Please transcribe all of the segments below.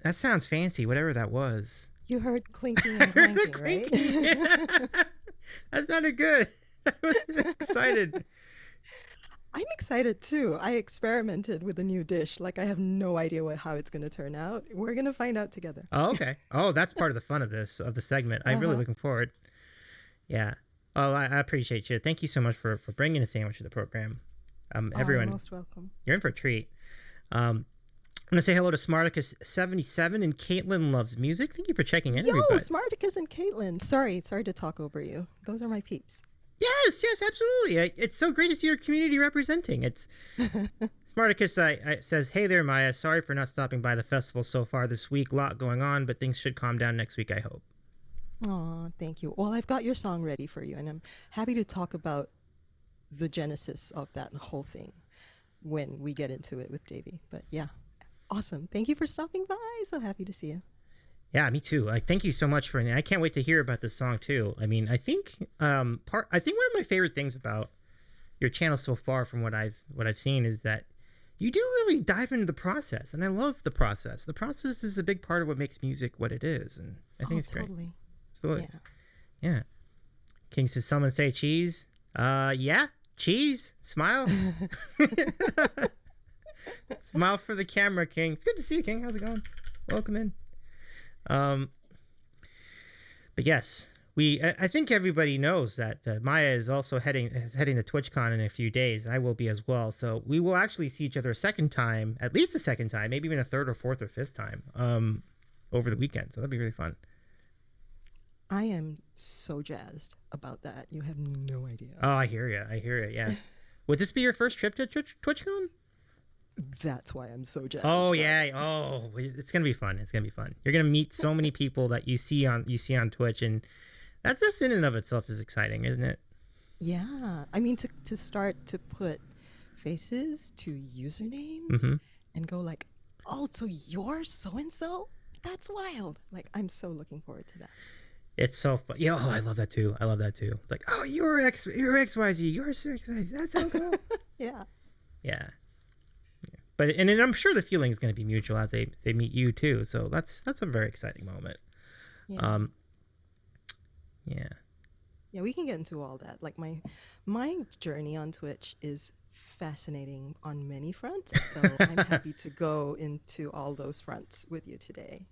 That sounds fancy, whatever that was. You heard clinking I and heard the clanking, clinking. right? That sounded good. I was excited. I'm excited too. I experimented with a new dish. Like I have no idea how it's going to turn out. We're going to find out together. Oh, okay. Oh, that's part of the fun of the segment. I'm really Uh-huh. looking forward. Yeah. Oh, I appreciate you. Thank you so much for bringing a sandwich to the program. Oh, you're Everyone, most welcome. you're in for a treat. I'm going to say hello to Smarticus77 and Caitlin Loves Music. Thank you for checking in, Yo, everybody. Smarticus and Caitlin. Sorry to talk over you. Those are my peeps. Yes, absolutely. It's so great to see your community representing. It's Smarticus says, "Hey there, Maya. Sorry for not stopping by the festival so far this week. Lot going on, but things should calm down next week, I hope." Oh, thank you. Well, I've got your song ready for you, and I'm happy to talk about the genesis of that whole thing when we get into it with Davey. But yeah, awesome. Thank you for stopping by. So happy to see you. Yeah, me too. I thank you so much for it. I can't wait to hear about this song too. I mean, I think one of my favorite things about your channel so far, from what I've seen, is that you do really dive into the process, and I love the process. The process is a big part of what makes music what it is, and I think it's totally. great. Absolutely. Yeah. Yeah. King says, "Someone say cheese." Yeah, cheese. Smile. Smile for the camera, King. It's good to see you, King. How's it going? Welcome in. But yes, I think everybody knows that Maya is also heading to TwitchCon in a few days. I will be as well. So we will actually see each other a second time, at least a second time, maybe even a third or fourth or fifth time, over the weekend. So that'd be really fun. I am so jazzed about that. You have no idea. Oh, I hear you. Yeah. Would this be your first trip to TwitchCon? That's why I'm so jazzed. Oh yeah. Oh, it's gonna be fun. You're gonna meet so many people that you see on Twitch, and that just in and of itself is exciting, isn't it? Yeah. I mean, to start to put faces to usernames and go like, oh, so you're so and so? That's wild. Like, I'm so looking forward to that. It's so fun. Yeah, I love that too. Like, oh, you're XYZ. You're XYZ. That's so cool. Yeah. Yeah. But and then I'm sure the feeling is going to be mutual as they meet you too. So that's a very exciting moment. Yeah. Yeah. Yeah, we can get into all that. Like my journey on Twitch is fascinating on many fronts. So I'm happy to go into all those fronts with you today.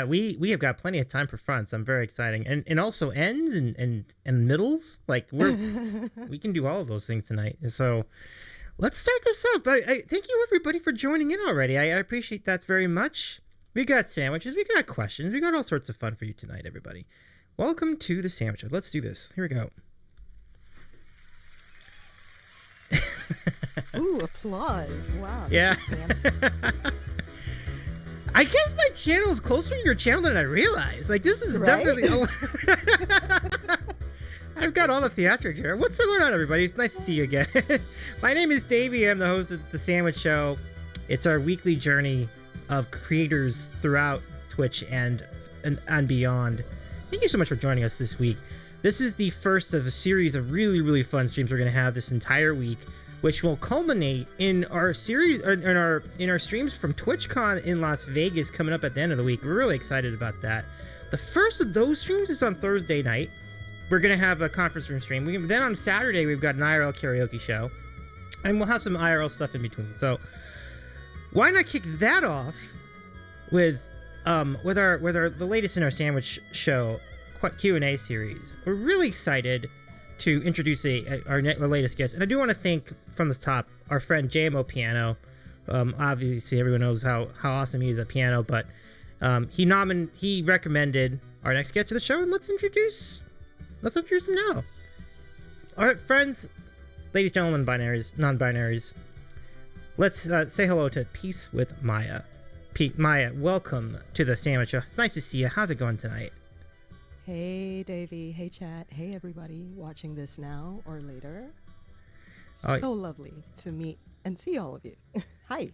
We have got plenty of time for fronts. I'm very exciting, and also ends and middles. Like we can do all of those things tonight. So let's start this up. I thank you everybody for joining in already. I appreciate that very much. We got sandwiches, we got questions, we got all sorts of fun for you tonight, everybody. Welcome to the sandwich. Let's do this. Here we go. Ooh, applause! Wow, Yeah. this is fancy. I guess my channel is closer to your channel than I realized. Like, this is Right? definitely... I've got all the theatrics here. What's going on, everybody? It's nice to see you again. My name is Davey. I'm the host of The Sandwich Show. It's our weekly journey of creators throughout Twitch and beyond. Thank you so much for joining us this week. This is the first of a series of really, really fun streams we're going to have this entire week, which will culminate in our series, in our streams from TwitchCon in Las Vegas coming up at the end of the week. We're really excited about that. The first of those streams is on Thursday night. We're going to have a conference room stream. Then on Saturday, we've got an IRL karaoke show. And we'll have some IRL stuff in between. So why not kick that off with the latest in our sandwich show Q&A series. We're really excited to introduce our latest guest. And I do want to thank from the top our friend JMO Piano. Obviously, everyone knows how awesome he is at piano, but he recommended our next guest to the show, and let's introduce him now. All right, friends, ladies, gentlemen, binaries, non-binaries, let's say hello to Peace with Maya. Maya, welcome to the Sandwich Show. It's nice to see you. How's it going tonight? Hey, Davey. Hey, chat. Hey, everybody watching this now or later. Oh, So lovely to meet and see all of you. Hi.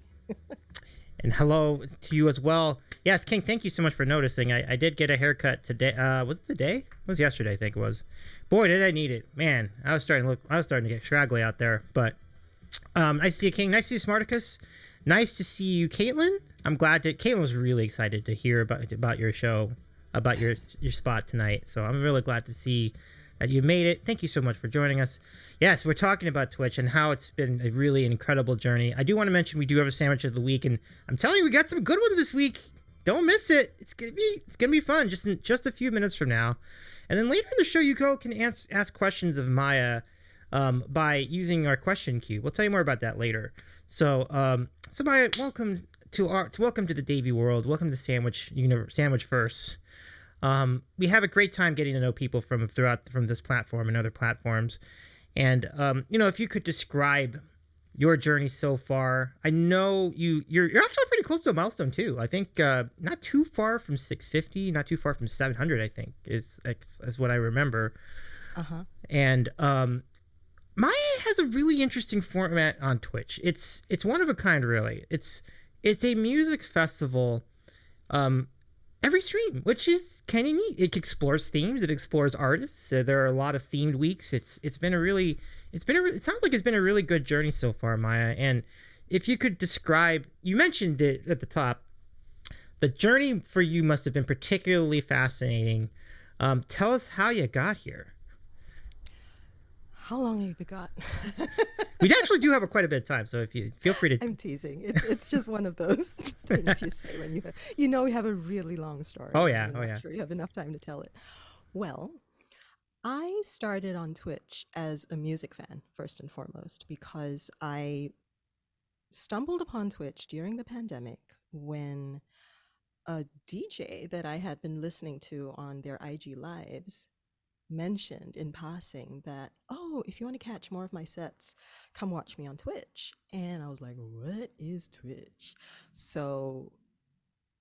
And hello to you as well. Yes, King, thank you so much for noticing. I did get a haircut today. Was it today? It was yesterday, I think it was. Boy, did I need it. Man, I was starting to get scraggly out there. But nice to see you, King. Nice to see you, Smarticus. Nice to see you, Caitlin. I'm glad that Caitlin was really excited to hear about your show, about your spot tonight. So I'm really glad to see that you made it. Thank you so much for joining us. Yes, we're talking about Twitch and how it's been a really incredible journey. I do want to mention we do have a sandwich of the week, and I'm telling you, we got some good ones this week. Don't miss it. It's gonna be fun. Just a few minutes from now, and then later in the show, you can ask questions of Maya by using our question queue. We'll tell you more about that later. So Maya, welcome to the Davy world. Welcome to Sandwich Verse. We have a great time getting to know people from this platform and other platforms. And if you could describe your journey so far. I know you're actually pretty close to a milestone too. I think not too far from 650, not too far from 700. I think is what I remember. And Maya has a really interesting format on Twitch. It's one of a kind, really. It's a music festival every stream, which is kind of neat. It explores themes, it explores artists. There are a lot of themed weeks. It sounds like it's been a really good journey so far, Maya. And if you could describe, you mentioned it at the top, the journey for you must have been particularly fascinating. Tell us how you got here. How long have you got? We actually do have quite a bit of time, so if you feel free to. I'm teasing. It's just one of those things you say when you have a really long story. Oh yeah, I'm not sure you have enough time to tell it. Well, I started on Twitch as a music fan first and foremost because I stumbled upon Twitch during the pandemic when a DJ that I had been listening to on their IG lives mentioned in passing that, oh, if you want to catch more of my sets, come watch me on Twitch. And I was like, what is Twitch? So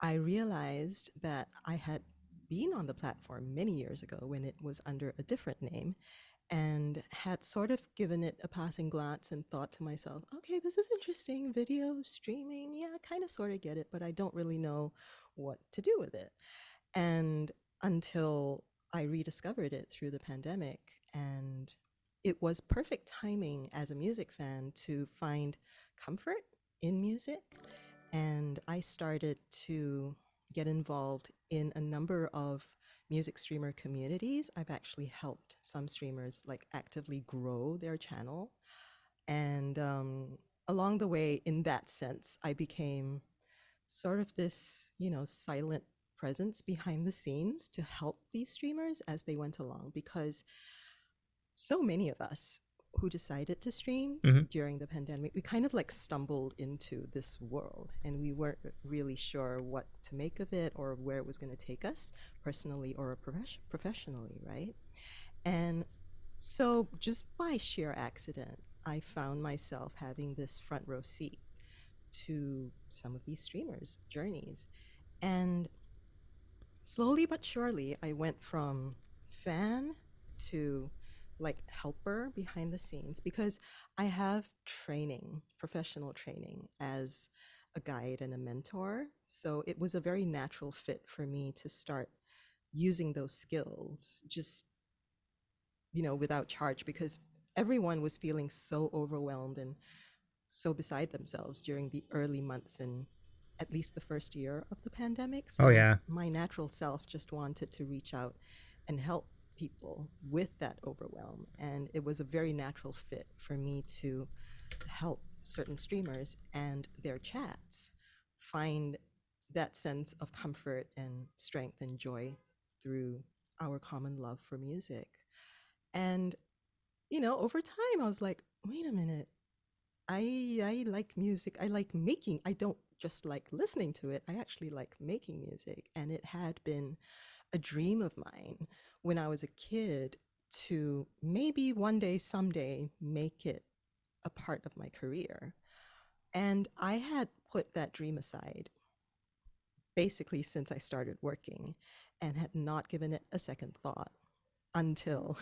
I realized that I had been on the platform many years ago when it was under a different name and had sort of given it a passing glance and thought to myself, okay, this is interesting. Video streaming, yeah, I kind of sort of get it, but I don't really know what to do with it. And until I rediscovered it through the pandemic, and it was perfect timing as a music fan to find comfort in music. And I started to get involved in a number of music streamer communities. I've actually helped some streamers like actively grow their channel. And along the way, in that sense, I became sort of this, silent presence behind the scenes to help these streamers as they went along, because so many of us who decided to stream during the pandemic, we kind of like stumbled into this world and we weren't really sure what to make of it or where it was going to take us personally or professionally, right? And so just by sheer accident, I found myself having this front row seat to some of these streamers' journeys. And slowly but surely, I went from fan to like helper behind the scenes because I have training, professional training as a guide and a mentor. So it was a very natural fit for me to start using those skills just, without charge, because everyone was feeling so overwhelmed and so beside themselves during the early months and at least the first year of the pandemic. So Oh yeah. my natural self just wanted to reach out and help people with that overwhelm. And it was a very natural fit for me to help certain streamers and their chats find that sense of comfort and strength and joy through our common love for music. And, over time, I was like, wait a minute, I like music. I like making. I don't just like listening to it. I actually like making music. And it had been a dream of mine when I was a kid to maybe one day, someday, make it a part of my career. And I had put that dream aside basically since I started working and had not given it a second thought until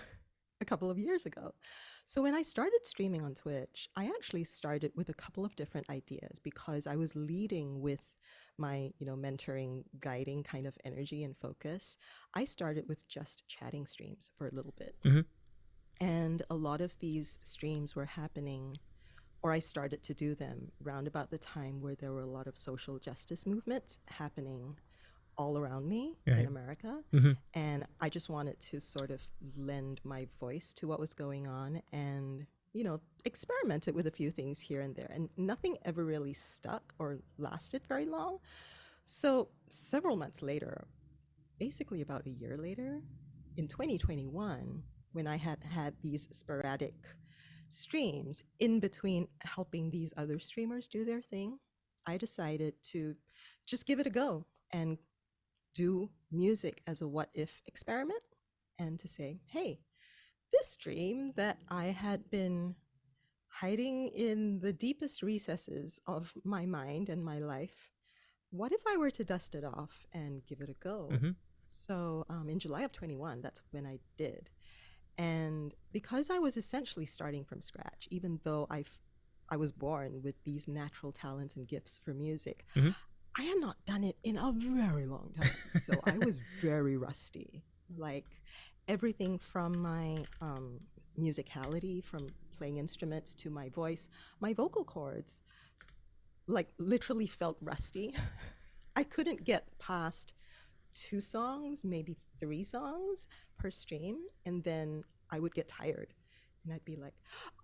a couple of years ago. So when I started streaming on Twitch, I actually started with a couple of different ideas because I was leading with my, mentoring, guiding kind of energy and focus. I started with just chatting streams for a little bit. And a lot of these streams were happening or I started to do them round about the time where there were a lot of social justice movements happening all around me in Right. America. Mm-hmm. And I just wanted to sort of lend my voice to what was going on and, experimented with a few things here and there. And nothing ever really stuck or lasted very long. So several months later, basically about a year later, in 2021, when I had had these sporadic streams in between helping these other streamers do their thing, I decided to just give it a go and do music as a what if experiment and to say, hey, this dream that I had been hiding in the deepest recesses of my mind and my life, what if I were to dust it off and give it a go? Mm-hmm. So in July of 21, that's when I did. And because I was essentially starting from scratch, even though I was born with these natural talents and gifts for music, Mm-hmm. I had not done it in a very long time. So I was very rusty. Like everything from my musicality, from playing instruments to my vocal cords, like literally felt rusty. I couldn't get past 2 songs, maybe 3 songs per stream. And then I would get tired and I'd be like,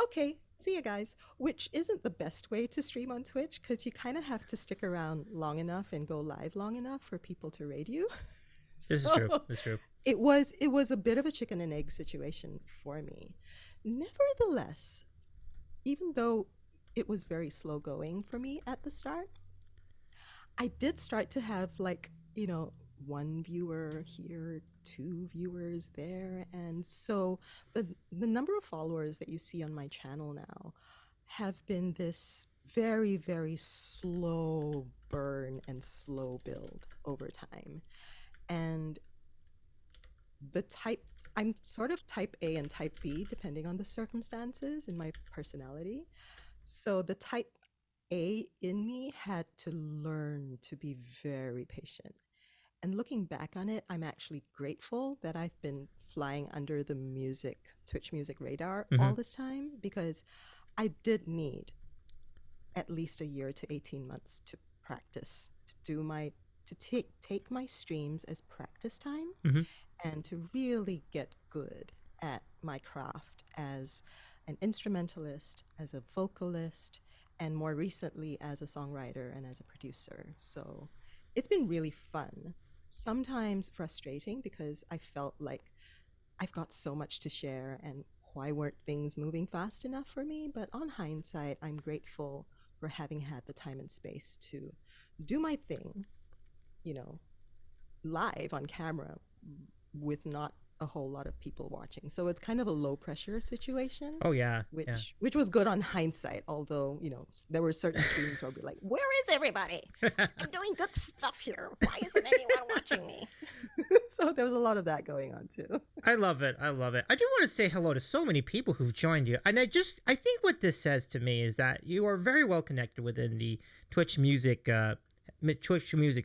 okay, see you guys, which isn't the best way to stream on Twitch because you kind of have to stick around long enough and go live long enough for people to raid you. This is true. This is true. It was a bit of a chicken and egg situation for me. Nevertheless, even though it was very slow going for me at the start, I did start to have like, 1 viewer here, 2 viewers there. And so the number of followers that you see on my channel now have been this very, very slow burn and slow build over time. And the type, I'm sort of type A and type B, depending on the circumstances in my personality. So the type A in me had to learn to be very patient. And looking back on it, I'm actually grateful that I've been flying under the Twitch music radar Mm-hmm. all this time because I did need at least a year to 18 months to practice, to take my streams as practice time Mm-hmm. and to really get good at my craft as an instrumentalist, as a vocalist, and more recently as a songwriter and as a producer. So it's been really fun. Sometimes frustrating because I felt like I've got so much to share and why weren't things moving fast enough for me? But on hindsight, I'm grateful for having had the time and space to do my thing, you know, live on camera with not a whole lot of people watching. So it's kind of a low pressure situation, Oh yeah. Yeah. which was good on hindsight. Although there were certain streams where I'd be like, "Where is everybody? I'm doing good stuff here. Why isn't anyone watching me?" So there was a lot of that going on too. I love it. I love it. I do want to say hello to so many people who've joined you. And I think what this says to me is that you are very well connected within the Twitch music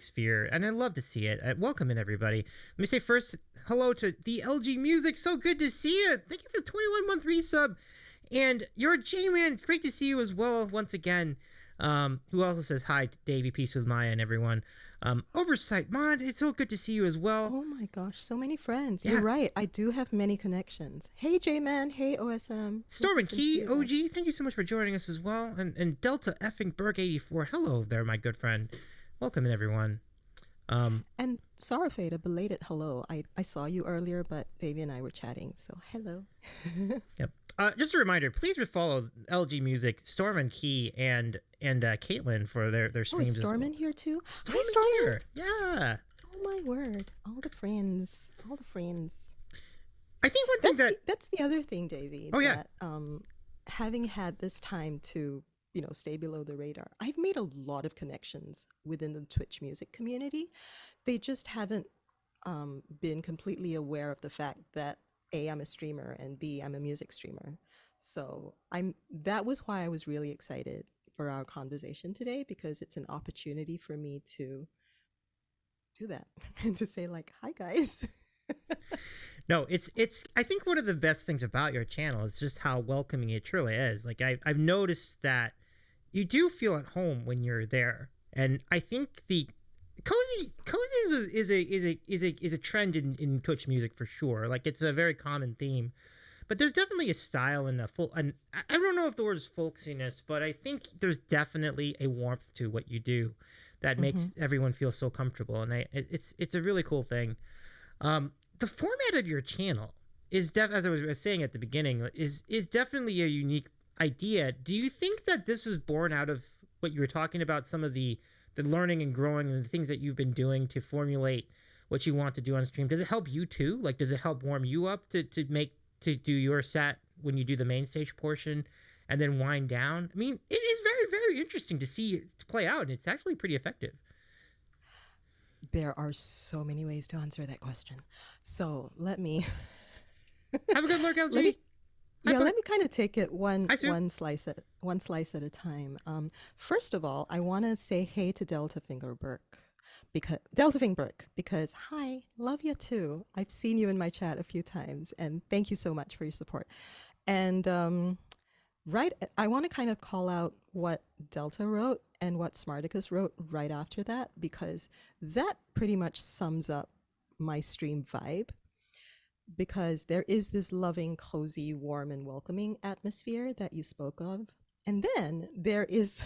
sphere, and I love to see it. Welcome in, everybody. Let me say first hello to the LG Music. So good to see you. Thank you for the 21-month resub. And you're J-Man. Great to see you as well once again. Who also says hi to Davey, peace with Maya and everyone. Oversight Mod, it's so good to see you as well. Oh my gosh, so many friends. Yeah. You're right. I do have many connections. Hey J-Man, hey OSM. Storm and Good to see Key, you guys. OG, thank you so much for joining us as well. And Delta effing Berg 84, hello there, my good friend. Welcome in, everyone. And Sarafade, a belated hello. I saw you earlier, but Davey and I were chatting, so hello. Yep. Just a reminder, please follow LG Music, Storm and Key, and Caitlin for their Oh, is streams as Storm well. in here too? Storm Hi, Storm. here. Yeah. Oh my word! All the friends, all the friends. I think one thing That's the other thing, Davey. Oh, yeah. That, having had this time to stay below the radar, I've made a lot of connections within the Twitch music community. They just haven't been completely aware of the fact that A, I'm a streamer, and B, I'm a music streamer. So that was why I was really excited for our conversation today, because it's an opportunity for me to do that and to say like, hi guys. No, it's I think one of the best things about your channel is just how welcoming it truly is. Like I've noticed that you do feel at home when you're there, and I think the cozy is a trend in Twitch music for sure. Like it's a very common theme, but there's definitely a style and a full. And I don't know if the word is folksiness, but I think there's definitely a warmth to what you do that Hmm. makes everyone feel so comfortable, and it's a really cool thing. The format of your channel is as I was saying at the beginning, is definitely a unique idea. Do you think that this was born out of what you were talking about, some of the learning and growing and the things that you've been doing to formulate what you want to do on stream? Does it help you too? Like, does it help warm you up to do your set when you do the main stage portion and then wind down? I mean, it is very, very interesting to see it play out, and it's actually pretty effective. There are so many ways to answer that question. So let me Have a good look, let me LG. Hi, yeah, Philly. let me kind of take it Hi, Sue. one slice at a time. First of all, I want to say hey to Delta Fingerberg because hi, love you too. I've seen you in my chat a few times, and thank you so much for your support. And right, I want to kind of call out what Delta wrote and what Smarticus wrote right after that because that pretty much sums up my stream vibe because there is this loving, cozy, warm, and welcoming atmosphere that you spoke of. And then there is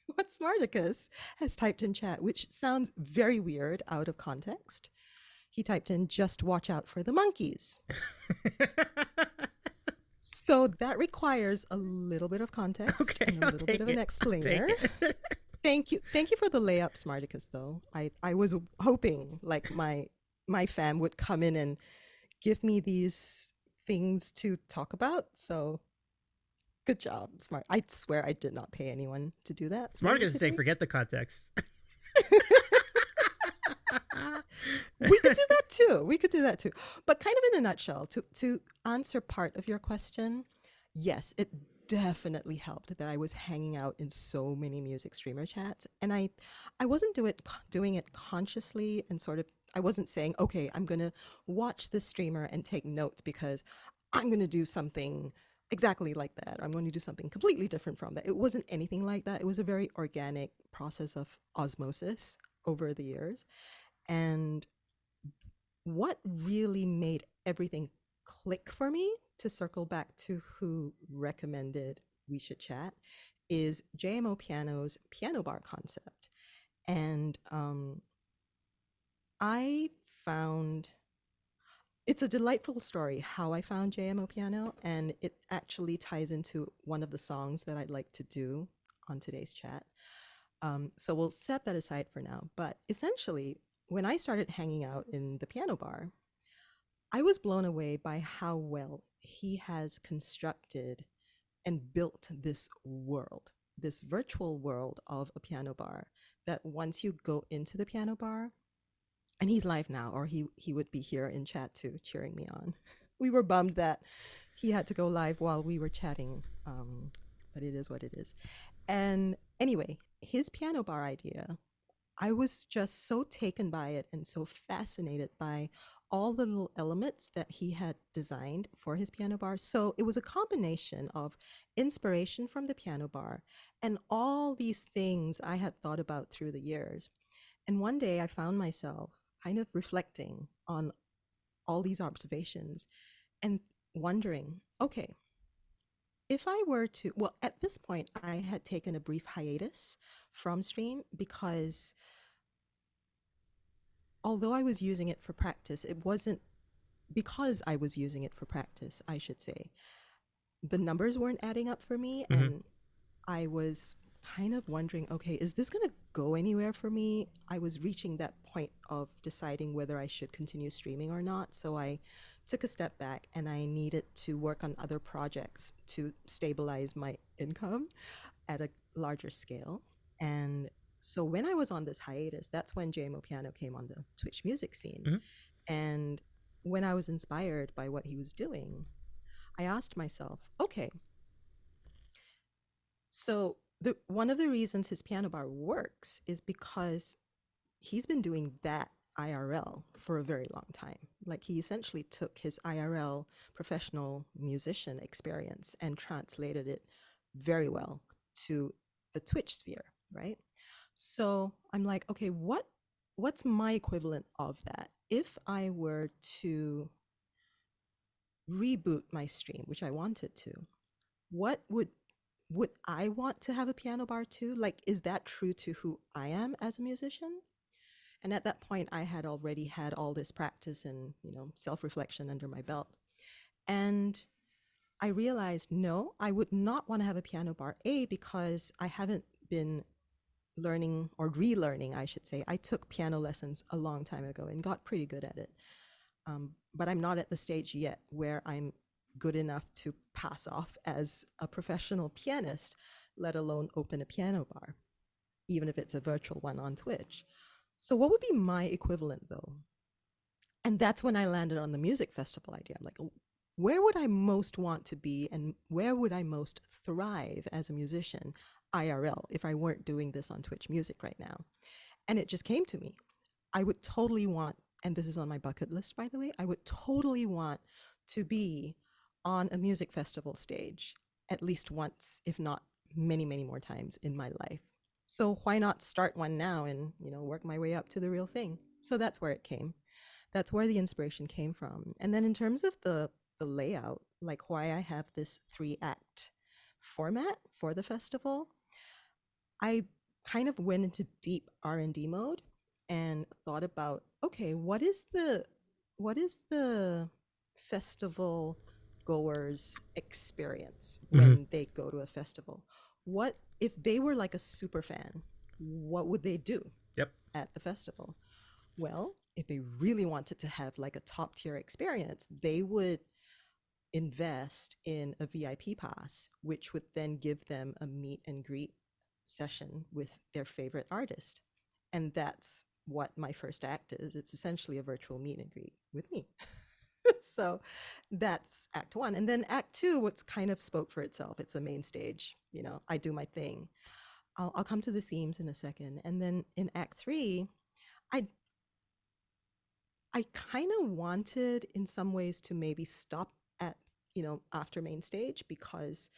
what Smarticus has typed in chat, which sounds very weird out of context. He typed in, just watch out for the monkeys. So that requires a little bit of context Okay, and a I'll little bit take of an it. I'll take explainer. it. Thank you. Thank you for the layup, Smarticus, though. I was hoping like my fam would come in and give me these things to talk about. So good job, Smart. I swear I did not pay anyone to do that for Smart me gonna say, today. forget the context. We could do that too. We could do that too. But kind of in a nutshell, to answer part of your question, yes, it definitely helped that I was hanging out in so many music streamer chats, and I wasn't doing it consciously and sort of. I wasn't saying, okay, I'm gonna watch this streamer and take notes because I'm gonna do something exactly like that. Or I'm going to do something completely different from that. It wasn't anything like that. It was a very organic process of osmosis over the years. And what really made everything click for me, to circle back to who recommended we should chat, is JMO Piano's piano bar concept. And I found it's a delightful story how I found JMO Piano, and it actually ties into one of the songs that I'd like to do on today's chat. So we'll set that aside for now. But essentially, when I started hanging out in the piano bar, I was blown away by how well he has constructed and built this world, this virtual world of a piano bar. That once you go into the piano bar, and he's live now, or he would be here in chat too, cheering me on. We were bummed that he had to go live while we were chatting, but it is what it is. And anyway, his piano bar idea, I was just so taken by it and so fascinated by all the little elements that he had designed for his piano bar. So it was a combination of inspiration from the piano bar and all these things I had thought about through the years. And one day I found myself kind of reflecting on all these observations and wondering, okay, if I were to, well, at this point, I had taken a brief hiatus from stream because although I was using it for practice, it wasn't because I was using it for practice, I should say. The numbers weren't adding up for me, Hmm. and I was kind of wondering, okay, is this going to go anywhere for me? I was reaching that point of deciding whether I should continue streaming or not. So I took a step back and I needed to work on other projects to stabilize my income at a larger scale. And so when I was on this hiatus, that's when JMO Piano came on the Twitch music scene. Hmm. And when I was inspired by what he was doing, I asked myself, okay, so one of the reasons his piano bar works is because he's been doing that IRL for a very long time. Like he essentially took his IRL professional musician experience and translated it very well to the Twitch sphere, right? So I'm like, okay, what's my equivalent of that? If I were to reboot my stream, which I wanted to, what would I want to have a piano bar too? Like, is that true to who I am as a musician? And at that point, I had already had all this practice and, self-reflection under my belt. And I realized, no, I would not want to have a piano bar, because I haven't been learning or relearning, I should say. I took piano lessons a long time ago and got pretty good at it. But I'm not at the stage yet where I'm good enough to pass off as a professional pianist, let alone open a piano bar, even if it's a virtual one on Twitch. So what would be my equivalent though? And that's when I landed on the music festival idea. I'm like, where would I most want to be and where would I most thrive as a musician, IRL, if I weren't doing this on Twitch Music right now? And it just came to me. I would totally want, and this is on my bucket list, by the way, I would totally want to be on a music festival stage at least once, if not many, many more times in my life. So why not start one now and, work my way up to the real thing? So that's where it came. That's where the inspiration came from. And then in terms of the layout, like why I have this 3-act format for the festival, I kind of went into deep R&D mode and thought about, okay, what is the festival goers experience when they go to a festival? What if they were like a super fan? What would they do at the festival? Well, if they really wanted to have like a top tier experience, they would invest in a VIP pass, which would then give them a meet and greet session with their favorite artist. And that's what my first act is. It's essentially a virtual meet and greet with me. So that's act 1. And then act 2, what's kind of spoke for itself. It's a main stage. I do my thing. I'll come to the themes in a second. And then in act 3, I kind of wanted in some ways to maybe stop at, after main stage, because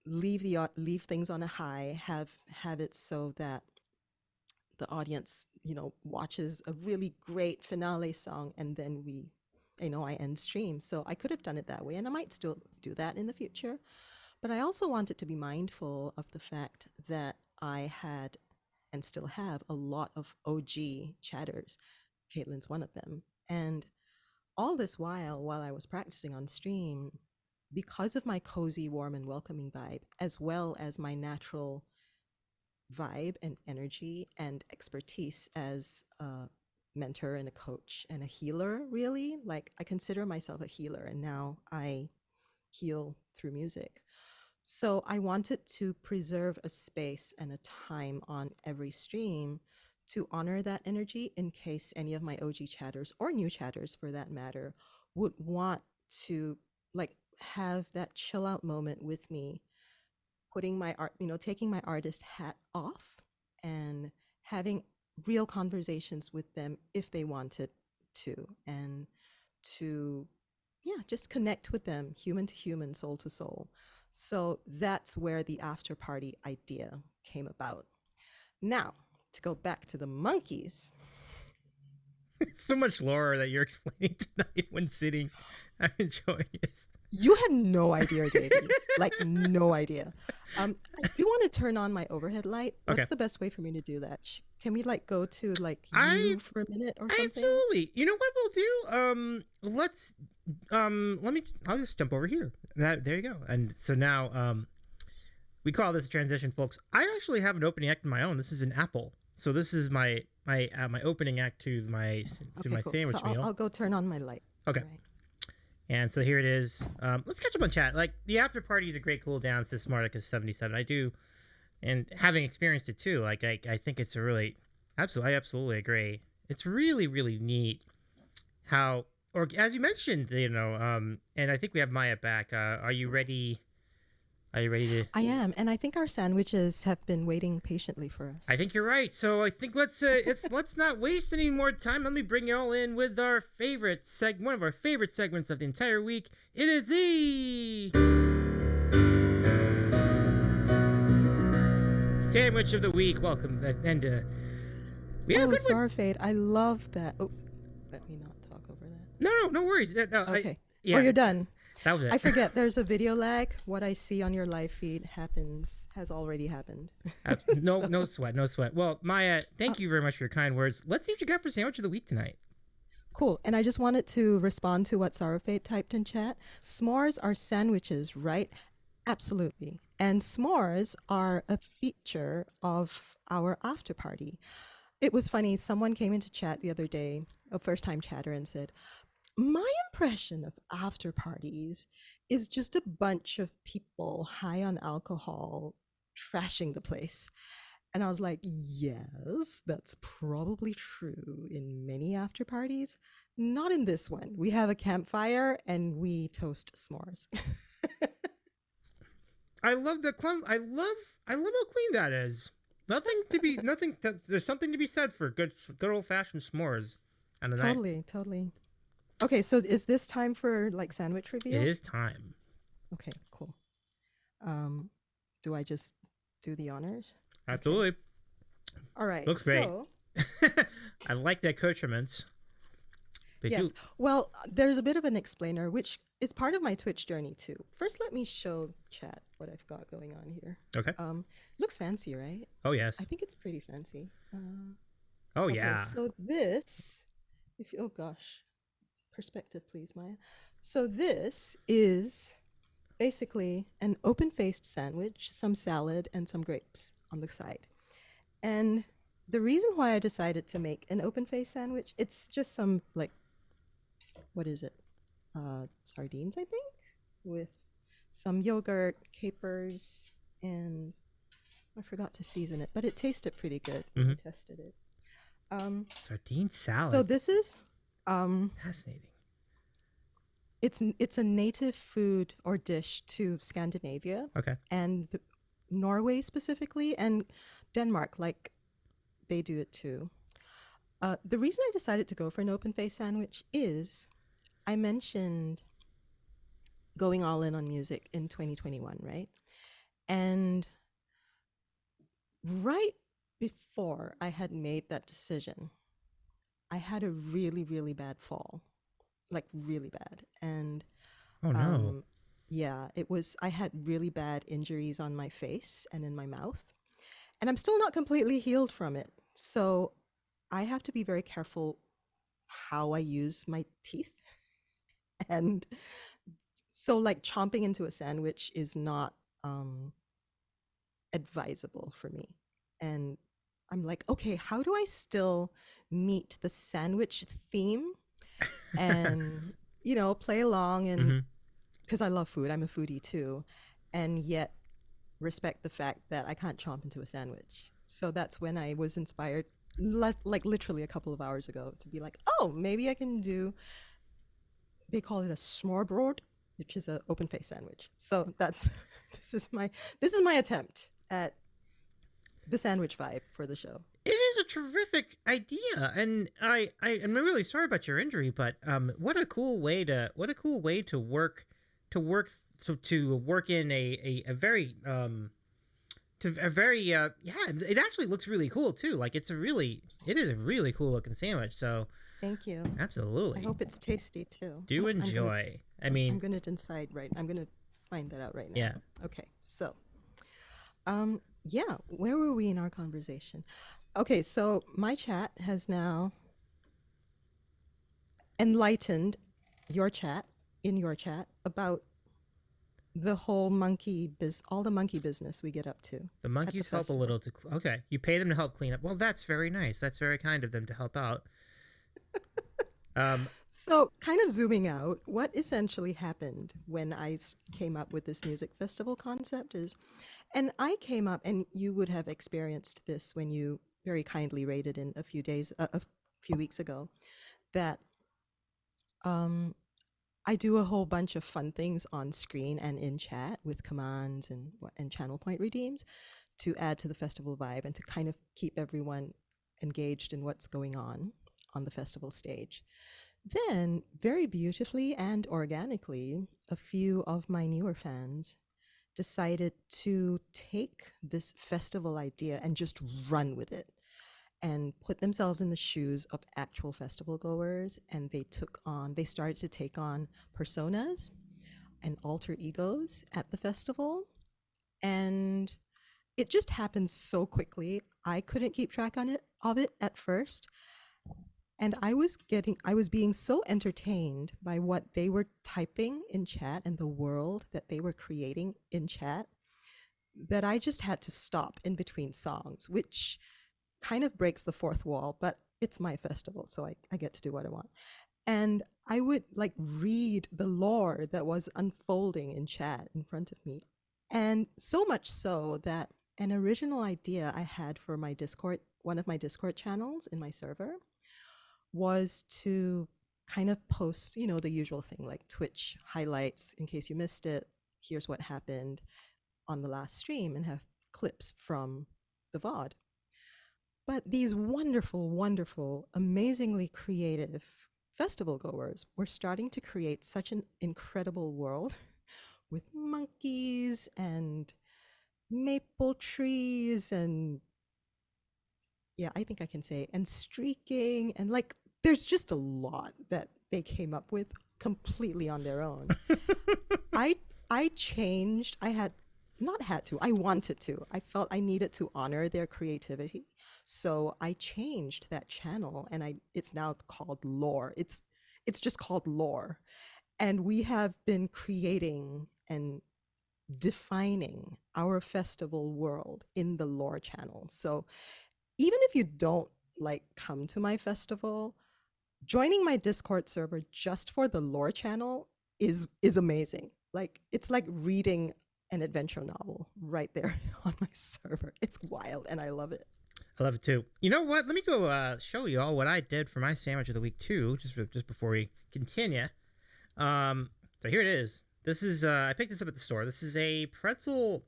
leave things on a high, have it so that the audience, watches a really great finale song and then I end stream. So I could have done it that way, and I might still do that in the future. But I also wanted to be mindful of the fact that I had and still have a lot of OG chatters. Caitlin's one of them. And all this while I was practicing on stream, because of my cozy, warm, and welcoming vibe, as well as my natural vibe and energy and expertise as a mentor and a coach and a healer, really, like I consider myself a healer, and now I heal through music. So I wanted to preserve a space and a time on every stream to honor that energy in case any of my OG chatters, or new chatters for that matter, would want to like have that chill out moment with me, putting my art, taking my artist hat off and having real conversations with them if they wanted to, and to, just connect with them, human to human, soul to soul. So that's where the after party idea came about. Now, to go back to the monkeys. So much lore that you're explaining tonight when sitting. I'm enjoying it. You have no idea, Davey. Like, no idea. I do want to turn on my overhead light. What's the best way for me to do that? Can we go to you for a minute or something? Absolutely. You know what we'll do? I'll just jump over here. There you go. And so now, we call this a transition, folks. I actually have an opening act of my own. This is an apple. So this is my opening act to my cool. Sandwich meal. I'll go turn on my light. Okay. Right. And so here it is. Let's catch up on chat. Like, the after party is a great cool down to Smarticus 77. I do, and having experienced it too, like I think it's a really, I absolutely agree. It's really, really neat how, or as you mentioned, and I think we have Maya back. Are you ready Are you ready to? I am, and I think our sandwiches have been waiting patiently for us. I think you're right. So I think let's not waste any more time. Let me bring you all in with our one of our favorite segments of the entire week. It is the sandwich of the week. Welcome, and we have a Oh, good one. sorry, Fade. I love that. Oh, let me not talk over that. No worries. No, Okay. Oh, yeah, you're done. that was I it. forget there's a video lag. What I see on your live feed has already happened. No, So, no sweat, no sweat. Well, Maya, uh, thank you very much for your kind words. Let's see what you got for sandwich of the week tonight. cool. And I just wanted to respond to what Sarafate typed in chat. S'mores are sandwiches, right? Absolutely. And s'mores are a feature of our after party. It was funny. Someone came into chat the other day, a first time chatter, and said, my impression of after parties is just a bunch of people high on alcohol trashing the place. And I was like, yes, that's probably true in many after parties. Not in this one. We have a campfire and we toast s'mores. I love the I love how clean that is. Nothing. There's something to be said for good old fashioned s'mores on the night. Totally, totally. Okay, so is this time for like sandwich It reveal? is time. Okay, cool. Um, do I just do the honors? Okay. Absolutely, All right. looks great. So, I like the accoutrements. They yes. do. Well, there's a bit of an explainer, which is part of my Twitch journey too. First, let me show chat what I've got going on here. Okay. Looks fancy, right? Oh yes. I think it's pretty fancy. Oh Okay, yeah. so this, if oh gosh, perspective, please, Maya. So this is basically an open-faced sandwich, some salad, and some grapes on the side. And the reason why I decided to make an open-faced sandwich, it's just some like, what is it? Sardines, I think, with some yogurt, capers, and I forgot to season it, but it tasted pretty good when I tested it. Sardine salad. So this is Fascinating. it's a native food or dish to Scandinavia. Okay. And Norway specifically, and Denmark, like they do it too. The reason I decided to go for an open face sandwich is I mentioned going all in on music in 2021, right? And right before I had made that decision, I had a really, really bad fall, like really bad. And Oh no. yeah, I had really bad injuries on my face and in my mouth. And I'm still not completely healed from it. So I have to be very careful how I use my teeth. And so, like, chomping into a sandwich is not advisable for me. And I'm like, okay, how do I still meet the sandwich theme and, play along? And because I love food, I'm a foodie too, and yet respect the fact that I can't chomp into a sandwich. So that's when I was inspired, like literally a couple of hours ago, to be like, oh, maybe I can do. They call it a smørbrød, which is an open face sandwich. So that's this is my attempt at the sandwich vibe for the show. It is a terrific idea, and I'm really sorry about your injury, but what a cool way to work to work in a very to a very yeah, it actually looks really cool too. Like it is a really cool looking sandwich. So Thank you. absolutely, I hope it's tasty too. do enjoy. I'm gonna decide right. I'm gonna find that out right now. Yeah. Okay. So, yeah, where were we in our conversation? Okay, so my chat has now enlightened your chat about the whole all the monkey business we get up to. The monkeys help a little to okay. You pay them to help clean up. Well, that's very nice. That's very kind of them to help out. So, kind of zooming out, what essentially happened when I came up with this music festival concept is, and I came up, and you would have experienced this when you very kindly rated in a few weeks ago, that I do a whole bunch of fun things on screen and in chat with commands and channel point redeems to add to the festival vibe and to kind of keep everyone engaged in what's going on the festival stage. Then, very beautifully and organically, a few of my newer fans decided to take this festival idea and just run with it and put themselves in the shoes of actual festival goers. And they started to take on personas and alter egos at the festival. And it just happened so quickly. I couldn't keep track of it at first. And I was being so entertained by what they were typing in chat and the world that they were creating in chat that I just had to stop in between songs, which kind of breaks the fourth wall, but it's my festival, so I get to do what I want. And I would like read the lore that was unfolding in chat in front of me. And so much so that an original idea I had for my Discord, one of my Discord channels in my server, was to kind of post, the usual thing like Twitch highlights in case you missed it. Here's what happened on the last stream and have clips from the VOD. But these wonderful, wonderful, amazingly creative festival goers were starting to create such an incredible world with monkeys and maple trees and yeah, I think I can say, and streaking and like there's just a lot that they came up with completely on their own. I I changed. I had not had to. I wanted to. I felt I needed to honor their creativity. So I changed that channel and it's now called Lore. It's just called Lore. And we have been creating and defining our festival world in the Lore channel. So even if you don't like come to my festival, joining my Discord server just for the Lore channel is amazing. Like it's like reading an adventure novel right there on my server. It's wild and I love it. I love it too. You know what? Let me go show you all what I did for my sandwich of the week too, just before we continue. So here it is. This is I picked this up at the store. This is a pretzel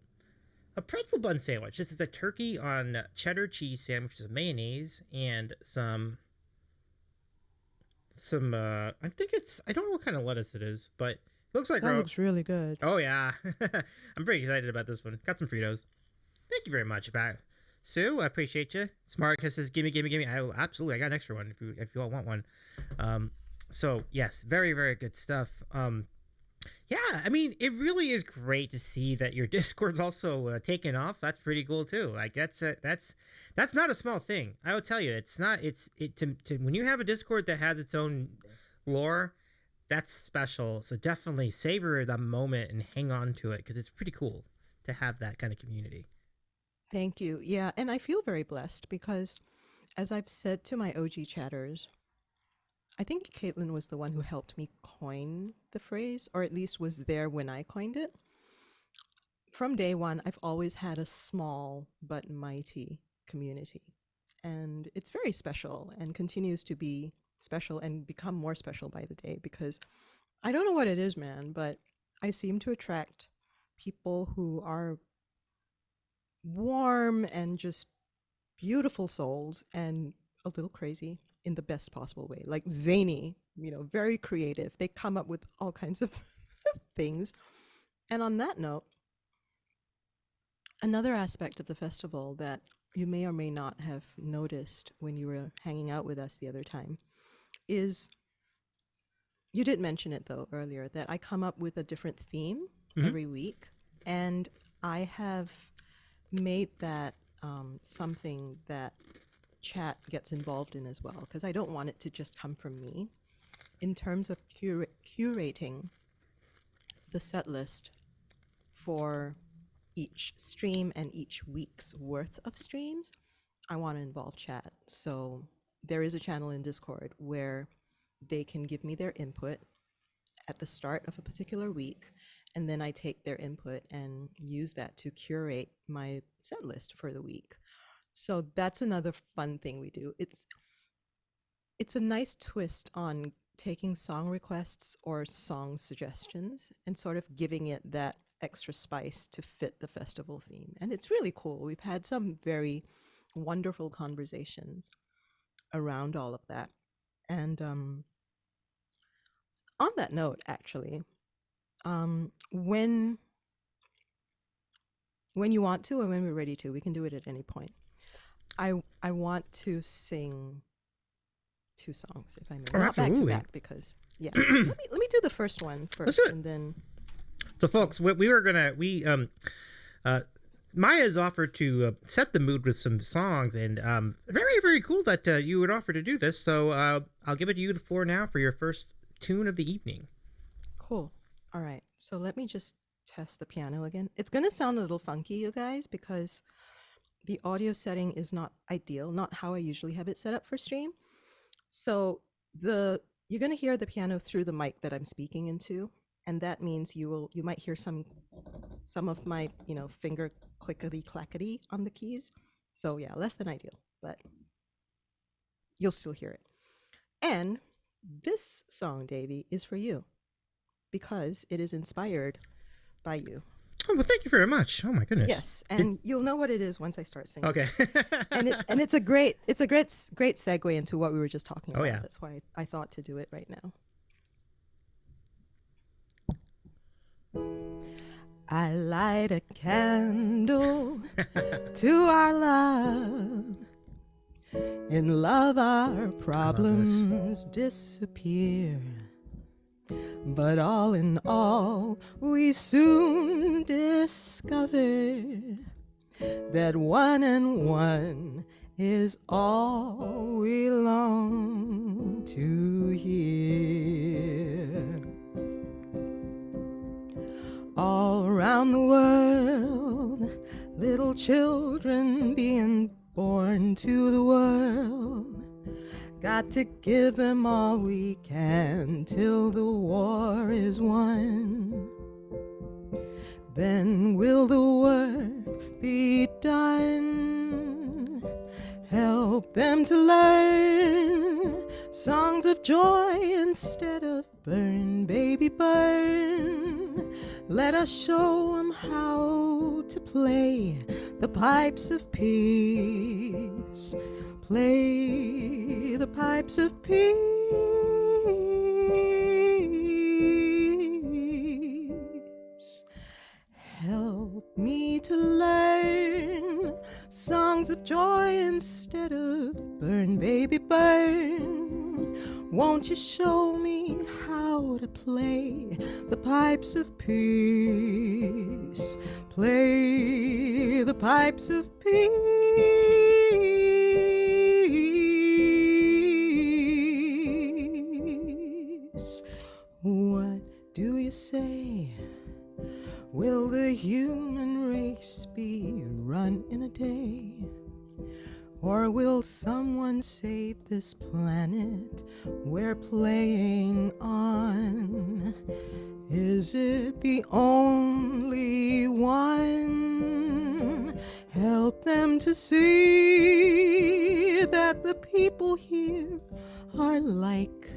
bun sandwich. This is a turkey on cheddar cheese sandwich with mayonnaise and some I think I don't know what kind of lettuce it is, but it looks like That looks really good. Oh yeah. I'm pretty excited about this one. Got some Fritos. Thank you very much, Sue. I appreciate you. Smarticus says, "Gimme, gimme, gimme." Absolutely. I got an extra one if you all want one. So yes, very very good stuff. Yeah, I mean, it really is great to see that your Discord's also taking off. That's pretty cool too. Like that's not a small thing. I will tell you, it's not. To when you have a Discord that has its own lore, that's special. So definitely savor the moment and hang on to it because it's pretty cool to have that kind of community. Thank you. Yeah, and I feel very blessed because as I've said to my OG chatters, I think Caitlin was the one who helped me coin the phrase, or at least was there when I coined it. From day one, I've always had a small but mighty community. And it's very special and continues to be special and become more special by the day because I don't know what it is, man, but I seem to attract people who are warm and just beautiful souls and a little crazy in the best possible way, like zany, very creative. They come up with all kinds of things. And on that note, another aspect of the festival that you may or may not have noticed when you were hanging out with us the other time is, you did mention it though earlier, that I come up with a different theme every week. And I have made that something that chat gets involved in as well, because I don't want it to just come from me. In terms of curating the set list for each stream and each week's worth of streams, I want to involve chat. So there is a channel in Discord where they can give me their input at the start of a particular week, and then I take their input and use that to curate my set list for the week. So that's another fun thing we do. It's a nice twist on taking song requests or song suggestions and sort of giving it that extra spice to fit the festival theme. And it's really cool. We've had some very wonderful conversations around all of that. And on that note, actually, when you want to and when we're ready to, we can do it at any point. I want to sing 2 songs, if I may. Oh, Not back to absolutely. back because let me do the first one first, and then. So, folks, Maya's offered to set the mood with some songs, and very, very cool that you would offer to do this. So I'll give it to you the floor now for your first tune of the evening. Cool. All right. So let me just test the piano again. It's going to sound a little funky, you guys, because the audio setting is not ideal, not how I usually have it set up for stream. So you're going to hear the piano through the mic that I'm speaking into, and that means you might hear some of my finger clickety clackety on the keys. So yeah, less than ideal, but you'll still hear it. And this song, Davey, is for you because it is inspired by you. Oh, well, thank you very much. Oh my goodness. Yes, and you'll know what it is once I start singing. Okay. and it's a great segue into what we were just talking about. Oh, yeah. That's why I thought to do it right now. I light a candle to our love. In love our problems disappear. But all in all, we soon discover that 1 and 1 is all we long to hear. All around the world, little children being born to the world. Got to give them all we can till the war is won. Then will the work be done? Help them to learn songs of joy instead of burn, baby, burn. Let us show them how to play the pipes of peace. Play the pipes of peace. Help me to learn songs of joy instead of burn, baby, burn. Won't you show me how to play the pipes of peace? Play the pipes of peace. What do you say? Will the human race be run in a day? Or will someone save this planet we're playing on? Is it the only one? Help them to see that the people here are like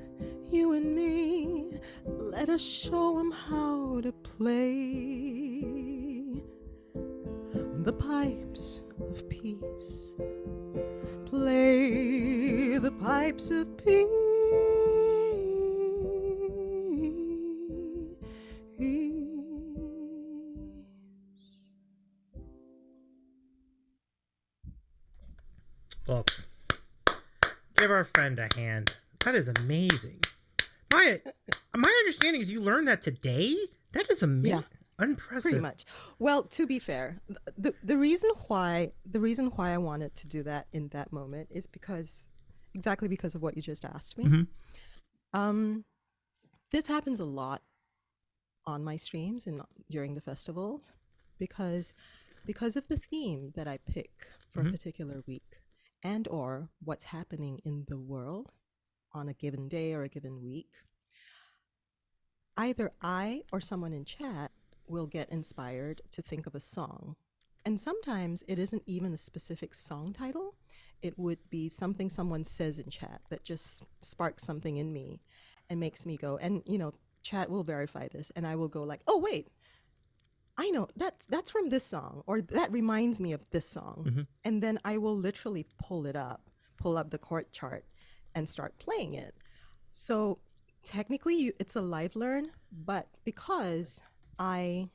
you and me. Let us show them how to play the pipes of peace. Play the pipes of peace. Folks, give our friend a hand. That is amazing. My understanding is you learned that today? That is amazing. Yeah. Unprecedented. Pretty much. Well, to be fair, the reason why I wanted to do that in that moment is exactly because of what you just asked me. Mm-hmm. This happens a lot on my streams and during the festivals because of the theme that I pick for a particular week and or what's happening in the world on a given day or a given week. Either I or someone in chat will get inspired to think of a song. And sometimes it isn't even a specific song title. It would be something someone says in chat that just sparks something in me. and makes me go, and chat will verify this, and I will go like, oh wait, I know that's from this song, or that reminds me of this song. Mm-hmm. And then I will literally pull up the chord chart and start playing it. So technically it's a live learn, but because I've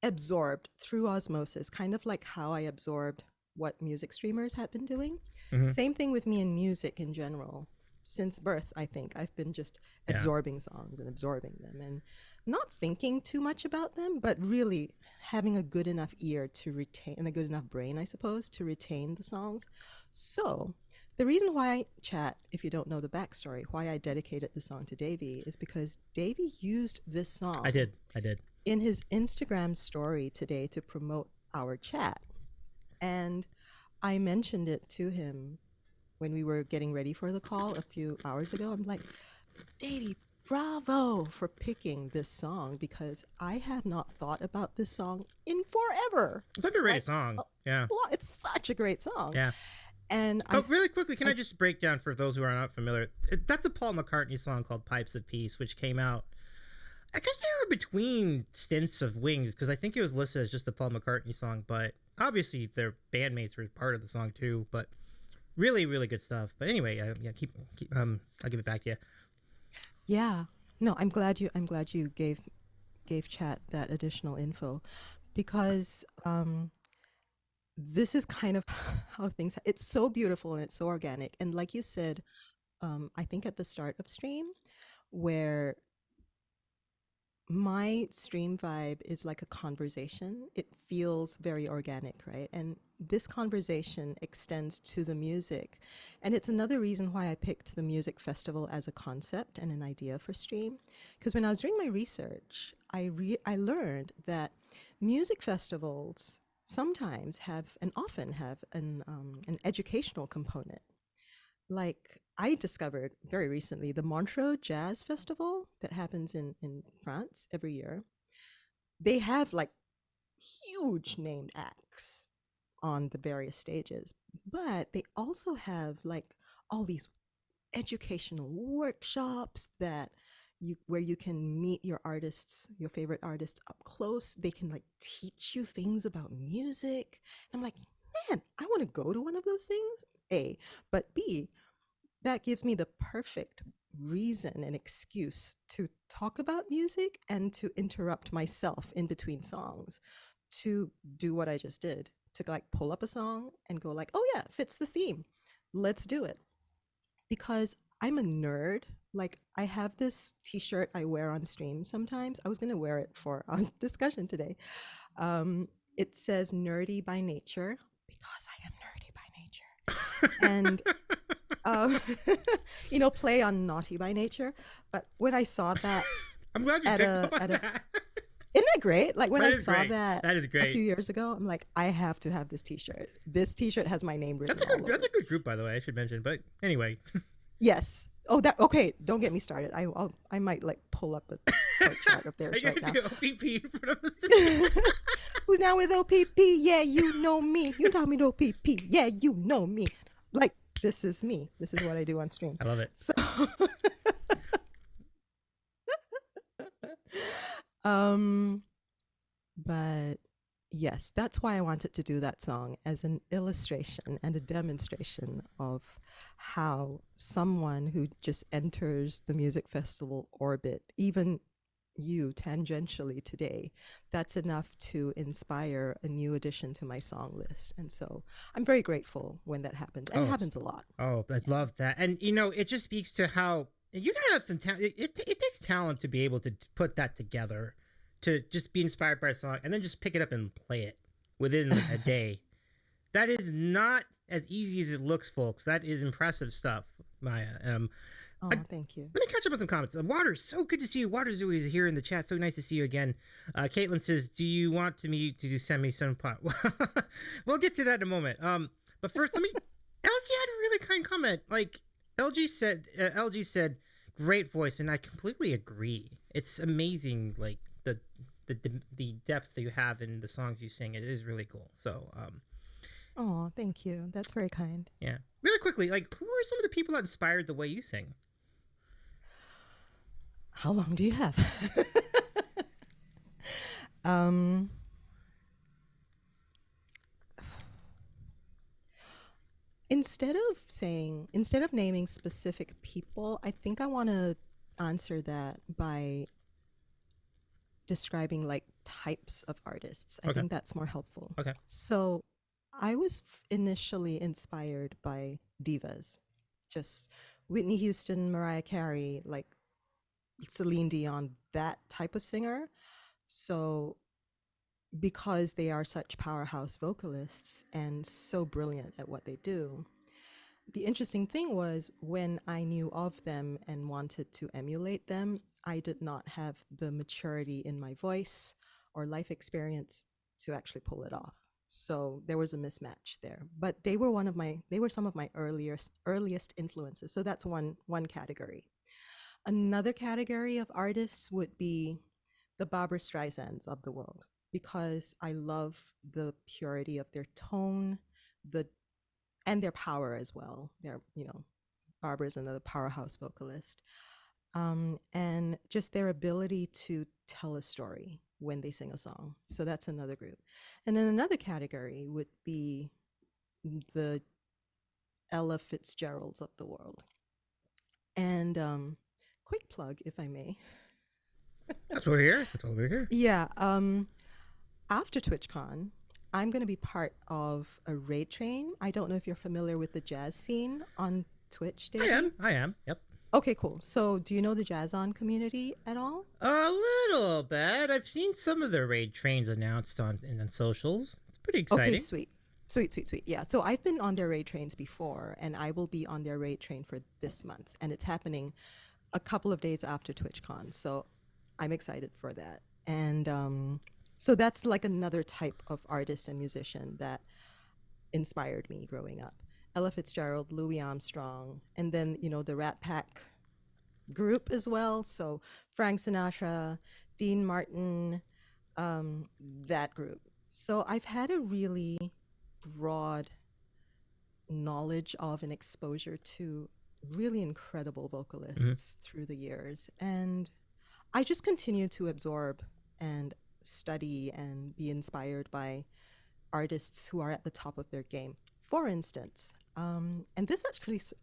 absorbed through osmosis, kind of like how I absorbed what music streamers had been doing. Mm-hmm. Same thing with me in music in general. Since birth, I think I've been just absorbing songs and absorbing them and not thinking too much about them, but really having a good enough ear to retain, and a good enough brain, I suppose, to retain the songs. So the reason why, chat, if you don't know the backstory, why I dedicated the song to Davey is because Davey used this song. I did. In his Instagram story today to promote our chat. And I mentioned it to him when we were getting ready for the call a few hours ago. I'm like, Davey, bravo for picking this song, because I have not thought about this song in forever. It's such a great song. Yeah. Well, it's such a great song. Yeah. And really quickly, can I just break down for those who are not familiar? That's a Paul McCartney song called Pipes of Peace, which came out, I guess they were between stints of Wings, because I think it was listed as just a Paul McCartney song, but obviously their bandmates were part of the song too. But really, really good stuff. But anyway, keep I'll give it back to you. Yeah, no, I'm glad you gave chat that additional info, because this is kind of how things. It's so beautiful and it's so organic, and like you said, I think at the start of stream, where my stream vibe is like a conversation. It feels very organic, right? And this conversation extends to the music. And it's another reason why I picked the music festival as a concept and an idea for stream. Because when I was doing my research, I learned that music festivals sometimes have, and often have, an educational component. Like, I discovered very recently the Montreux Jazz Festival that happens in France every year. They have like huge named acts on the various stages, but they also have like all these educational workshops where you can meet your favorite artists up close. They can like teach you things about music. And I'm like, man, I want to go to one of those things. A, but B, that gives me the perfect reason and excuse to talk about music and to interrupt myself in between songs, to do what I just did, to like pull up a song and go like, oh yeah, it fits the theme. Let's do it. Because I'm a nerd. Like, I have this t-shirt I wear on stream sometimes. I was going to wear it for our discussion today. It says nerdy by nature, because I am nerdy by nature. And play on naughty by nature. But when I saw that, I'm glad you picked up on that. Isn't that great? Like, when I saw great. that is great. a few years ago, I'm like, I have to have this t-shirt. This t-shirt has my name written all over. That's a good group, by the way, I should mention. But anyway. Yes. Oh, okay. Don't get me started. I might like pull up a chart of theirs right now. OPP in front of us. Who's now with OPP? Yeah, you know me. You taught me to OPP. Yeah, you know me. Like, this is me. This is what I do on stream. I love it. So, but yes, that's why I wanted to do that song, as an illustration and a demonstration of how someone who just enters the music festival orbit, even you tangentially today, that's enough to inspire a new addition to my song list. And so I'm very grateful when that happens. And it happens a lot. Oh, I love that. And, it just speaks to how you gotta have some talent. It takes talent to be able to put that together, to just be inspired by a song and then just pick it up and play it within a day. That is not as easy as it looks, folks. That is impressive stuff, Maya. Thank you. Let me catch up on some comments. Water, so good to see you. Water's always here in the chat. So nice to see you again. Caitlin says, do you want me to send me some pot? We'll get to that in a moment. But first, LG had a really kind comment. Like, LG said, great voice, and I completely agree. It's amazing, like the depth that you have in the songs you sing. It is really cool. So, Oh, thank you. That's very kind. Yeah. Really quickly, like, who are some of the people that inspired the way you sing? How long do you have? um, instead of naming specific people, I think I want to answer that by describing like types of artists. I Okay. think that's more helpful. Okay. So I was initially inspired by divas, just Whitney Houston, Mariah Carey, like Celine Dion, that type of singer. So because they are such powerhouse vocalists and so brilliant at what they do, the interesting thing was when I knew of them and wanted to emulate them, I did not have the maturity in my voice or life experience to actually pull it off. So there was a mismatch there. But they were some of my earliest influences. So that's one category. Another category of artists would be the Barbra Streisands of the world because I love the purity of their tone, the and their power as well. They're, Barbara's another powerhouse vocalist. And just their ability to tell a story when they sing a song. So that's another group. And then another category would be the Ella Fitzgeralds of the world. And quick plug, if I may. That's what we're here. That's what we're here. Yeah. After TwitchCon, I'm going to be part of a raid train. I don't know if you're familiar with the jazz scene on Twitch, David. I am. Yep. Okay, cool. So, do you know the Jazz On community at all? A little bit. I've seen some of their raid trains announced on socials. It's pretty exciting. Okay, sweet. Sweet, sweet, sweet. Yeah. So, I've been on their raid trains before, and I will be on their raid train for this month. And it's happening a couple of days after TwitchCon. So, I'm excited for that. And so, that's like another type of artist and musician that inspired me growing up. Ella Fitzgerald, Louis Armstrong, and then, the Rat Pack group as well. So Frank Sinatra, Dean Martin, that group. So I've had a really broad knowledge of and exposure to really incredible vocalists through the years. And I just continue to absorb and study and be inspired by artists who are at the top of their game. For instance, and this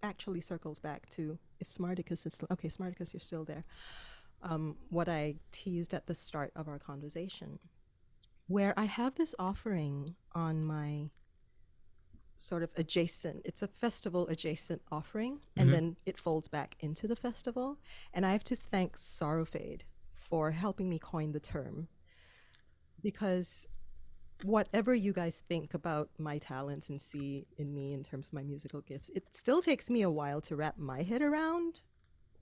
actually circles back to if Smarticus is okay. Smarticus, you're still there. What I teased at the start of our conversation, where I have this offering on my sort of adjacent. It's a festival adjacent offering, and then it folds back into the festival. And I have to thank Sorrowfade for helping me coin the term, because whatever you guys think about my talents and see in me in terms of my musical gifts, it still takes me a while to wrap my head around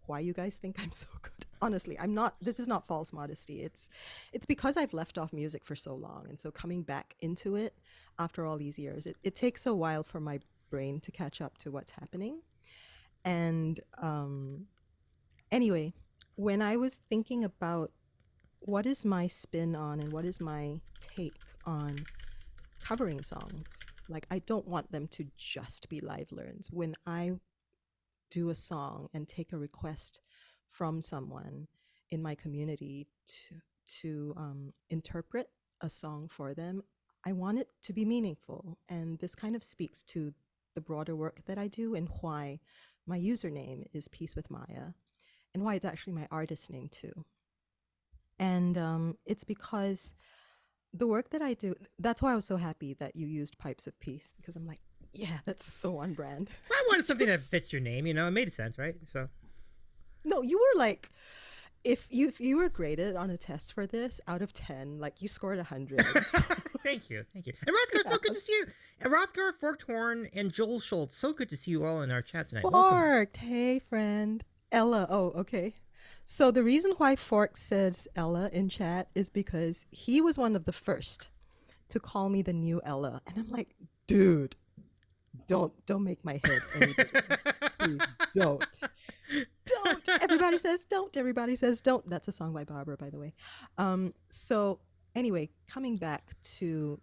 why you guys think I'm so good. Honestly, I'm not. This is not false modesty. It's because I've left off music for so long, and so coming back into it after all these years, it takes a while for my brain to catch up to what's happening. And anyway, when I was thinking about what is my spin on and what is my take on covering songs, like I don't want them to just be live learns. When I do a song and take a request from someone in my community to interpret a song for them, I want it to be meaningful. And this kind of speaks to the broader work that I do and why my username is Peace with Maya and why it's actually my artist name too. And it's because the work that I do, that's why I was so happy that you used Pipes of Peace, because I'm like, yeah, that's so on brand. I wanted something that fits your name, it made sense, right? So no, you were like, if you were graded on a test for this out of 10, like you scored 100. So. Thank you. And Rothgar, so good to see you. And Rothgar, Forked Horn, and Joel Schultz, so good to see you all in our chat tonight. Forked, hey friend. Ella, oh, okay. So the reason why Fork says Ella in chat is because he was one of the first to call me the new Ella. And I'm like, dude, don't make my head any bigger. Please don't. Everybody says don't. That's a song by Barbara, by the way. So anyway, coming back to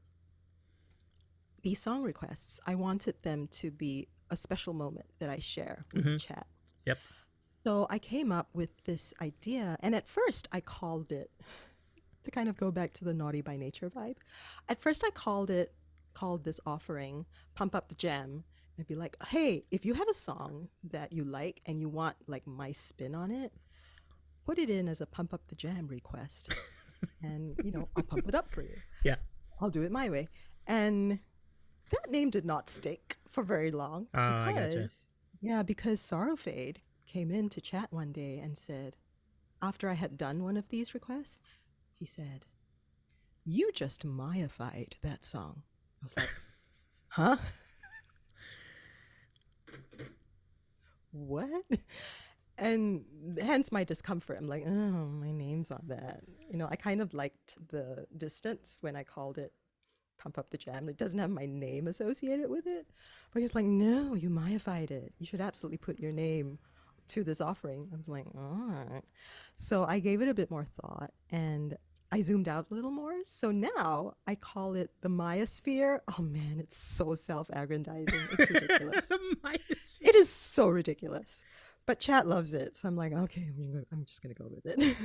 these song requests, I wanted them to be a special moment that I share with chat. Yep. So I came up with this idea, and at first I called it, to kind of go back to the naughty by nature vibe. At first I called this offering Pump Up the Jam. I'd be like, hey, if you have a song that you like and you want like my spin on it, put it in as a Pump Up the Jam request. And, I'll pump it up for you. Yeah. I'll do it my way. And that name did not stick for very long. Oh, I gotcha. Yeah, because Sorrowfade came in to chat one day and said, after I had done one of these requests, he said, you just Maified that song. I was like, huh? What? And hence my discomfort. I'm like, oh, my name's on that. I kind of liked the distance when I called it Pump Up the Jam. It doesn't have my name associated with it. But he's like, no, you Maified it. You should absolutely put your name to this offering. I'm like, all right. So I gave it a bit more thought and I zoomed out a little more. So now I call it the Mayasphere. Oh man, it's so self-aggrandizing. It's ridiculous. It is so ridiculous. But chat loves it. So I'm like, okay, I'm just going to go with it.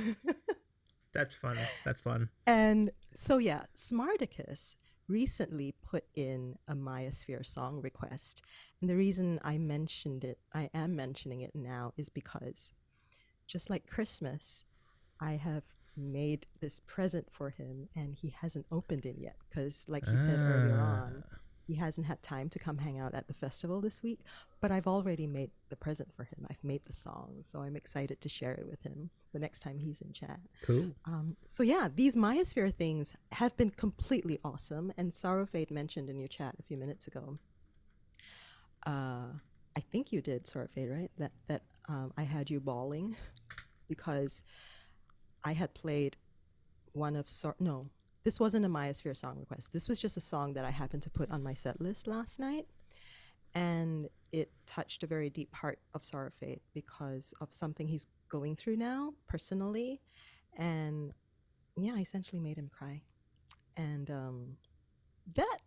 That's fun. That's fun. And so, yeah, Smarticus recently put in a Mayasphere song request. And the reason I am mentioning it now, is because just like Christmas, I have made this present for him and he hasn't opened it yet. Because like he said earlier on, he hasn't had time to come hang out at the festival this week, but I've already made the present for him. I've made the song, so I'm excited to share it with him the next time he's in chat. Cool. So yeah, these Mayasphere things have been completely awesome. And Sorrowfade mentioned in your chat a few minutes ago, I think you did, Sorrowfade, right? That I had you bawling because I had played one of no. This wasn't a Mayasphere song request. This was just a song that I happened to put on my set list last night. And it touched a very deep part of Sorrowfade because of something he's going through now personally. And yeah, I essentially made him cry. And that,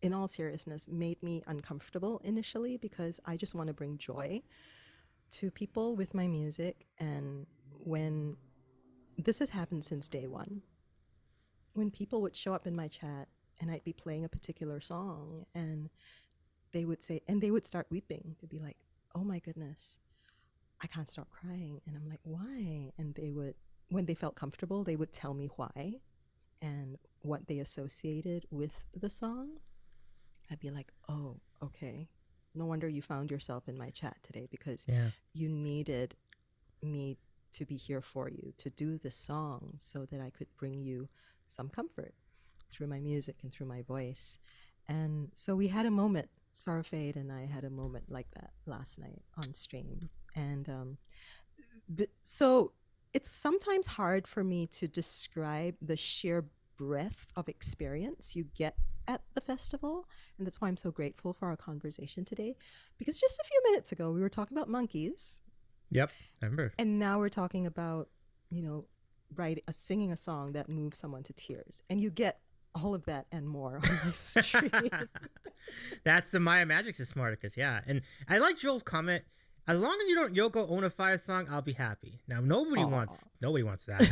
in all seriousness, made me uncomfortable initially because I just want to bring joy to people with my music. And when this has happened since day one, when people would show up in my chat and I'd be playing a particular song and they would say, and they would start weeping. They'd be like, oh my goodness, I can't stop crying. And I'm like, why? And they would, when they felt comfortable, they would tell me why and what they associated with the song. I'd be like, oh, okay. No wonder you found yourself in my chat today because you needed me to be here for you, to do this song so that I could bring you some comfort through my music and through my voice. And so we had a moment, Sorrowfade and I had a moment like that last night on stream. And so it's sometimes hard for me to describe the sheer breadth of experience you get at the festival. And that's why I'm so grateful for our conversation today. Because just a few minutes ago, we were talking about monkeys. Yep, I remember. And now we're talking about, singing a song that moves someone to tears. And you get all of that and more on this stream. That's the Maya Magic to Smarticus, yeah. And I like Joel's comment. As long as you don't Yoko Onify a song, I'll be happy. Now nobody wants that.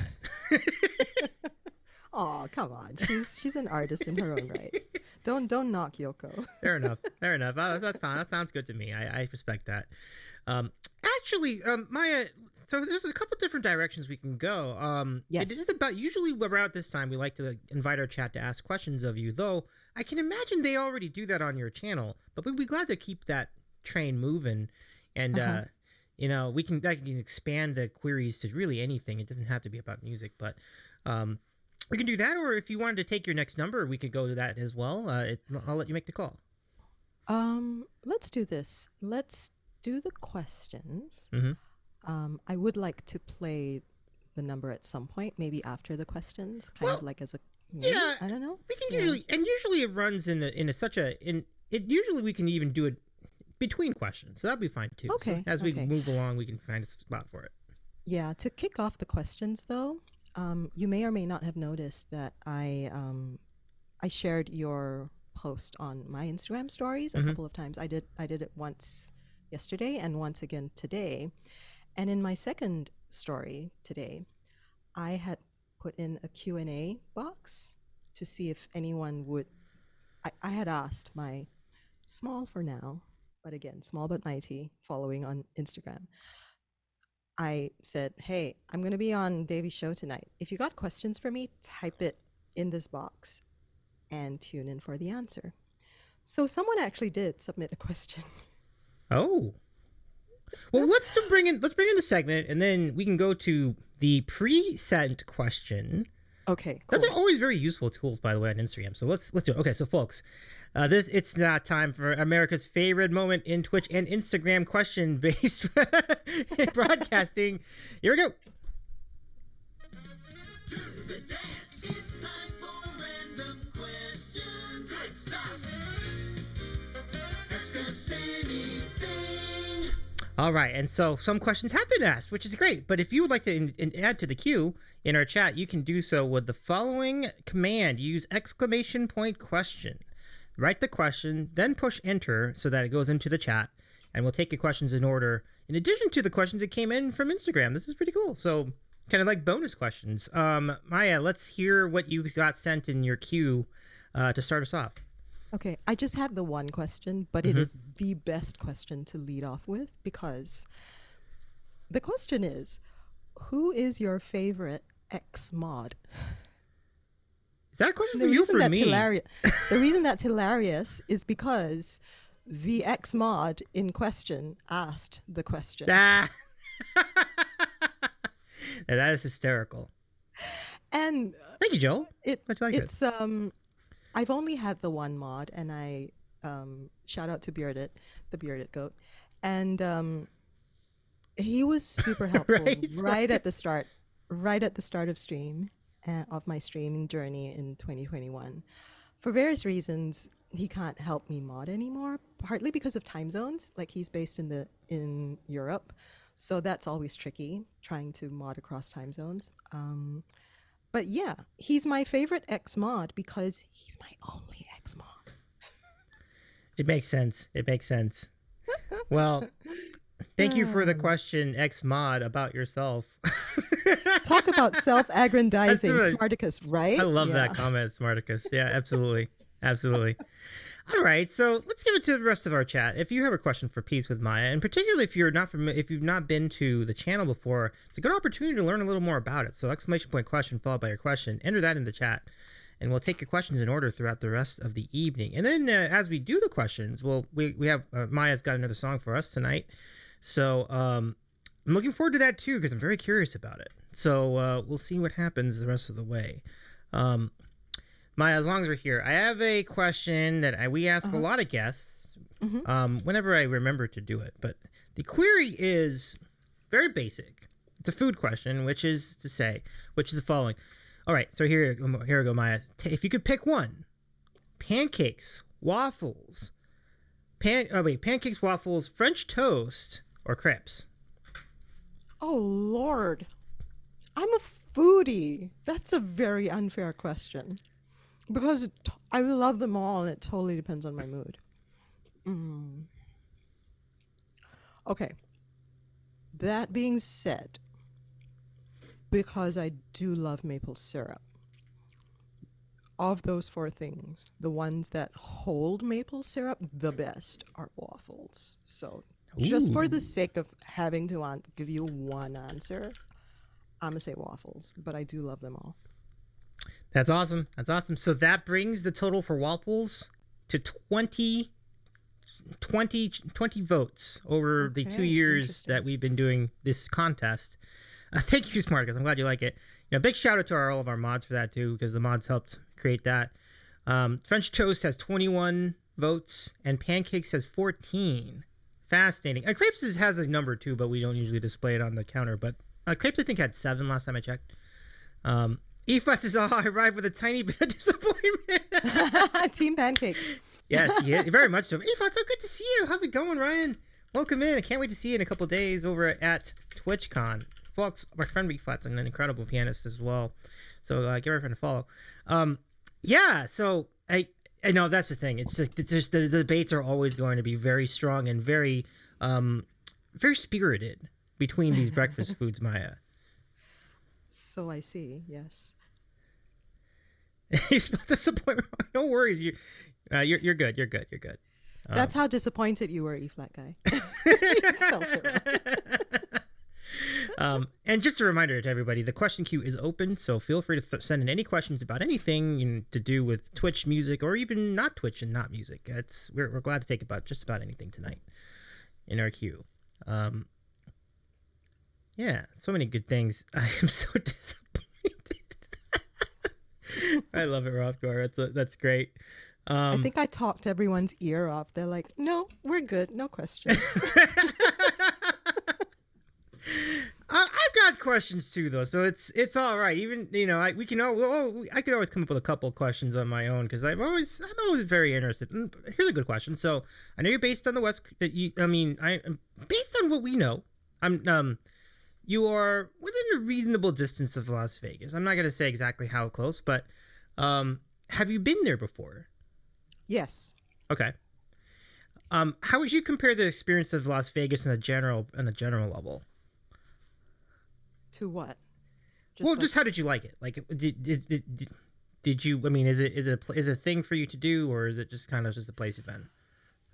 Oh, come on. She's an artist in her own right. Don't knock Yoko. Fair enough. Oh, that's fine. That sounds good to me. I respect that. Actually, Maya, so there's a couple different directions we can go. Yes. This is about, usually around this time, we like to invite our chat to ask questions of you, though I can imagine they already do that on your channel, but we'd be glad to keep that train moving. And, I can expand the queries to really anything. It doesn't have to be about music, but we can do that. Or if you wanted to take your next number, we could go to that as well. I'll let you make the call. Let's do this. Let's do the questions. Mm-hmm. I would like to play the number at some point, maybe after the questions, of like as a I don't know. We can usually it runs usually we can even do it between questions, so that'd be fine too. Okay. So as we move along, we can find a spot for it. Yeah. To kick off the questions, though, you may or may not have noticed that I shared your post on my Instagram stories a couple of times. I did it once yesterday and once again today. And in my second story today, I had put in a Q&A box to see if anyone would. I had asked my small for now, but again, small but mighty, following on Instagram. I said, hey, I'm going to be on Davy's show tonight. If you got questions for me, type it in this box and tune in for the answer. So someone actually did submit a question. Oh. Well, let's bring in the segment, and then we can go to the pre-sent question. Okay, cool. Those are always very useful tools, by the way, on Instagram. So let's do it. Okay, so folks, it's not time for America's favorite moment in Twitch and Instagram question-based broadcasting. Here we go. Do the dance. It's time for random questions. Let's stop. Ask us anything. All right, and so some questions have been asked, which is great. But if you would like to add to the queue in our chat, you can do so with the following command. Use !question. Write the question, then push enter so that it goes into the chat, and we'll take your questions in order. In addition to the questions that came in from Instagram, this is pretty cool. So kind of like bonus questions. Maya, let's hear what you got sent in your queue to start us off. Okay, I just had the one question, but it is the best question to lead off with, because the question is, who is your favorite ex-mod? Is that a question for you or for me? The reason that's hilarious is because the ex-mod in question asked the question. Now, that is hysterical. And thank you, Joel. I've only had the one mod, and I shout out to Bearded, the Bearded Goat, and he was super helpful right at the start of my streaming journey in 2021. For various reasons, he can't help me mod anymore, partly because of time zones. Like, he's based in Europe, so that's always tricky trying to mod across time zones. But yeah, he's my favorite ex-mod because he's my only ex-mod. It makes sense. Well, thank you for the question, ex-mod, about yourself. Talk about self-aggrandizing, Smarticus, right? I love that comment, Smarticus. Yeah, absolutely. All right, so let's give it to the rest of our chat. If you have a question for Peace with Maya, and particularly if you've not been to the channel before, it's a good opportunity to learn a little more about it. So ! Question followed by your question. Enter that in the chat, and we'll take your questions in order throughout the rest of the evening. And then as we do the questions, we have Maya's got another song for us tonight. So I'm looking forward to that too, because I'm very curious about it. So we'll see what happens the rest of the way. Maya, as long as we're here, I have a question that we ask a lot of guests whenever I remember to do it. But the query is very basic. It's a food question, which is the following. All right, so here we go, Maya. If you could pick one, pancakes, waffles, pancakes, waffles, French toast, or crepes? Oh, Lord. I'm a foodie. That's a very unfair question. Because I love them all, and it totally depends on my mood. Okay. That being said, because I do love maple syrup, of those four things, the ones that hold maple syrup the best are waffles. So just for the sake of having to give you one answer, I'm going to say waffles, but I do love them all. That's awesome. So that brings the total for waffles to 20 votes over the 2 years that we've been doing this contest. Thank you, Smarticus. I'm glad you like it. Big shout out to all of our mods for that too, because the mods helped create that. French toast has 21 votes, and pancakes has 14. Fascinating. Crepes has a number too, but we don't usually display it on the counter. But crepes, I think, had 7 last time I checked. EFUS is all arrived with a tiny bit of disappointment. Team pancakes. Yes, yeah, very much so. EFUS, so good to see you. How's it going, Ryan? Welcome in. I can't wait to see you in a couple of days over at TwitchCon. Folks, my friend EFUS is an incredible pianist as well. So give her a friend a follow. So I know that's the thing. It's just the debates are always going to be very strong and very, very spirited between these breakfast foods, Maya. So I see. Yes. You spelled disappointment. No worries. You're good. You're good. You're good. That's how disappointed you were, E flat guy. You spelled it wrong. And just a reminder to everybody, the question queue is open, so feel free to send in any questions about anything to do with Twitch music or even not Twitch and not music. We're glad to take about just about anything tonight in our queue. Yeah, so many good things. I am so disappointed. I love it, Rothgar. That's great. I think I talked everyone's ear off. They're like, no, we're good. No questions. I've got questions too, though, so it's all right. Even I could always come up with a couple of questions on my own because I'm always very interested. Here's a good question. So I know you're based on the West. Based on what we know, you are within a reasonable distance of Las Vegas. I'm not gonna say exactly how close, but have you been there before? Yes. Okay. How would you compare the experience of Las Vegas on a general level? To what? Just how did you like it? Like, did you? I mean, is it a thing for you to do, or is it just kind of just a place you've been?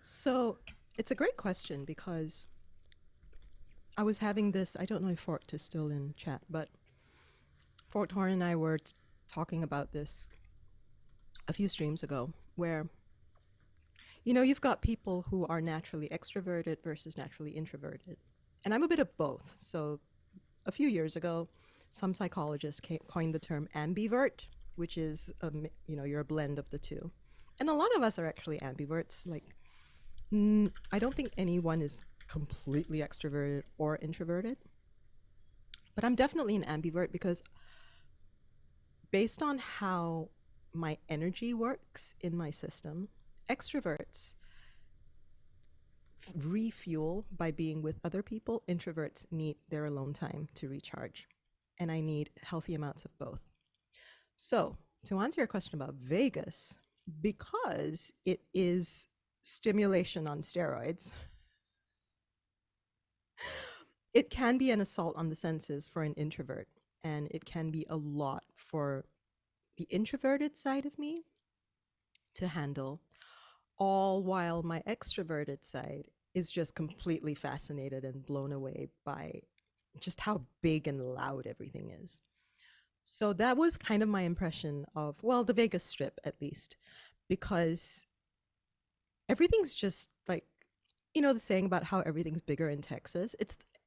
So it's a great question because I was having this. I don't know if Forked is still in chat, but Forked Horn and I were talking about this a few streams ago, where you've got people who are naturally extroverted versus naturally introverted, and I'm a bit of both. So a few years ago, some psychologists coined the term ambivert, which is, you're a blend of the two. And a lot of us are actually ambiverts. Like, I don't think anyone is completely extroverted or introverted, but I'm definitely an ambivert because based on how my energy works in my system, extroverts refuel by being with other people. Introverts need their alone time to recharge, and I need healthy amounts of both. So to answer your question about Vegas, because it is stimulation on steroids, it can be an assault on the senses for an introvert, and it can be a lot for the introverted side of me to handle, all while my extroverted side is just completely fascinated and blown away by just how big and loud everything is. So that was kind of my impression of, well, the Vegas Strip, at least, because everything's just like, the saying about how everything's bigger in Texas.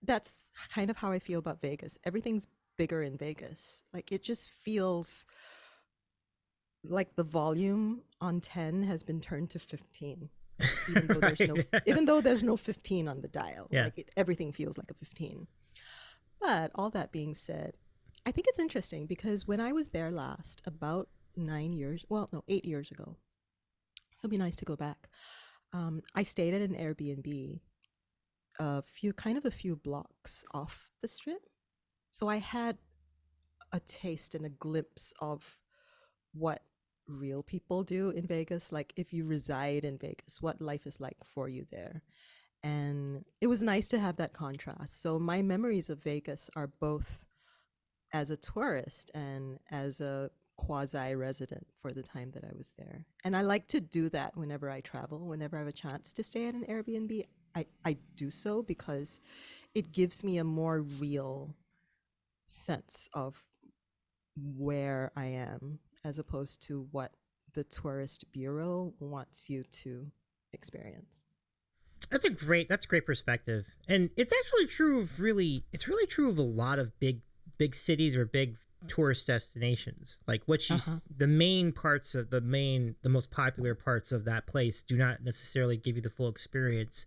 That's kind of how I feel about Vegas. Everything's bigger in Vegas. Like, it just feels like the volume on 10 has been turned to 15. Even though there's no 15 on the dial. Yeah. Like, everything feels like a 15. But all that being said, I think it's interesting because when I was there last, about 8 years ago, so it'd be nice to go back. I stayed at an Airbnb a few blocks off the Strip. So I had a taste and a glimpse of what real people do in Vegas, like if you reside in Vegas, what life is like for you there. And it was nice to have that contrast. So my memories of Vegas are both as a tourist and as a quasi-resident for the time that I was there. And I like to do that whenever I travel. Whenever I have a chance to stay at an Airbnb, I do so because it gives me a more real sense of where I am as opposed to what the tourist bureau wants you to experience. That's great perspective. And it's actually true of really true of a lot of big cities or big tourist destinations. Like the main parts of the most popular parts of that place do not necessarily give you the full experience.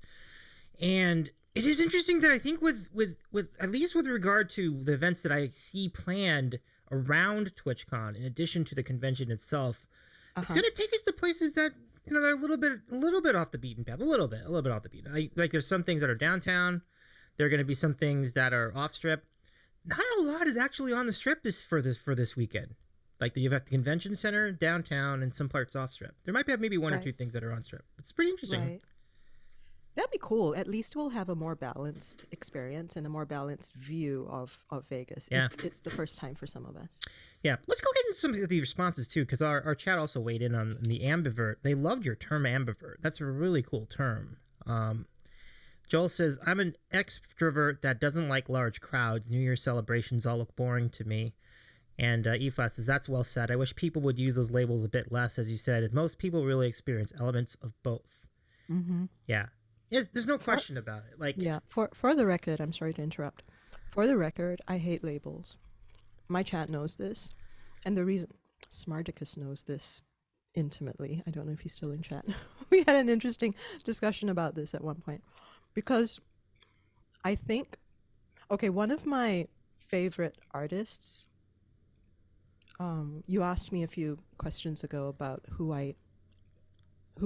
And it is interesting that I think with at least with regard to the events that I see planned around TwitchCon, in addition to the convention itself, it's going to take us to places that they're a little bit off the beaten path, a little bit off the beaten. Like there's some things that are downtown. There are going to be some things that are off strip. Not a lot is actually on the strip for this weekend. Like you have the convention center, downtown, and some parts off strip. There might be maybe one or Right. two things that are on strip. It's pretty interesting. Right. That'd be cool. At least we'll have a more balanced experience and a more balanced view of Vegas. Yeah. If it's the first time for some of us. Yeah, let's go get into some of the responses too, because our chat also weighed in on the ambivert. They loved your term ambivert. That's a really cool term. Joel says, I'm an extrovert that doesn't like large crowds. New Year's celebrations all look boring to me. And E-Flat says, that's well said. I wish people would use those labels a bit less, as you said. Most people really experience elements of both. Mm-hmm. Yeah. Yes, there's no question about it. Like, yeah. For the record, I'm sorry to interrupt. For the record, I hate labels. My chat knows this. And the reason Smarticus knows this intimately. I don't know if he's still in chat. We had an interesting discussion about this at one point. Because I think, okay, one of my favorite artists, you asked me a few questions ago about who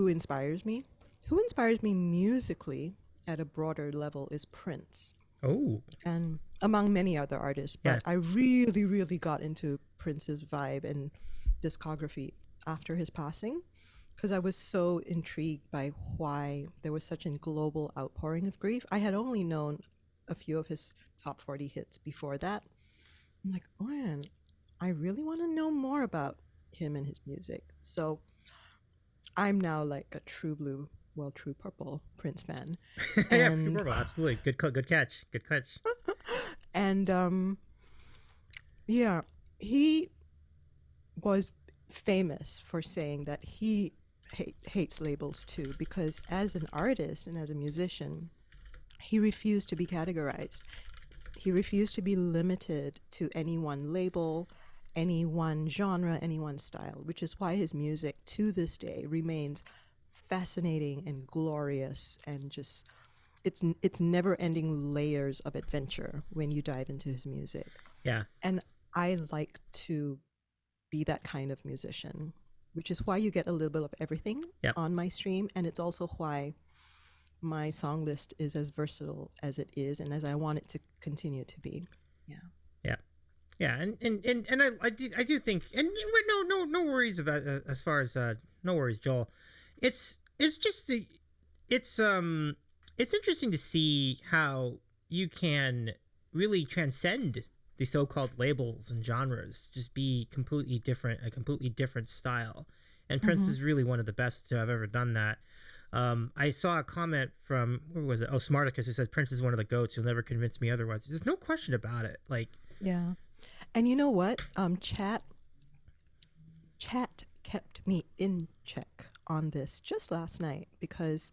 inspires me. Who inspires me musically at a broader level is Prince. oh, And among many other artists, but Yeah. I really, really got into Prince's vibe and discography after his passing because I was so intrigued by why there was such a global outpouring of grief. I had only known a few of his top 40 hits before that. I'm like, oh man, I really want to know more about him and his music. So I'm now like a true blue, well, true purple Prince fan. yeah, And Purple, absolutely. Good catch. Good catch. and yeah, he was famous for saying that he hates labels too, because as an artist and as a musician, he refused to be categorized. He refused to be limited to any one label, any one genre, any one style, which is why his music to this day remains fascinating and glorious and just it's never ending layers of adventure when you dive into his music. Yeah. And I like to be that kind of musician, which is why you get a little bit of everything Yep. on my stream. And it's also why my song list is as versatile as it is and as I want it to continue to be. Yeah. Yeah. Yeah, and I do think, and no worries about as far as no worries, Joel. It's just it's interesting to see how you can really transcend the so-called labels and genres, just be completely different, a completely different style. And Prince is really one of the best to have ever done that. I saw a comment from, where was it? Oh, Smarticus, who says Prince is one of the goats. You'll never convince me otherwise. There's no question about it. Like, Yeah. And you know what? Chat kept me in check on this just last night because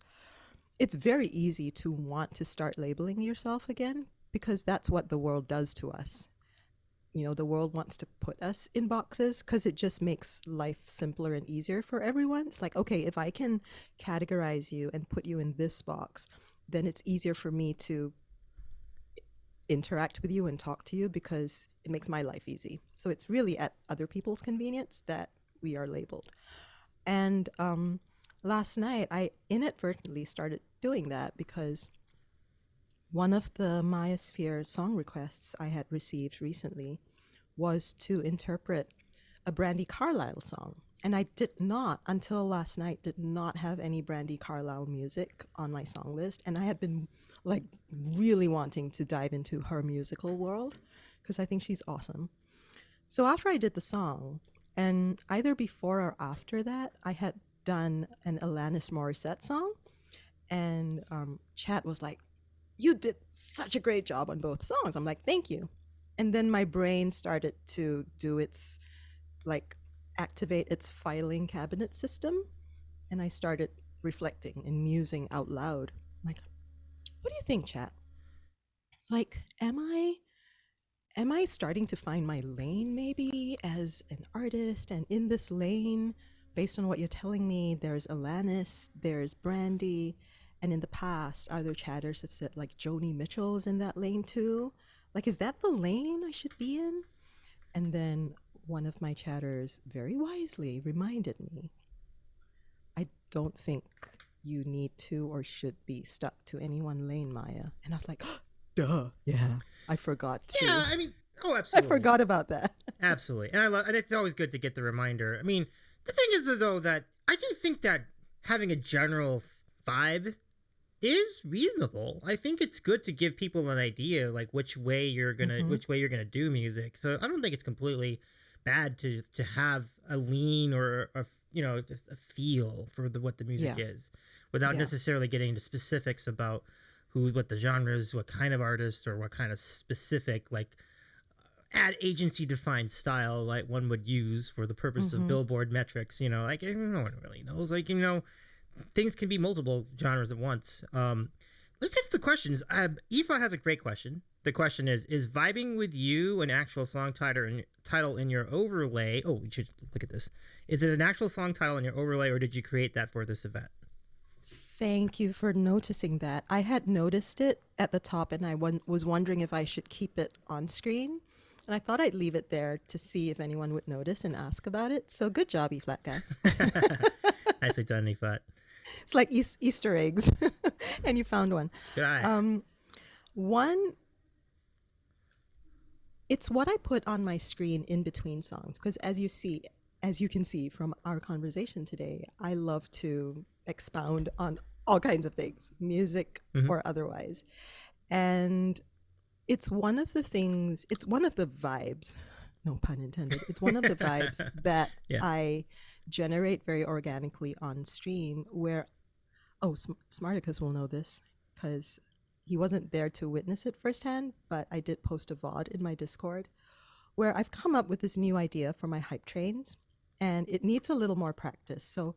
it's very easy to want to start labeling yourself again because that's what the world does to us. You know, the world wants to put us in boxes because it just makes life simpler and easier for everyone. It's like, okay, if I can categorize you and put you in this box, then it's easier for me to interact with you and talk to you because it makes my life easy. So it's really at other people's convenience that we are labeled. And last night, I inadvertently started doing that because one of the Myosphere song requests I had received recently was to interpret a Brandy Carlisle song. And I did not, until last night, did not have any Brandy Carlisle music on my song list. And I had been like really wanting to dive into her musical world because I think she's awesome. So after I did the song, and either before or after that, I had done an Alanis Morissette song. And chat was like, you did such a great job on both songs. I'm like, thank you. And then my brain started to do its, like, activate its filing cabinet system. And I started reflecting and musing out loud. I'm like, what do you think, chat? Like, am I starting to find my lane maybe as an artist? And in this lane, based on what you're telling me, there's Alanis, there's Brandy, and in the past, other chatters have said like Joni Mitchell is in that lane too. Like, is that the lane I should be in? And then one of my chatters very wisely reminded me, I don't think you need to or should be stuck to any one lane, Maya. And I was like, duh, yeah, I forgot to. yeah, I mean, oh, I absolutely. forgot about that. Absolutely. And it's always good to get the reminder. I mean, the thing is though that I do think that having a general vibe is reasonable. I think it's good to give people an idea like which way you're gonna do music. So I don't think it's completely bad to have a lean or a just a feel for what the music is, without necessarily getting into specifics about what the genre is, what kind of artist, or what kind of specific like ad agency defined style like one would use for the purpose of Billboard metrics. Like no one really knows. Like things can be multiple genres at once. Let's get to the questions. Aoife has a great question. The question is vibing with you an actual song title in your overlay? Oh, we should look at this. Is it an actual song title in your overlay, or did you create that for this event? Thank you for noticing that. I had noticed it at the top, and I was wondering if I should keep it on screen. And I thought I'd leave it there to see if anyone would notice and ask about it. So good job, E-Flat Guy. Nicely done, E-Flat. It's like Easter eggs, and you found one. Good eye. It's what I put on my screen in between songs, because as you can see from our conversation today, I love to expound on all kinds of things, music or otherwise. And it's one of the vibes, no pun intended, it's one of the vibes that I generate very organically on stream where, Smarticus will know this because he wasn't there to witness it firsthand, but I did post a VOD in my Discord where I've come up with this new idea for my hype trains, and it needs a little more practice. So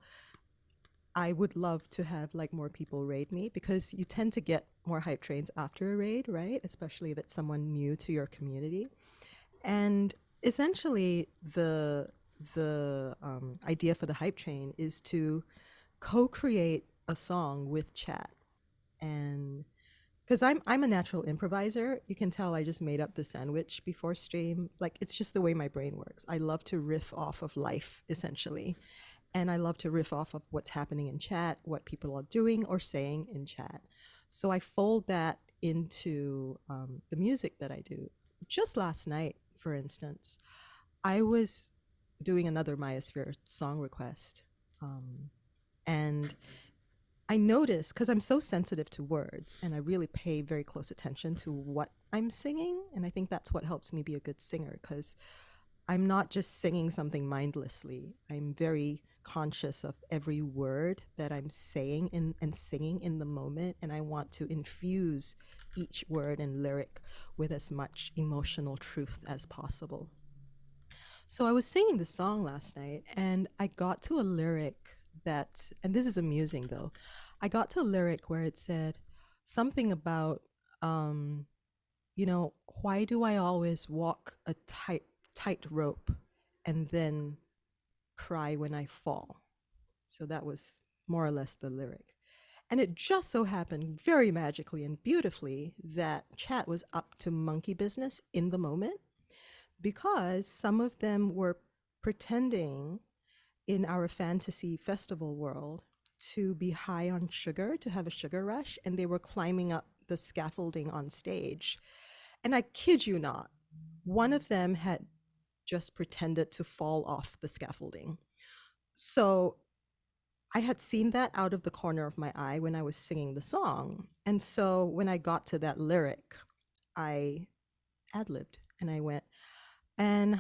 I would love to have like more people raid me, because you tend to get more hype trains after a raid, right? Especially if it's someone new to your community. And essentially the idea for the hype train is to co-create a song with chat. And because I'm a natural improviser, you can tell I just made up the sandwich before stream. Like, it's just the way my brain works. I love to riff off of life, essentially. And I love to riff off of what's happening in chat, what people are doing or saying in chat. So I fold that into the music that I do. Just last night, for instance, I was doing another Myosphere song request. And I noticed, because I'm so sensitive to words and I really pay very close attention to what I'm singing. And I think that's what helps me be a good singer, because I'm not just singing something mindlessly. I'm very conscious of every word that I'm saying and singing in the moment. And I want to infuse each word and lyric with as much emotional truth as possible. So I was singing the song last night, and I got to a lyric that, and this is amusing though, I got to a lyric where it said something about, why do I always walk a tight rope and then cry when I fall? So that was more or less the lyric. And it just so happened very magically and beautifully that chat was up to monkey business in the moment, because some of them were pretending in our fantasy festival world to be high on sugar, to have a sugar rush, and they were climbing up the scaffolding on stage. And I kid you not, one of them had just pretended to fall off the scaffolding. So I had seen that out of the corner of my eye when I was singing the song. And so when I got to that lyric, I ad-libbed and I went, and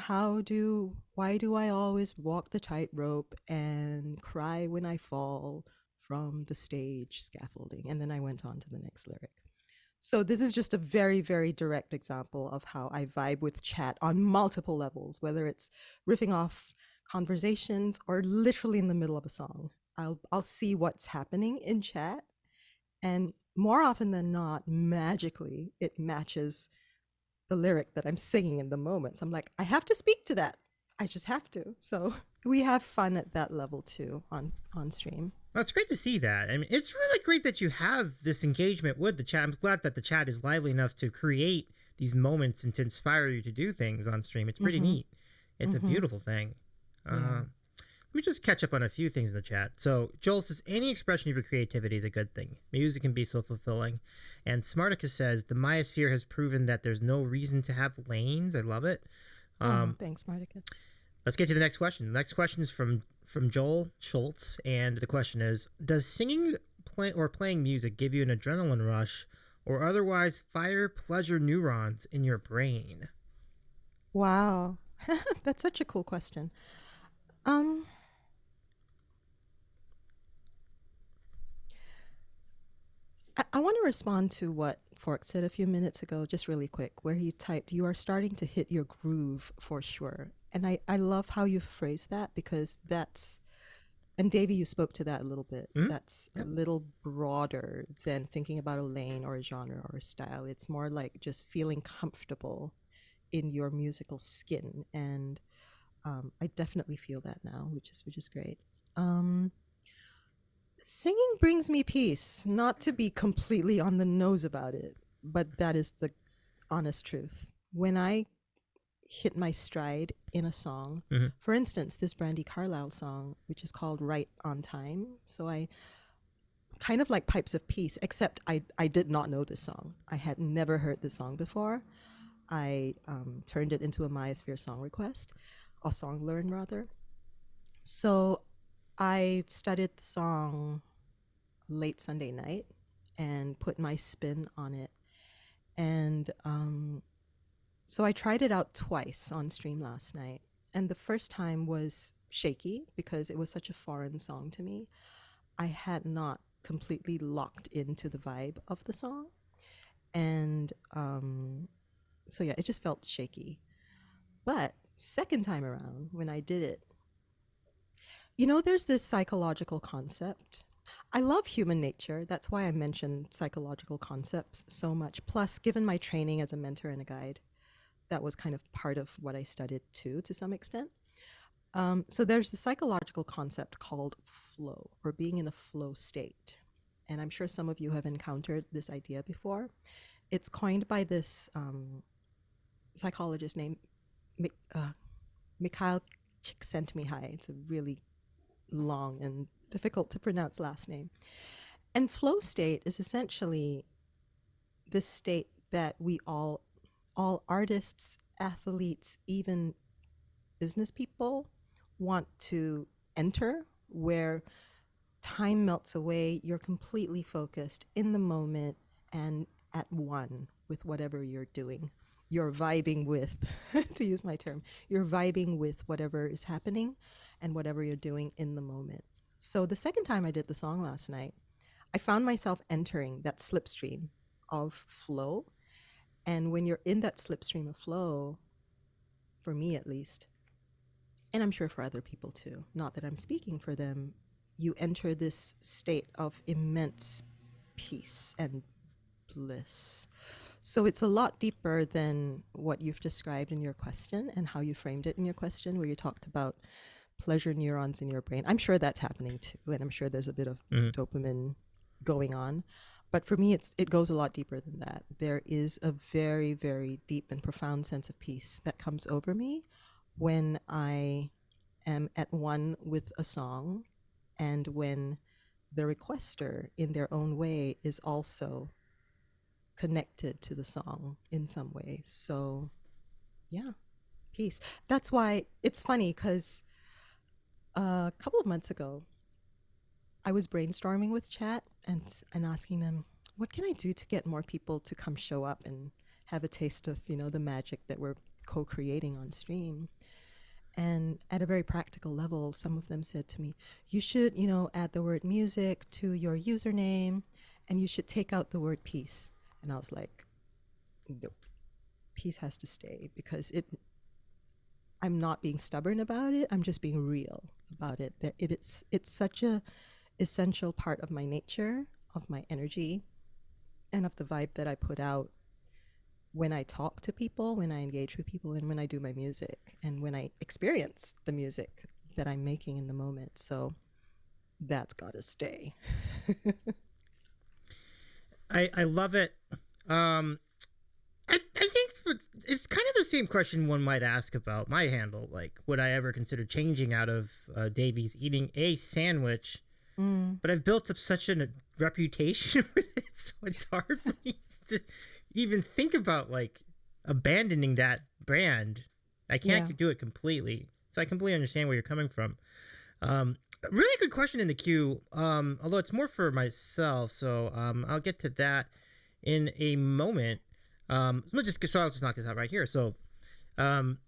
why do I always walk the tightrope and cry when I fall from the stage scaffolding? And then I went on to the next lyric. So this is just a very, very direct example of how I vibe with chat on multiple levels, whether it's riffing off conversations or literally in the middle of a song. I'll see what's happening in chat, and more often than not, magically, it matches the lyric that I'm singing in the moment. So I'm like, I have to speak to that. I just have to. So we have fun at that level too on stream. Well, it's great to see that. I mean, it's really great that you have this engagement with the chat. I'm glad that the chat is lively enough to create these moments and to inspire you to do things on stream. It's pretty neat. It's a beautiful thing. Let me just catch up on a few things in the chat. So Joel says, any expression of your creativity is a good thing. Music can be self-fulfilling. And Smarticus says, the Myosphere has proven that there's no reason to have lanes. I love it. Oh, thanks, Marticus. Let's get to the next question. The next question is from Joel Schultz, and the question is: does singing or playing music give you an adrenaline rush, or otherwise fire pleasure neurons in your brain? Wow, that's such a cool question. Um, I want to respond to what Fork said a few minutes ago, just really quick, where he typed, "You are starting to hit your groove for sure." And I love how you phrased that because that's, and Davey, you spoke to that a little bit. Mm-hmm. That's Yep. a little broader than thinking about a lane or a genre or a style. It's more like just feeling comfortable in your musical skin. And I definitely feel that now, which is great. Singing brings me peace, not to be completely on the nose about it, but that is the honest truth. When I hit my stride in a song, Mm-hmm. for instance, this Brandy Carlisle song, which is called Right on Time. So I kind of like Pipes of Peace, except I did not know this song. I had never heard this song before. I turned it into a Myosphere song request, a song learn rather. So I studied the song late Sunday night and put my spin on it. And so I tried it out twice on stream last night. And the first time was shaky because it was such a foreign song to me. I had not completely locked into the vibe of the song. And so, yeah, it just felt shaky. But second time around, when I did it, there's this psychological concept. I love human nature. That's why I mentioned psychological concepts so much. Plus, given my training as a mentor and a guide, that was kind of part of what I studied too, to some extent. So there's the psychological concept called flow, or being in a flow state. And I'm sure some of you have encountered this idea before. It's coined by this psychologist named Mikhail Csikszentmihalyi. It's a really long and difficult to pronounce last name. And flow state is essentially this state that we all artists, athletes, even business people want to enter, where time melts away, you're completely focused in the moment and at one with whatever you're doing. You're vibing with, to use my term, you're vibing with whatever is happening and whatever you're doing in the moment. So the second time I did the song last night, I found myself entering that slipstream of flow. And when you're in that slipstream of flow, for me at least, and I'm sure for other people too, not that I'm speaking for them, you enter this state of immense peace and bliss. So it's a lot deeper than what you've described in your question and how you framed it in your question, where you talked about pleasure neurons in your brain. I'm sure that's happening too, and I'm sure there's a bit of dopamine going on. But for me, it goes a lot deeper than that. There is a very, very deep and profound sense of peace that comes over me when I am at one with a song, and when the requester in their own way is also connected to the song in some way. So yeah, peace. That's why it's funny, because a couple of months ago I was brainstorming with chat and asking them, what can I do to get more people to come show up and have a taste of the magic that we're co-creating on stream. And at a very practical level, some of them said to me, you should, add the word music to your username, and you should take out the word peace. And I was like, nope, peace has to stay, because I'm not being stubborn about it. I'm just being real about it. It's such a essential part of my nature, of my energy, and of the vibe that I put out when I talk to people, when I engage with people, and when I do my music, and when I experience the music that I'm making in the moment. So that's got to stay. I love it. I think it's kind of the same question one might ask about my handle. Like, would I ever consider changing out of Davies eating a sandwich? But I've built up such a reputation with it, so it's hard for me to even think about like abandoning that brand. I Yeah. can't do it completely. So I completely understand where you're coming from. Really good question in the queue. Although it's more for myself, so I'll get to that in a moment. I'll just knock this out right here. Um,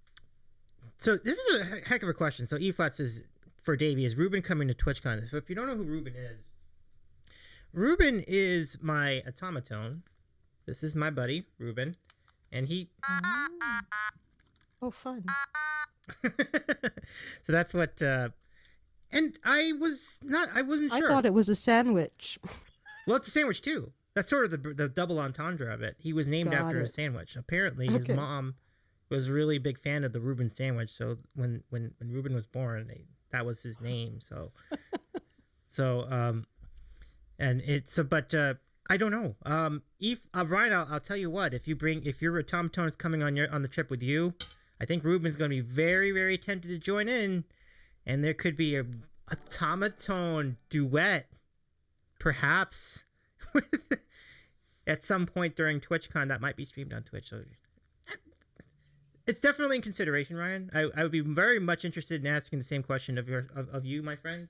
so this is a heck of a question. So E flat says for Davey, is Ruben coming to TwitchCon? So if you don't know who Ruben is my automaton. This is my buddy Ruben, and he. Oh, oh fun. So that's what. And I wasn't I sure. thought it was a sandwich. Well, it's a sandwich too. That's sort of the double entendre of it. He was named Got after a it. sandwich. Apparently, his Okay. mom was a really big fan of the Reuben sandwich. So when Reuben was born, that was his name. So and it's but I don't know. If Ryan, I'll tell you what. If your automaton is coming on the trip with you, I think Reuben's going to be very very tempted to join in, and there could be a automaton duet, perhaps. At some point during TwitchCon that might be streamed on Twitch. So it's definitely in consideration, Ryan. I would be very much interested in asking the same question of you, my friend.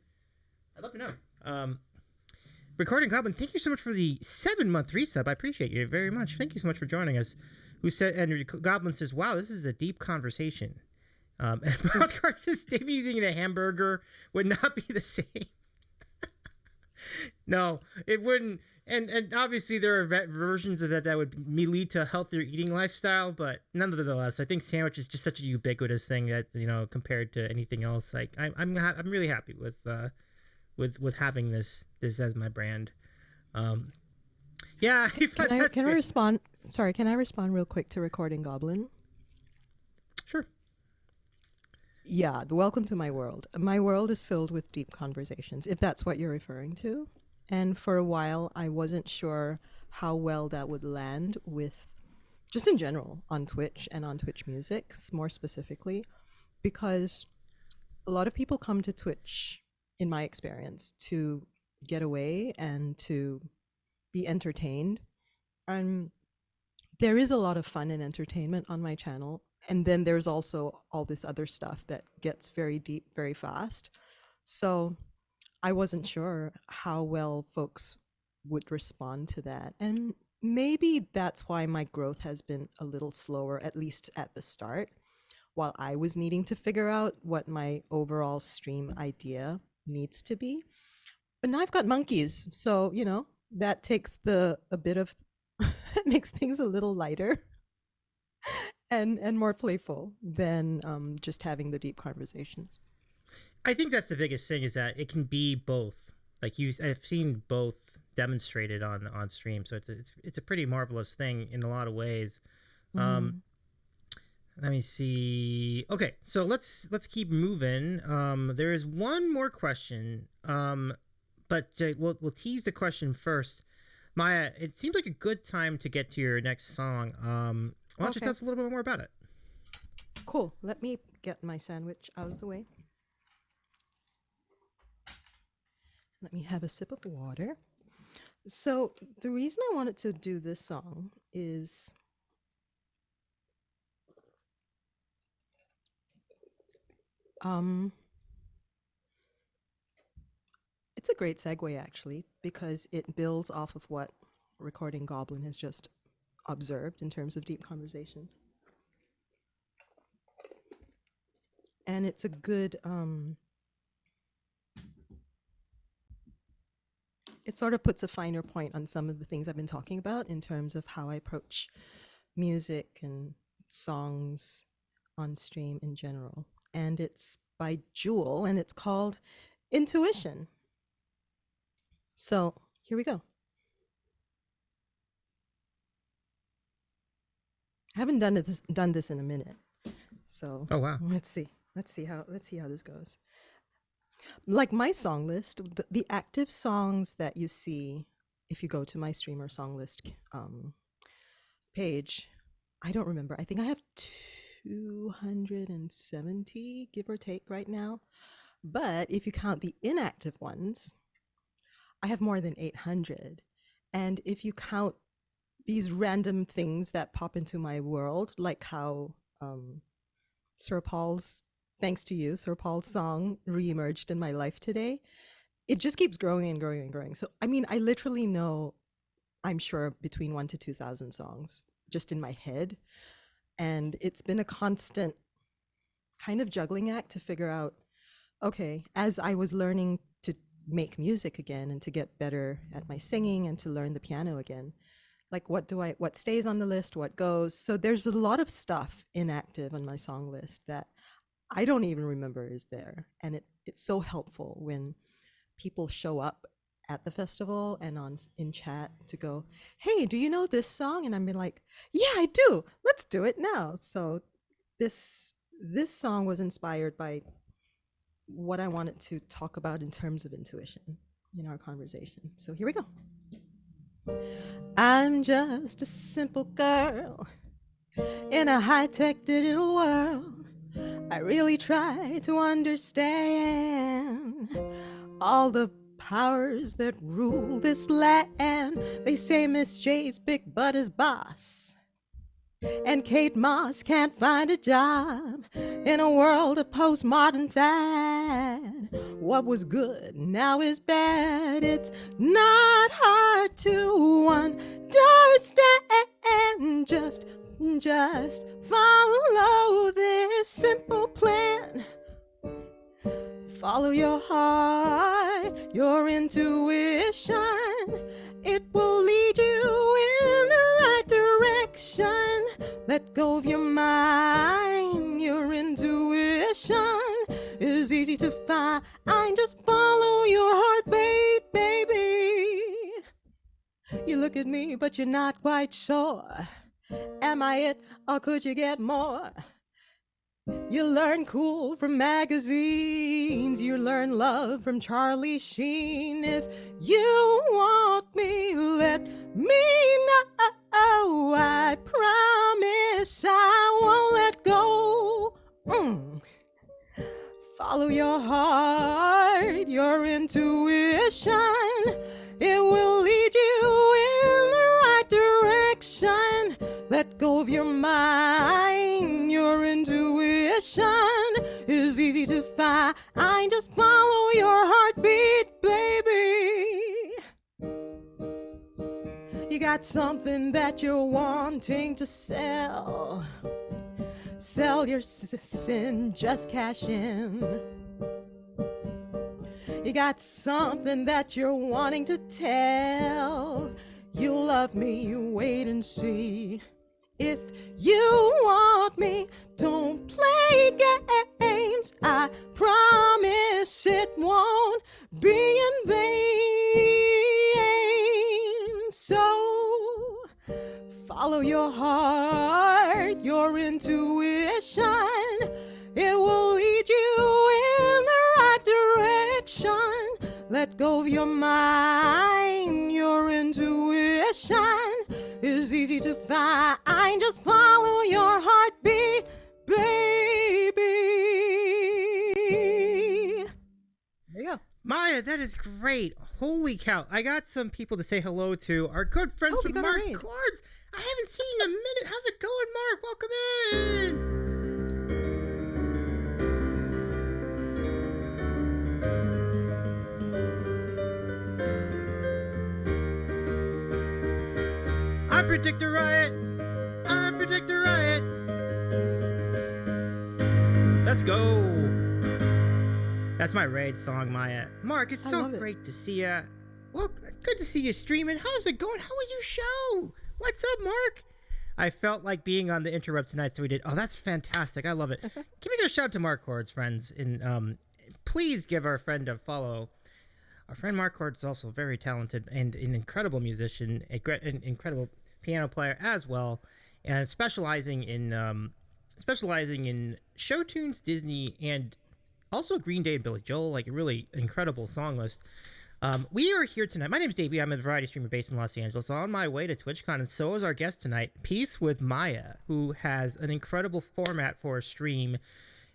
I'd love to know. Recording Goblin, thank you so much for the 7-month resub. I appreciate you very much. Thank you so much for joining us. Who said? And Goblin says, "Wow, this is a deep conversation." And Broadcast says, "Davey eating a hamburger would not be the same." No, it wouldn't. And obviously there are versions of that would lead to a healthier eating lifestyle, but nonetheless, I think sandwich is just such a ubiquitous thing that compared to anything else, like I'm really happy with having this as my brand. Um, yeah, Can I respond? Sorry, can I respond real quick to Recording Goblin? Sure. Yeah, welcome to my world. My world is filled with deep conversations, if that's what you're referring to. And for a while, I wasn't sure how well that would land with, just in general, on Twitch and on Twitch Music, more specifically, because a lot of people come to Twitch, in my experience, to get away and to be entertained. And there is a lot of fun and entertainment on my channel. And then there's also all this other stuff that gets very deep very fast. So I wasn't sure how well folks would respond to that. And maybe that's why my growth has been a little slower, at least at the start, while I was needing to figure out what my overall stream idea needs to be. But now I've got monkeys. So, that takes a bit of, makes things a little lighter and more playful than just having the deep conversations. I think that's the biggest thing is that it can be both. Like I've seen both demonstrated on stream, so it's a pretty marvelous thing in a lot of ways. Mm. Let me see. Okay, so let's keep moving. There is one more question. But we'll tease the question first. Maya, it seems like a good time to get to your next song. Why don't you tell us a little bit more about it? Cool. Let me get my sandwich out of the way. Let me have a sip of water. So the reason I wanted to do this song is it's a great segue actually, because it builds off of what Recording Goblin has just observed in terms of deep conversation. And it's a good it sort of puts a finer point on some of the things I've been talking about in terms of how I approach music and songs on stream in general. And it's by Jewel and it's called Intuition. So here we go. I haven't done this in a minute. So Oh wow. Let's see how this goes. Like my song list, the active songs that you see if you go to my streamer song list page, I don't remember. I think I have 270, give or take, right now. But if you count the inactive ones, I have more than 800. And if you count these random things that pop into my world, like how Sir Paul's, thanks to you, Sir Paul's song reemerged in my life today. It just keeps growing and growing and growing. So, I mean, I literally know, I'm sure, between 1 to 2,000 songs just in my head. And it's been a constant kind of juggling act to figure out, okay, as I was learning to make music again and to get better at my singing and to learn the piano again, like what stays on the list, what goes. So there's a lot of stuff inactive on my song list that I don't even remember is there. And it's so helpful when people show up at the festival and in chat to go, hey, do you know this song? And I'm like, yeah, I do. Let's do it now. So this song was inspired by what I wanted to talk about in terms of intuition in our conversation. So here we go. I'm just a simple girl in a high-tech digital world. I really try to understand all the powers that rule this land. They say Miss J's big butt is boss, and Kate Moss can't find a job in a world of postmodern fad. What was good now is bad. It's not hard to understand. Just follow this simple plan. Follow your heart, your intuition. It will lead you in the right direction. Let go of your mind, your intuition is easy to find. Just follow your heartbeat, baby. You look at me, but you're not quite sure. Am I it, or could you get more? You learn cool from magazines. You learn love from Charlie Sheen. If you want me, let me know. I promise I won't let go. Follow your heart, your intuition. It will lead you in the right direction. Let go of your mind, your intuition is easy to find. Just follow your heartbeat, baby. You got something that you're wanting to sell. Sell your sin, just cash in. You got something that you're wanting to tell. You love me, you wait and see. If you want me, don't play games. I promise it won't be in vain. So follow your heart, your intuition. It will lead you in the right direction. Let go of your mind, your intuition is easy to find. Just follow your heartbeat, baby. There you go. Maya, that is great. Holy cow. I got some people to say hello to. Our good friends from Mark Cords. I haven't seen you in a minute. How's it going, Mark? Welcome in. I predict a riot. I predict a riot. Let's go. That's my raid song, Maya. Mark, it's so great to see you. Well, good to see you streaming. How's it going? How was your show? What's up, Mark? I felt like being on the interrupt tonight, so we did. Oh, that's fantastic. I love it. Can we give a shout out to Mark Cords, friends? And please give our friend a follow. Our friend Mark Cords is also very talented and an incredible musician, an incredible piano player as well, and specializing in show tunes, Disney, and also Green Day and Billy Joel, like a really incredible song list. We are here tonight. My name is Davey. I'm a variety streamer based in Los Angeles. On my way to TwitchCon, and so is our guest tonight, Peace with Maya, who has an incredible format for a stream.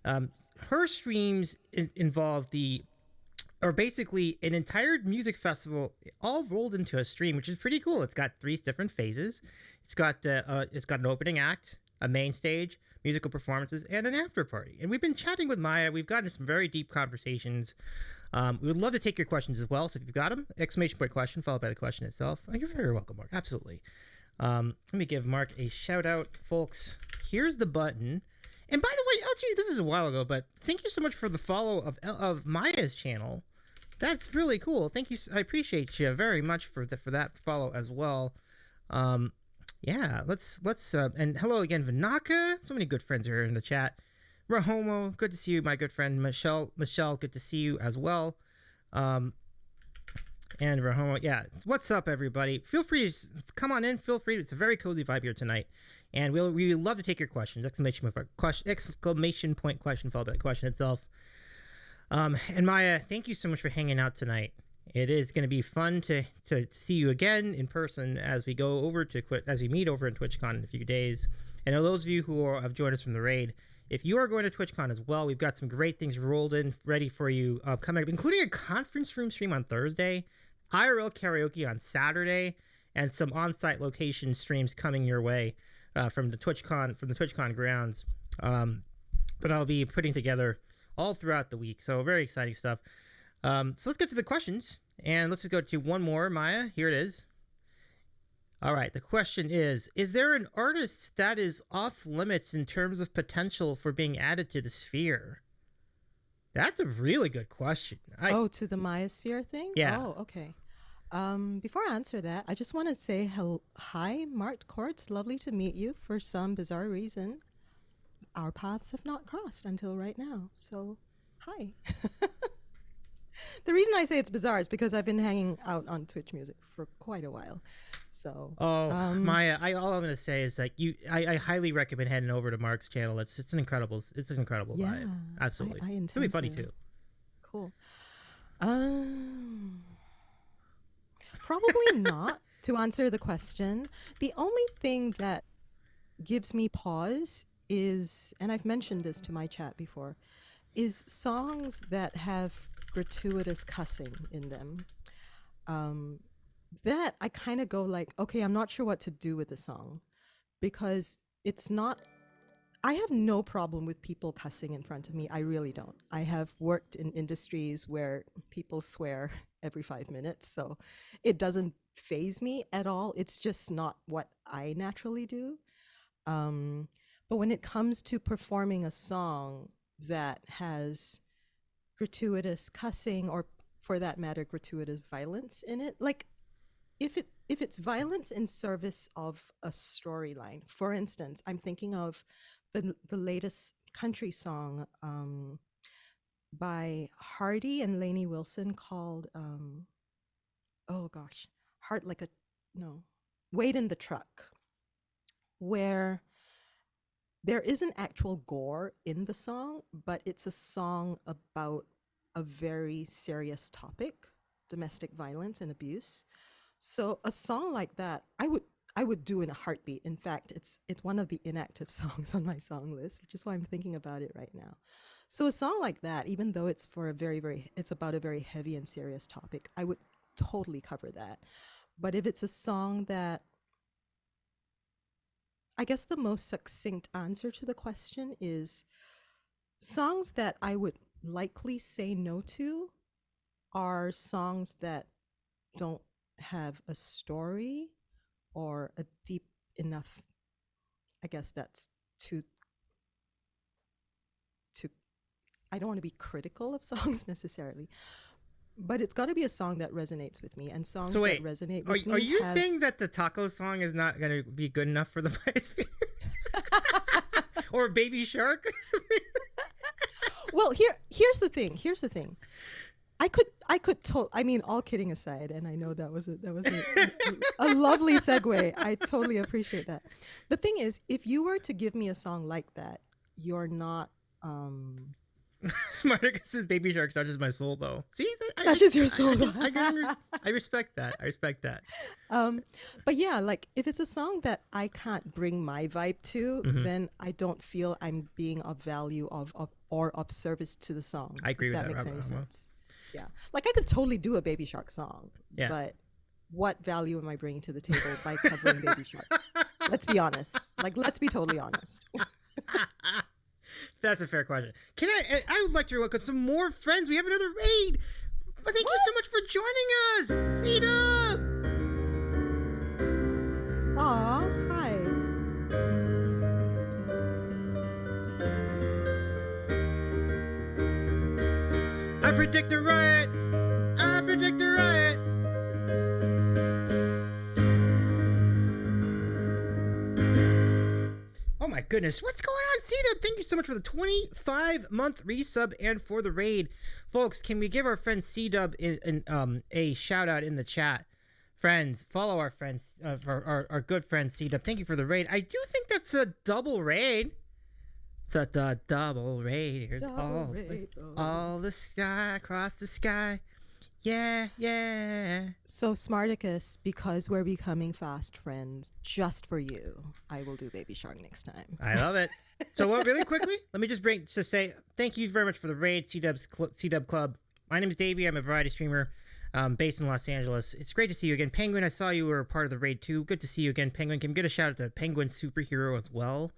Her streams involve basically an entire music festival all rolled into a stream, which is pretty cool. It's got 3 different phases. It's got an opening act, a main stage, musical performances, and an after party. And we've been chatting with Maya. We've gotten some very deep conversations. We would love to take your questions as well. So if you've got them, exclamation point question followed by the question itself. You're very welcome, Mark. Absolutely. Let me give Mark a shout out, folks. Here's the button. And by the way, LG, this is a while ago, but thank you so much for the follow of Maya's channel. That's really cool. Thank you. I appreciate you very much for that follow as well. Yeah, let's and hello again, Vinaka. So many good friends are here in the chat. Rahomo, good to see you, my good friend. Michelle, good to see you as well. And Rahomo, yeah, what's up, everybody? Feel free to come on in. Feel free. It's a very cozy vibe here tonight, and we love to take your questions. Exclamation point question followed by the question itself. And Maya, thank you so much for hanging out tonight. It is going to be fun to see you again in person as we go over as we meet over in TwitchCon in a few days. And those of you who have joined us from the raid, if you are going to TwitchCon as well, we've got some great things rolled in ready for you coming up, including a conference room stream on Thursday, IRL karaoke on Saturday, and some on-site location streams coming your way from the TwitchCon grounds that I'll be putting together all throughout the week. So very exciting stuff. So let's get to the questions, and let's just go to one more, Maya. Here it is. All right, the question is there an artist that is off limits in terms of potential for being added to the sphere? That's a really good question. To the Maya sphere thing? Yeah. Oh, okay. Before I answer that, I just want to say hi, Mark Courts. Lovely to meet you. For some bizarre reason, our paths have not crossed until right now. So, hi. The reason I say it's bizarre is because I've been hanging out on Twitch Music for quite a while. So Maya, all I'm gonna say is that I highly recommend heading over to Mark's channel. It's an incredible vibe. Absolutely. I intend really funny to. too. Cool. Probably not, to answer the question. The only thing that gives me pause is, and I've mentioned this to my chat before, is songs that have gratuitous cussing in them. That I kind of go like, okay, I'm not sure what to do with the song, because it's not, I have no problem with people cussing in front of me. I really don't. I have worked in industries where people swear every 5 minutes, so it doesn't faze me at all. It's just not what I naturally do. But when it comes to performing a song that has gratuitous cussing, or for that matter, gratuitous violence in it, like if it's violence in service of a storyline, for instance, I'm thinking of the latest country song by Hardy and Lainey Wilson called Wait in the Truck, where there isn't actual gore in the song, but it's a song about a very serious topic, domestic violence and abuse. So a song like that, I would do in a heartbeat. In fact, it's one of the inactive songs on my song list, which is why I'm thinking about it right now. So a song like that, even though it's for a it's about a very heavy and serious topic, I would totally cover that. But if it's a song that, I guess the most succinct answer to the question is, songs that I would likely say no to are songs that don't have a story or a deep enough, I guess that's too I don't want to be critical of songs necessarily, but it's got to be a song that resonates with me, and songs that resonate with me. Are you saying that the taco song is not going to be good enough for the biosphere? Or Baby Shark or something? Well, here's the thing. I mean, all kidding aside, and I know that was a lovely segue. I totally appreciate that. The thing is, if you were to give me a song like that, you're not Smarter because Baby Shark touches my soul, though. See, touches your soul. I respect that. But yeah, like if it's a song that I can't bring my vibe to, then I don't feel I'm being of value or of service to the song. I agree with that. That makes any sense. Yeah, like I could totally do a Baby Shark song, but what value am I bringing to the table by covering Baby Shark? Let's be honest. Like, let's be totally honest. That's a fair question. Can I would like to welcome some more friends. We have another raid. But thank you so much for joining us, Sita. Aw, hi. I predict a riot. I predict a riot. Oh my goodness, what's going on, Sita? Thank you so much for the 25-month resub and for the raid. Folks, can we give our friend C-Dub a shout out in the chat? Friends, follow our friends, our good friend C-Dub. Thank you for the raid. I do think that's a double raid. It's a double raid. Here's all the sky, across the sky. Yeah, yeah. So Smarticus, because we're becoming fast friends, just for you, I will do Baby Shark next time. I love it. So what? Really quickly, let me just say thank you very much for the raid, C-Dub Club. My name is Davey. I'm a variety streamer based in Los Angeles. It's great to see you again, Penguin. I saw you were part of the raid too. Good to see you again, Penguin. Can we get a shout out to Penguin Superhero as well?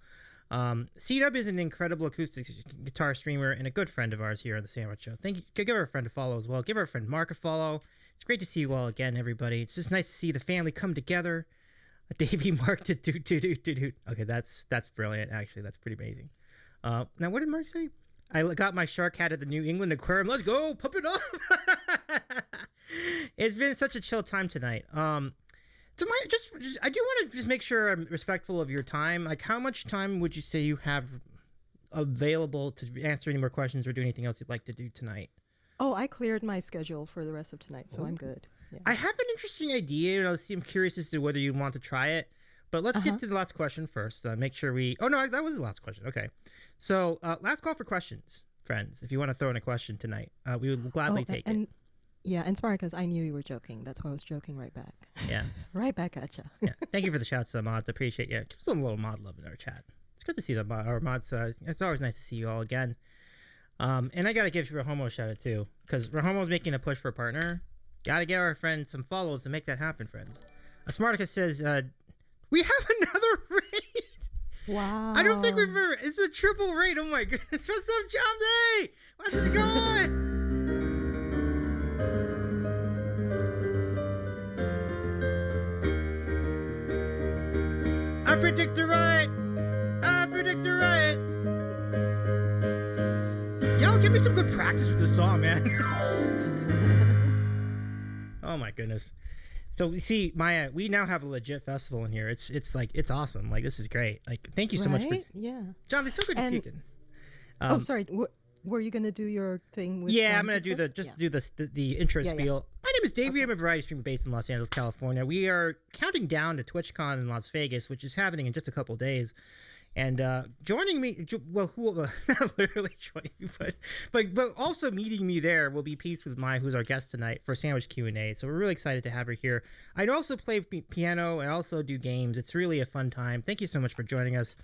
C-Dub is an incredible acoustic guitar streamer and a good friend of ours here on the Sandwich Show. Thank you. Give our friend a follow as well. Give our friend Mark a follow. It's great to see you all again, everybody. It's just nice to see the family come together. Davey Mark to do. Okay, that's brilliant. Actually, that's pretty amazing. Now, what did Mark say? I got my shark hat at the New England Aquarium. Let's go, pump it up. It's been such a chill time tonight. So I do want to just make sure I'm respectful of your time. Like, how much time would you say you have available to answer any more questions or do anything else you'd like to do tonight? Oh, I cleared my schedule for the rest of tonight, so I'm good. Yeah. I have an interesting idea. I'm curious as to whether you want to try it. But let's get to the last question first. Make sure we... Oh, no, that was the last question. Okay. So, last call for questions, friends. If you want to throw in a question tonight, we would gladly take it. Yeah, and Smarticus, I knew you were joking. That's why I was joking right back. Yeah. Right back at you. Yeah. Thank you for the shouts to the mods. I appreciate you. Give us a little mod love in our chat. It's good to see our mods. It's always nice to see you all again. And I got to give Rahomo a shout out too, because Rahomo's making a push for a partner. Got to get our friend some follows to make that happen, friends. Smarticus says, we have another raid. Wow. I don't think we've ever... It's a triple raid. Oh my goodness. What's up, Jamsey? How's it going? I predict a riot. I predict a riot. Y'all give me some good practice with this song, man. Oh my goodness. So you see, Maya, we now have a legit festival in here. It's like, it's awesome. Like, this is great. Like, thank you so much for... Yeah. John, it's so good to see you again. Oh, sorry. Were you gonna do your thing with... Yeah, I'm gonna do the intro spiel. My name is Davey. I'm a variety streamer based in Los Angeles, California. We are counting down to TwitchCon in Las Vegas, which is happening in just a couple days. And joining me, well, not literally joining me, but also meeting me there will be Peace with Mai, who's our guest tonight for Sandwich Q&A. So we're really excited to have her here. I also play piano. I also do games. It's really a fun time. Thank you so much for joining us.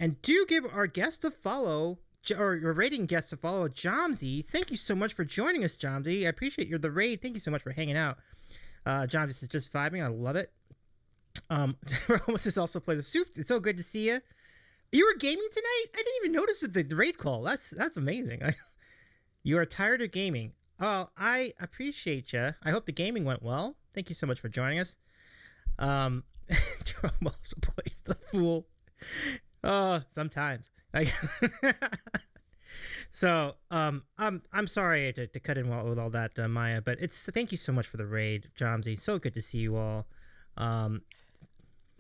And do give our guest a follow, or your rating guest a follow, Jamsey. Thank you so much for joining us, Jamsey. I appreciate the raid. Thank you so much for hanging out. Jamsey is just vibing. I love it. Ramos also plays the soup. It's so good to see you. You were gaming tonight? I didn't even notice the raid call. That's amazing. You are tired of gaming. Oh, I appreciate you. I hope the gaming went well. Thank you so much for joining us. Jerome also plays the fool. Sometimes. So, I'm sorry to cut in with all that, Maya, but thank you so much for the raid, Jamsey. So good to see you all.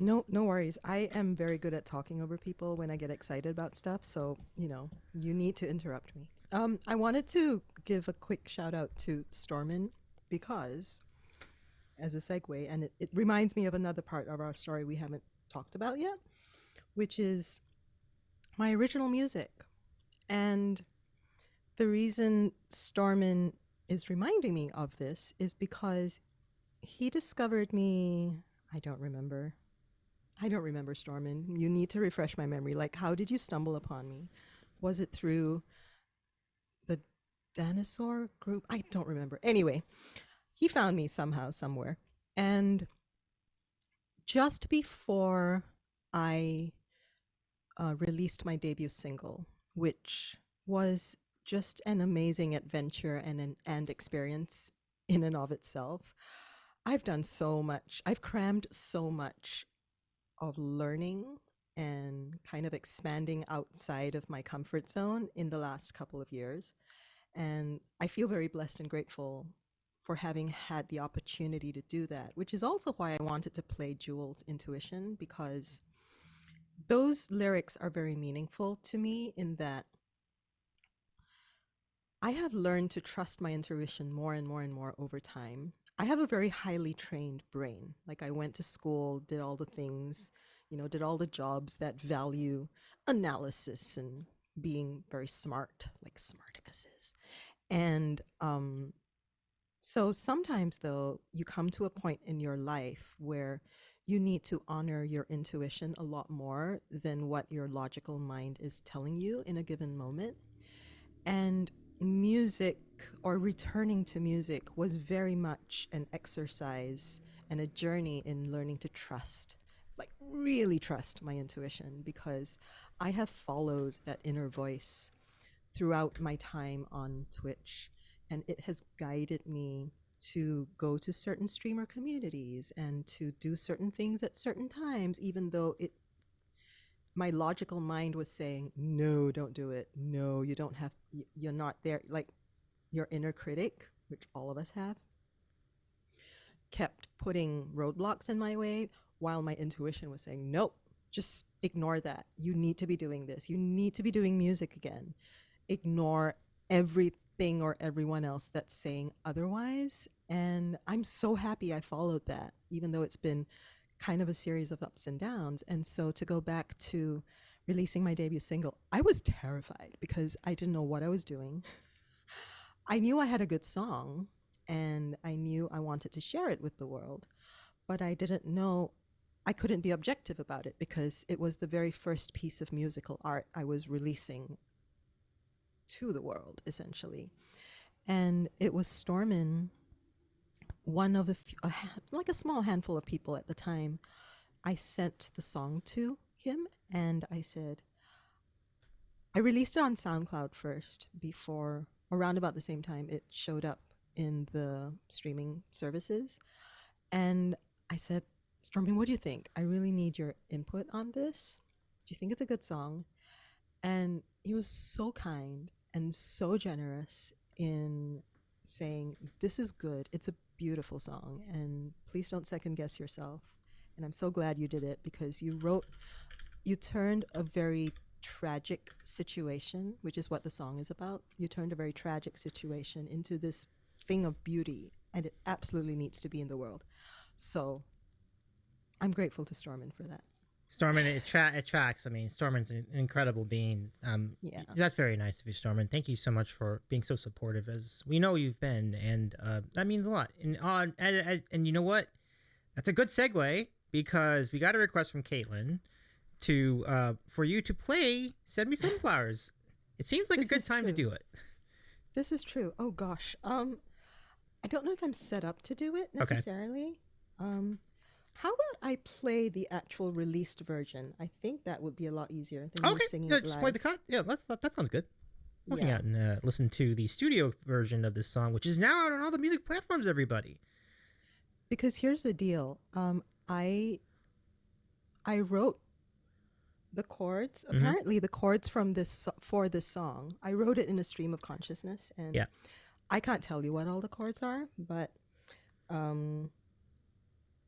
No worries. I am very good at talking over people when I get excited about stuff. So, you need to interrupt me. I wanted to give a quick shout out to Stormin because, as a segue, and it reminds me of another part of our story we haven't talked about yet, which is my original music. And the reason Stormin is reminding me of this is because he discovered me. I don't remember, Stormin. You need to refresh my memory. Like, how did you stumble upon me? Was it through the dinosaur group? I don't remember. Anyway, he found me somehow, somewhere. And just before I released my debut single, which was just an amazing adventure and experience in and of itself. I've done so much. I've crammed so much of learning and kind of expanding outside of my comfort zone in the last couple of years. And I feel very blessed and grateful for having had the opportunity to do that, which is also why I wanted to play Jewel's Intuition, because those lyrics are very meaningful to me in that I have learned to trust my intuition more and more and more over time. I have a very highly trained brain. Like, I went to school, did all the things, did all the jobs that value analysis and being very smart, like Smarticuses. And so sometimes, though, you come to a point in your life where you need to honor your intuition a lot more than what your logical mind is telling you in a given moment. And music, or returning to music, was very much an exercise and a journey in learning to trust, like really trust my intuition, because I have followed that inner voice throughout my time on Twitch, and it has guided me to go to certain streamer communities and to do certain things at certain times, even though my logical mind was saying, no, don't do it. No, you don't have, you're not there. Like, your inner critic, which all of us have, kept putting roadblocks in my way, while my intuition was saying, nope, just ignore that. You need to be doing this. You need to be doing music again. Ignore everything or everyone else that's saying otherwise. And I'm so happy I followed that, even though it's been kind of a series of ups and downs. And so to go back to releasing my debut single, I was terrified because I didn't know what I was doing. I knew I had a good song and I knew I wanted to share it with the world, but I didn't know, I couldn't be objective about it because it was the very first piece of musical art I was releasing to the world, essentially. And it was Stormin, one of like a small handful of people at the time, I sent the song to him, and I said, I released it on SoundCloud first, before, around about the same time it showed up in the streaming services. And I said, Stormin, what do you think? I really need your input on this. Do you think it's a good song? And he was so kind and so generous in saying, this is good. It's a beautiful song, and please don't second guess yourself. And I'm so glad you did it, because you turned a very tragic situation, which is what the song is about. You turned a very tragic situation into this thing of beauty, and it absolutely needs to be in the world. So I'm grateful to Stormin for that. Stormin, it tracks. I mean, Stormin's an incredible being. Yeah. That's very nice of you, Stormin. Thank you so much for being so supportive, as we know you've been, and that means a lot. And you know what? That's a good segue, because we got a request from Caitlin for you to play "Send Me Sunflowers." It seems like a good time to do it. This is true. Oh gosh, I don't know if I'm set up to do it necessarily. Okay. How about I play the actual released version? I think that would be a lot easier than me singing it live. Just play the cut. Yeah, that sounds good. I'll hang out and listen to the studio version of this song, which is now out on all the music platforms, everybody. Because here's the deal. I wrote the chords. Mm-hmm. Apparently, the chords for this song, I wrote it in a stream of consciousness, and I can't tell you what all the chords are, but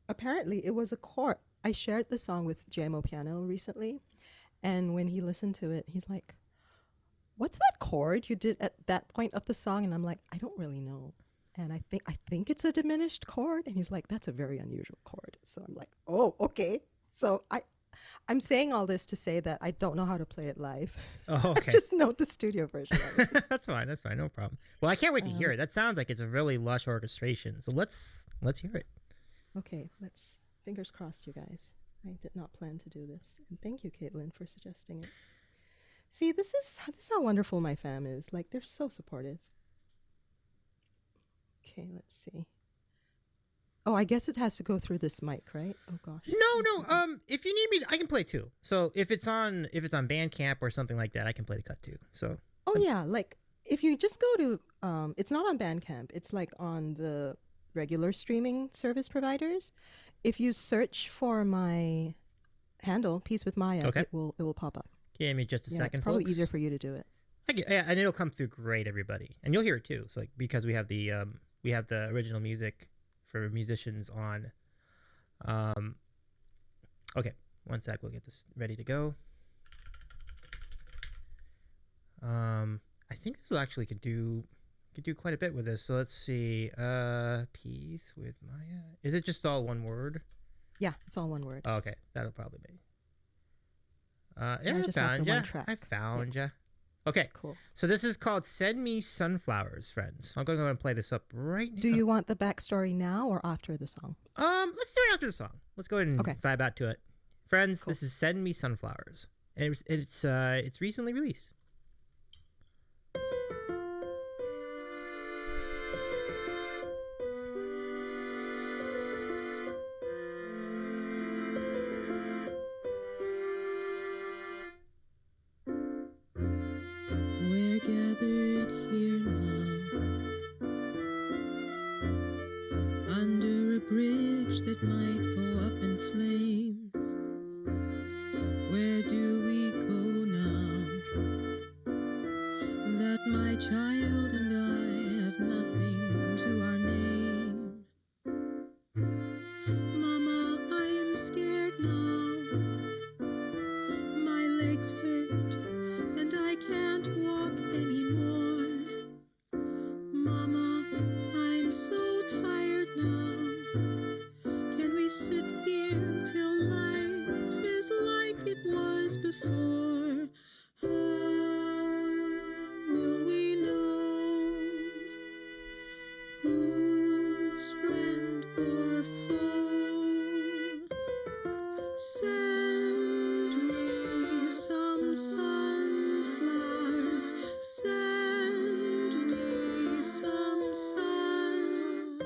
apparently it was a chord. I shared the song with JMO Piano recently, and when he listened to it, he's like, "What's that chord you did at that point of the song?" And I'm like, "I don't really know." And I think it's a diminished chord. And he's like, "That's a very unusual chord." So I'm like, "Oh, okay." So I'm saying all this to say that I don't know how to play it live. Oh, okay. I just know the studio version of it. That's fine. No problem. Well, I can't wait to hear it. That sounds like it's a really lush orchestration. So let's hear it. Okay, fingers crossed, you guys. I did not plan to do this. And thank you, Caitlin, for suggesting it. See, this is how wonderful my fam is. Like, they're so supportive. Okay, let's see. Oh, I guess it has to go through this mic, right? Oh gosh. No. If you need me, I can play too. So if it's on Bandcamp or something like that, I can play the cut too. So. Oh yeah, like if you just go to it's not on Bandcamp. It's like on the regular streaming service providers. If you search for my handle, Peace with Maya, Okay. it will pop up. Give me just a second, it's probably folks. easier for you to do it. Yeah, and it'll come through great, everybody, and you'll hear it too. So like because we have the original music for musicians on. Okay, one sec. We'll get this ready to go. I think this will actually could do quite a bit with this. So let's see. Peace with Maya. Is it just all one word? Yeah, it's all one word. Oh, okay, that'll probably be. I I just have found the ya. one track. I found ya. Okay, Cool. so this is called "Send Me Sunflowers," friends. I'm going to go and play this up right now. Do you want the backstory now or after the song? Let's do it after the song. Let's go ahead and vibe out to it, friends. Cool. This is "Send Me Sunflowers," and it's recently released. We're gathered here now under a bridge that might go up in flames. Where do we go now that my child and I have nothing to our name? Mama, I am scared now. My legs hurt and I can't walk anymore. Mama, I'm so tired now. Can we sit here till life is like it was before? How will we know who's friend or foe? Send me some sunflowers. Send me some sun.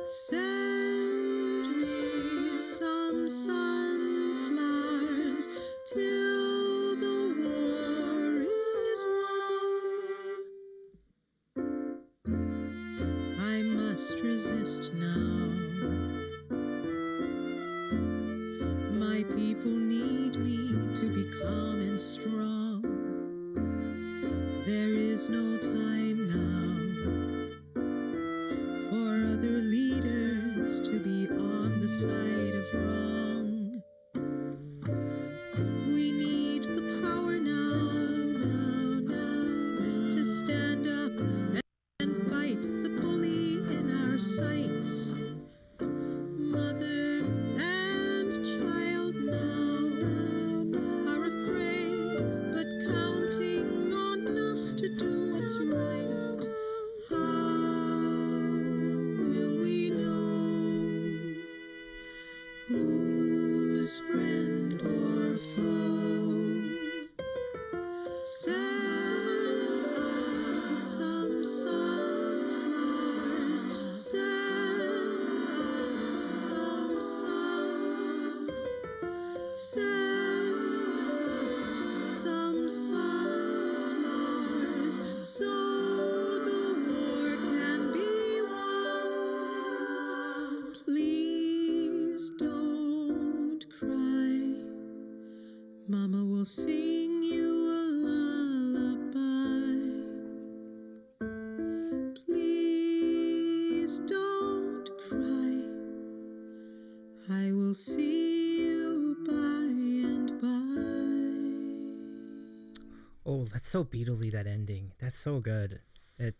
Send me some sunflowers till the war is won. I must resist now. My people need me to be calm and strong. There is no time now for other leaders to be on the side of wrong. We need the power now to stand up and fight the bully in our sights. Mother and child now are afraid, but counting on us to do what's right. How will we know who's friend or foe? Send us some sunflowers. Send us some sun. Send us some sunflowers so the war can be won. Please don't cry. Mama will sing you a lullaby. Please don't cry. I will see you by and by. Oh, that's so Beatlesy, that ending. That's so good.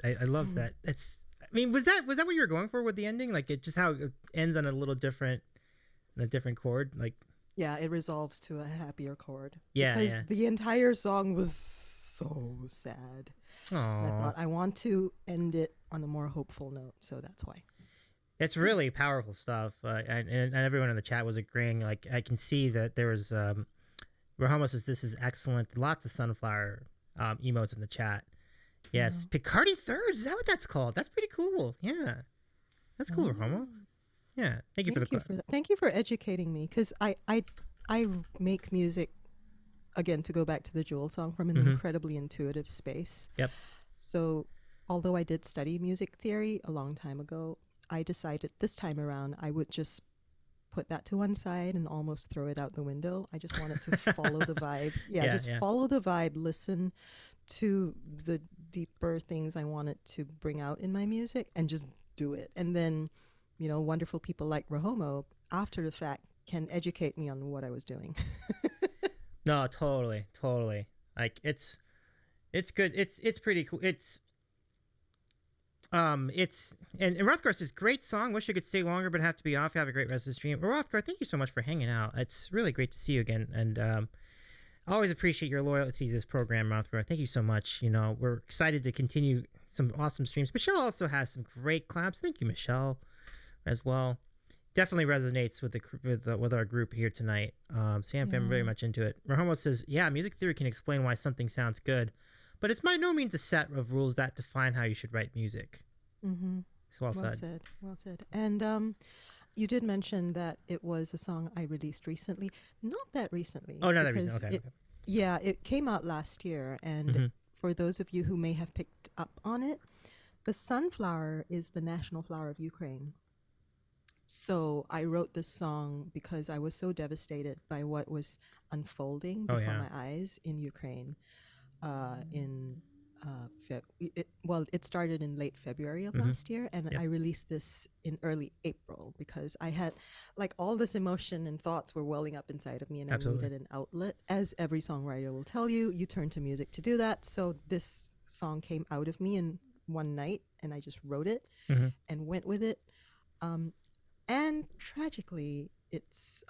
I love that. It's. I mean, was that what you were going for with the ending? Like it just how it ends on a different chord. Like Yeah, it resolves to a happier chord. Yeah, Because yeah. the entire song was so sad. And I oh, thought I want to end it on a more hopeful note, so that's why. it's really powerful stuff. And everyone in the chat was agreeing. Like I can see that there was. Rahama says this is excellent. Lots of sunflower emotes in the chat. Yes, Picardy thirds. Is that what that's called? That's pretty cool. Yeah, that's cool, Rahama. Yeah. Thank you for Thank you for that. Thank you for educating me, because I make music, again, to go back to the Jewel song, from an incredibly intuitive space. Yep. So although I did study music theory a long time ago, I decided this time around I would just put that to one side and almost throw it out the window. I just wanted to follow the vibe. Yeah, Yeah, just yeah. follow the vibe, listen to the deeper things I wanted to bring out in my music, and just do it. And then, wonderful people like Rahomo, after the fact, can educate me on what I was doing. No, totally, totally. Like it's good. It's pretty cool. It's and Rothgar's this great song. Wish I could stay longer, but have to be off. Have a great rest of the stream. Rothgar, thank you so much for hanging out. It's really great to see you again, and I always appreciate your loyalty to this program, Rothgar. Thank you so much. We're excited to continue some awesome streams. Michelle also has some great claps. Thank you, Michelle, as well. Definitely resonates with our group here tonight. Sam, I'm very much into it. Rahomo says, "Yeah, music theory can explain why something sounds good, but it's by no means a set of rules that define how you should write music." Mm-hmm. Well Well said. said. Well said. And you did mention that it was a song I released recently. Not that recently. Oh, not that because recent. Okay. Yeah, it came out last year. And for those of you who may have picked up on it, the sunflower is the national flower of Ukraine. So I wrote this song because I was so devastated by what was unfolding before my eyes in Ukraine. It started in late February of last year, and I released this in early April because I had, like, all this emotion and thoughts were welling up inside of me, and Absolutely. I needed an outlet. As every songwriter will tell you, you turn to music to do that. So this song came out of me in one night, and I just wrote it and went with it. And tragically, it's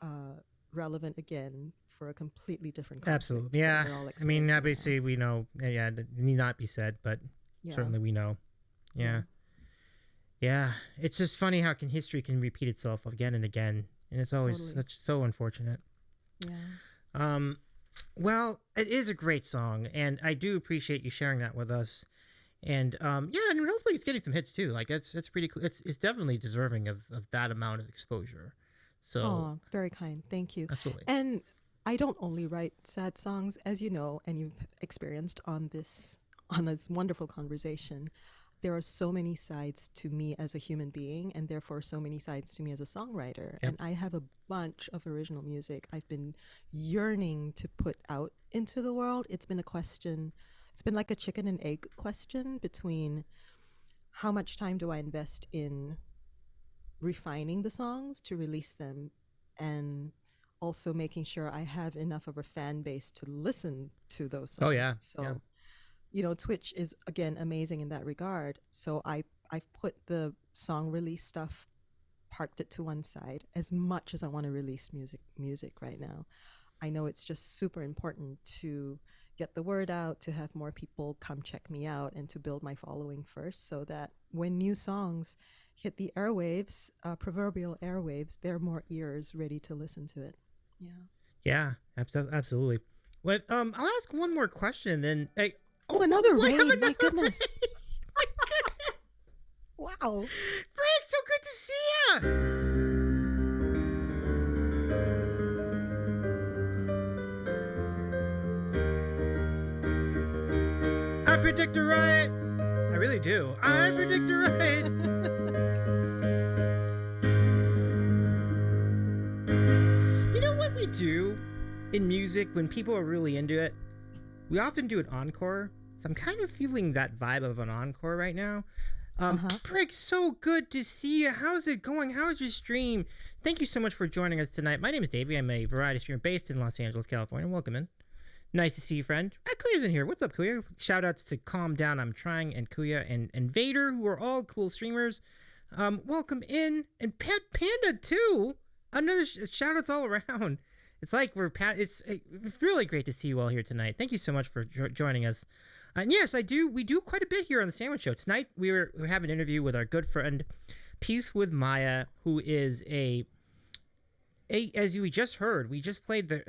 relevant again for a completely different conflict. Absolutely. Yeah. We're all I mean, experiencing obviously, we know. Yeah, it need not be said, but certainly we know. Yeah. Yeah. It's just funny how history can repeat itself again and again, and it's always so unfortunate. Yeah. Well, it is a great song, and I do appreciate you sharing that with us. And and hopefully it's getting some hits too. Like it's pretty cool. It's definitely deserving of that amount of exposure. So very kind. Thank you. Absolutely. And I don't only write sad songs, as you know, and you've experienced on this wonderful conversation. There are so many sides to me as a human being, and therefore so many sides to me as a songwriter. And I have a bunch of original music I've been yearning to put out into the world. It's been a question. It's been like a chicken and egg question between how much time do I invest in refining the songs to release them, and also making sure I have enough of a fan base to listen to those songs. Oh, yeah. So, Twitch is, again, amazing in that regard. So I've put the song release stuff, parked it to one side as much as I want to release music right now. I know it's just super important to get the word out, to have more people come check me out, and to build my following first, so that when new songs hit the airwaves, proverbial airwaves, there are more ears ready to listen to it. Yeah, absolutely. Well, I'll ask one more question then. Hey, another raid! My goodness! My goodness! Wow! Frank, so good to see you! I predict a riot. I really do. I predict a riot. You know what we do in music when people are really into it? We often do an encore. So I'm kind of feeling that vibe of an encore right now. Brick, so good to see you. How's it going? How's your stream? Thank you so much for joining us tonight. My name is Davey. I'm a variety streamer based in Los Angeles, California. Welcome in. Nice to see you, friend. Kuya's in here. What's up, Kuya? Shout outs to Calm Down, I'm Trying, and Kuya and Vader, who are all cool streamers. Welcome in. And Pet Panda, too. Another shout outs all around. It's like it's really great to see you all here tonight. Thank you so much for joining us. And yes, we do quite a bit here on the Sandwich Show. Tonight, we have an interview with our good friend, Peace with Maya, who is as we just heard, we just played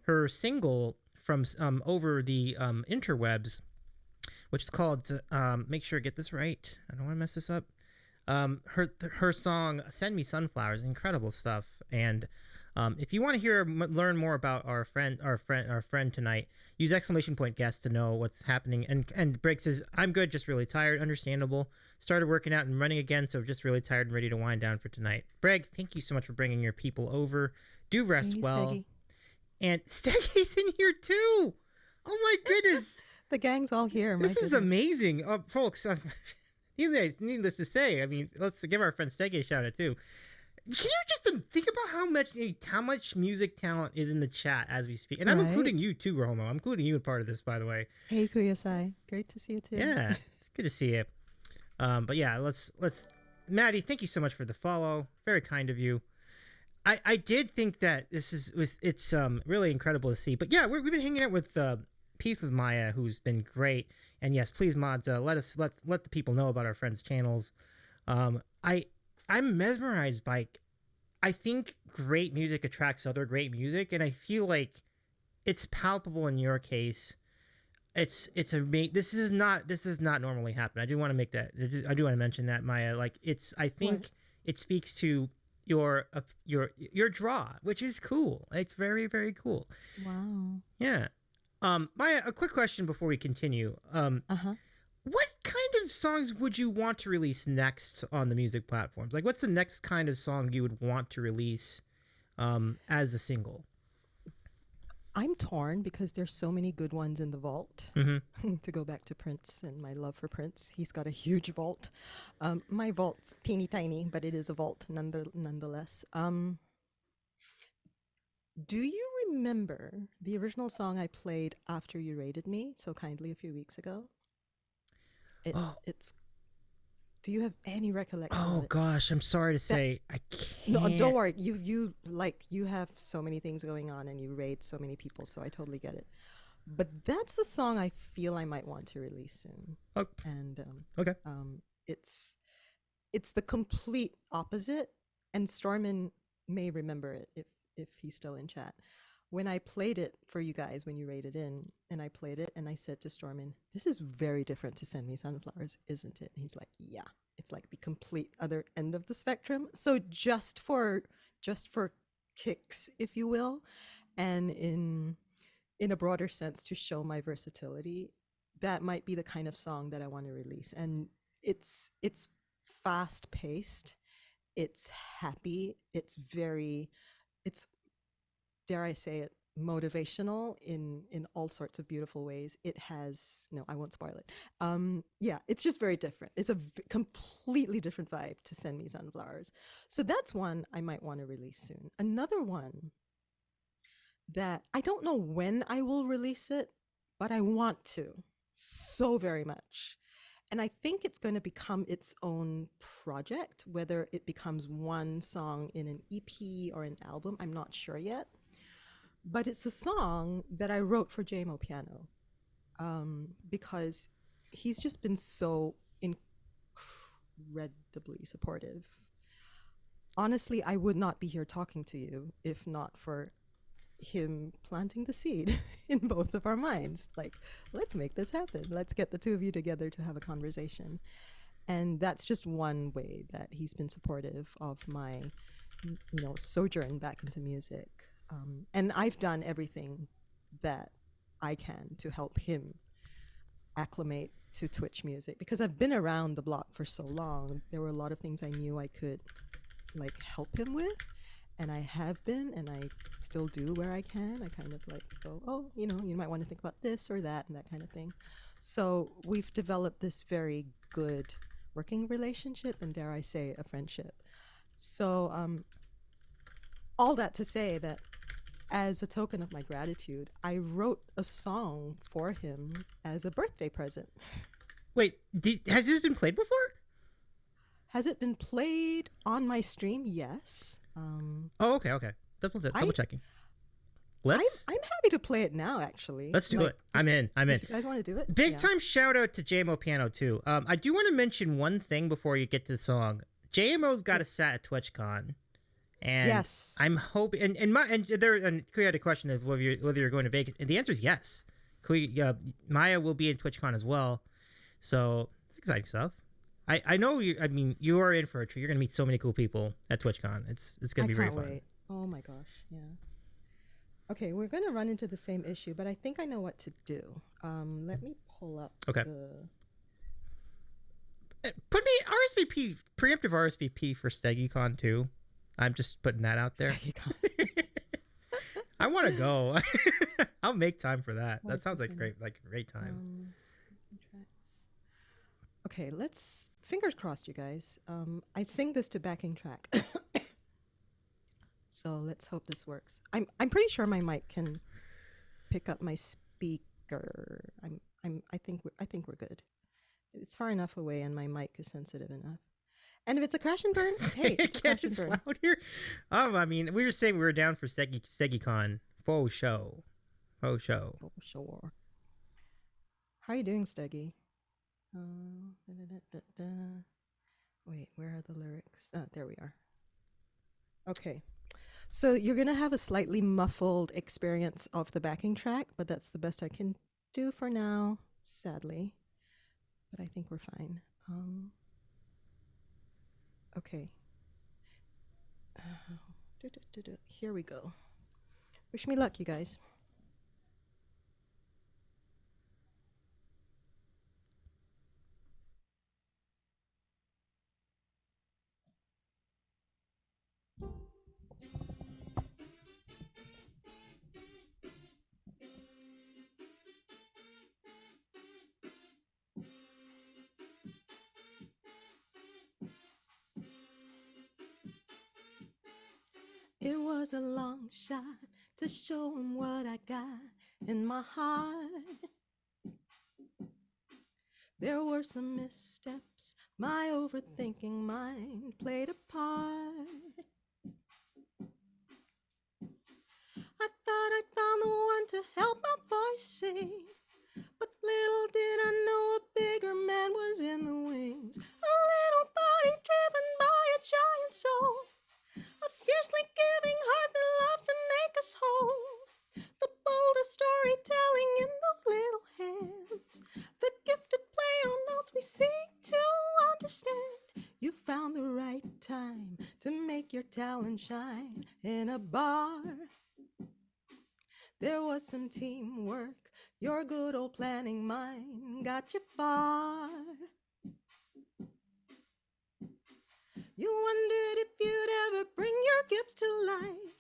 her single from over the interwebs, which is called, make sure I get this right, I don't want to mess this up, Her song "Send Me Sunflowers," incredible stuff. And if you want to learn more about our friend tonight, use !guest to know what's happening. And Briggs says, "I'm good, just really tired. Understandable. Started working out and running again, so just really tired and ready to wind down for tonight." Breg, thank you so much for bringing your people over. Do rest well. Steggy. And Steggy's in here too. Oh my goodness. The gang's all here. This is amazing, folks. Needless to say, I mean, let's give our friend Steggy a shout out too. Can you just think about how much music talent is in the chat as we speak? And I'm including you too, Romo. I'm including you in part of this, by the way. Hey, Kuyasai. Great to see you too. Yeah, it's good to see you. But yeah, let's Maddie, thank you so much for the follow. Very kind of you. I did think that it's really incredible to see. But yeah, we've been hanging out with Peace with Maya, who's been great. And yes, please, mods, let the people know about our friends' channels. I'm mesmerized by, I think great music attracts other great music, and I feel like it's palpable in your case. This is not normally happen. I do want to mention that, Maya. Like I think it speaks to your draw, which is cool. It's very, very cool. Wow. Yeah. Maya, a quick question before we continue. What kind of songs would you want to release next on the music platforms? Like, what's the next kind of song you would want to release as a single? I'm torn because there's so many good ones in the vault. Mm-hmm. To go back to Prince and my love for Prince, he's got a huge vault. My vault's teeny tiny, but it is a vault nonetheless. Do you remember the original song I played after you rated me so kindly a few weeks ago? It's. Do you have any recollection? Oh gosh, I'm sorry to say I can't. No, don't worry. You have so many things going on and you raid so many people, so I totally get it. But that's the song I feel I might want to release soon. Oh. And okay. It's the complete opposite, and Stormin may remember it if he's still in chat. When I played it for you guys, when you rated in, and I played it, and I said to Stormin, "This is very different to Send Me Sunflowers, isn't it?" And he's like, "Yeah, it's like the complete other end of the spectrum." So just for kicks, if you will, and in a broader sense to show my versatility, that might be the kind of song that I want to release. And it's fast paced, it's happy, it's dare I say it, motivational in all sorts of beautiful ways. It has, no, I won't spoil it. Yeah, it's just very different. It's a completely different vibe to Send Me Sunflowers. So that's one I might want to release soon. Another one that I don't know when I will release it, but I want to so very much. And I think it's going to become its own project, whether it becomes one song in an EP or an album, I'm not sure yet. But it's a song that I wrote for JMO Piano because he's just been so incredibly supportive. Honestly, I would not be here talking to you if not for him planting the seed in both of our minds. Like, let's make this happen. Let's get the two of you together to have a conversation. And that's just one way that he's been supportive of my, sojourn back into music. And I've done everything that I can to help him acclimate to Twitch music because I've been around the block for so long. There were a lot of things I knew I could help him with, and I have been, and I still do where I can. I kind of go, oh, you might want to think about this or that and that kind of thing. So we've developed this very good working relationship and, dare I say, a friendship. So all that to say that as a token of my gratitude, I wrote a song for him as a birthday present. Wait, has this been played before? Has it been played on my stream? Yes. Oh, okay. Double checking. I'm happy to play it now, actually. Let's do it. I'm in. If you guys want to do it? Big time shout out to JMO Piano, too. I do want to mention one thing before you get to the song. JMO's got a set at TwitchCon. And yes, I'm hoping, and Kui had a question of whether you're going to Vegas, and the answer is yes. Maya will be in TwitchCon as well, so it's exciting stuff. I know you. I mean, you are in for a treat. You're gonna meet so many cool people at TwitchCon. It's gonna be very fun. Wait. Oh my gosh, yeah. Okay, we're gonna run into the same issue, but I think I know what to do. Let me pull up Okay. Put me RSVP, preemptive RSVP for SteggyCon too. I'm just putting that out there. I want to go. I'll make time for that. That sounds like a great time. Okay, let's fingers crossed, you guys. I sing this to backing track, so let's hope this works. I'm pretty sure my mic can pick up my speaker. I think we're good. It's far enough away, and my mic is sensitive enough. And if it's a crash and burn, hey, it's a crash and burn. Loud here. I mean, we were saying we were down for SteggyCon. Faux show. Oh, sure. How are you doing, Steggy? Wait, where are the lyrics? There we are. Okay. So you're going to have a slightly muffled experience of the backing track, but that's the best I can do for now, sadly. But I think we're fine. Okay. Here we go. Wish me luck, you guys. It was a long shot to show him what I got in my heart. There were some missteps, my overthinking mind played a part. I thought I'd found the one to help my voice sing, but little did I know a bigger man was in the wings. A little body driven by a giant soul, a fiercely giving heart that loves to make us whole. The boldest storytelling in those little hands, the gifted play on notes we seek to understand. You found the right time to make your talent shine in a bar. There was some teamwork, your good old planning mind got you far. You wondered if you'd ever bring your gifts to light,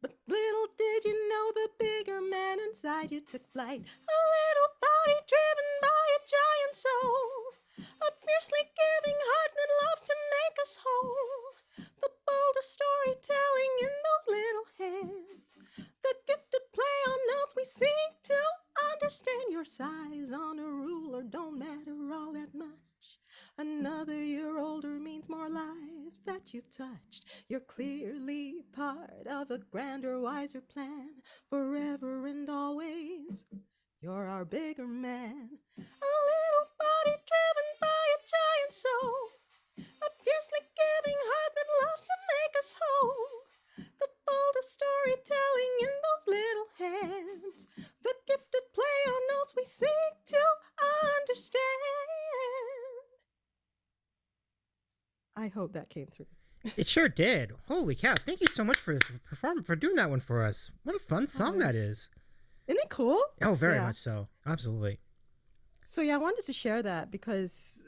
but little did you know the bigger man inside you took flight. A little body driven by a giant soul, a fiercely giving heart that loves to make us whole. The boldest storytelling in those little hands, the gifted play on notes we seek to understand. Your size on a ruler don't matter all that much. Another year older means more lives that you've touched. You're clearly part of a grander, wiser plan, forever and always. You're our bigger man. A little body driven by a giant soul, a fiercely giving heart that loves to make us whole. The boldest storytelling in those little hands, the gifted play on notes we seek to understand. I hope that came through. It sure did. Holy cow! Thank you so much for doing that one for us. What a fun song that is. Isn't it cool? Oh, very much so. Absolutely. So yeah, I wanted to share that because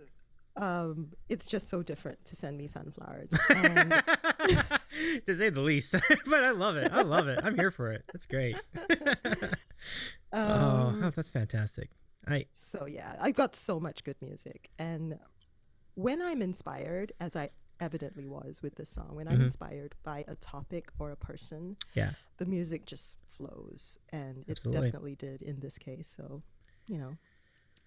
it's just so different to send me sunflowers. And to say the least. But I love it. I'm here for it. That's great. That's fantastic. So yeah, I've got so much good music, and when I'm inspired, as I evidently was with this song, when I'm inspired by a topic or a person, the music just flows, and it definitely did in this case. So,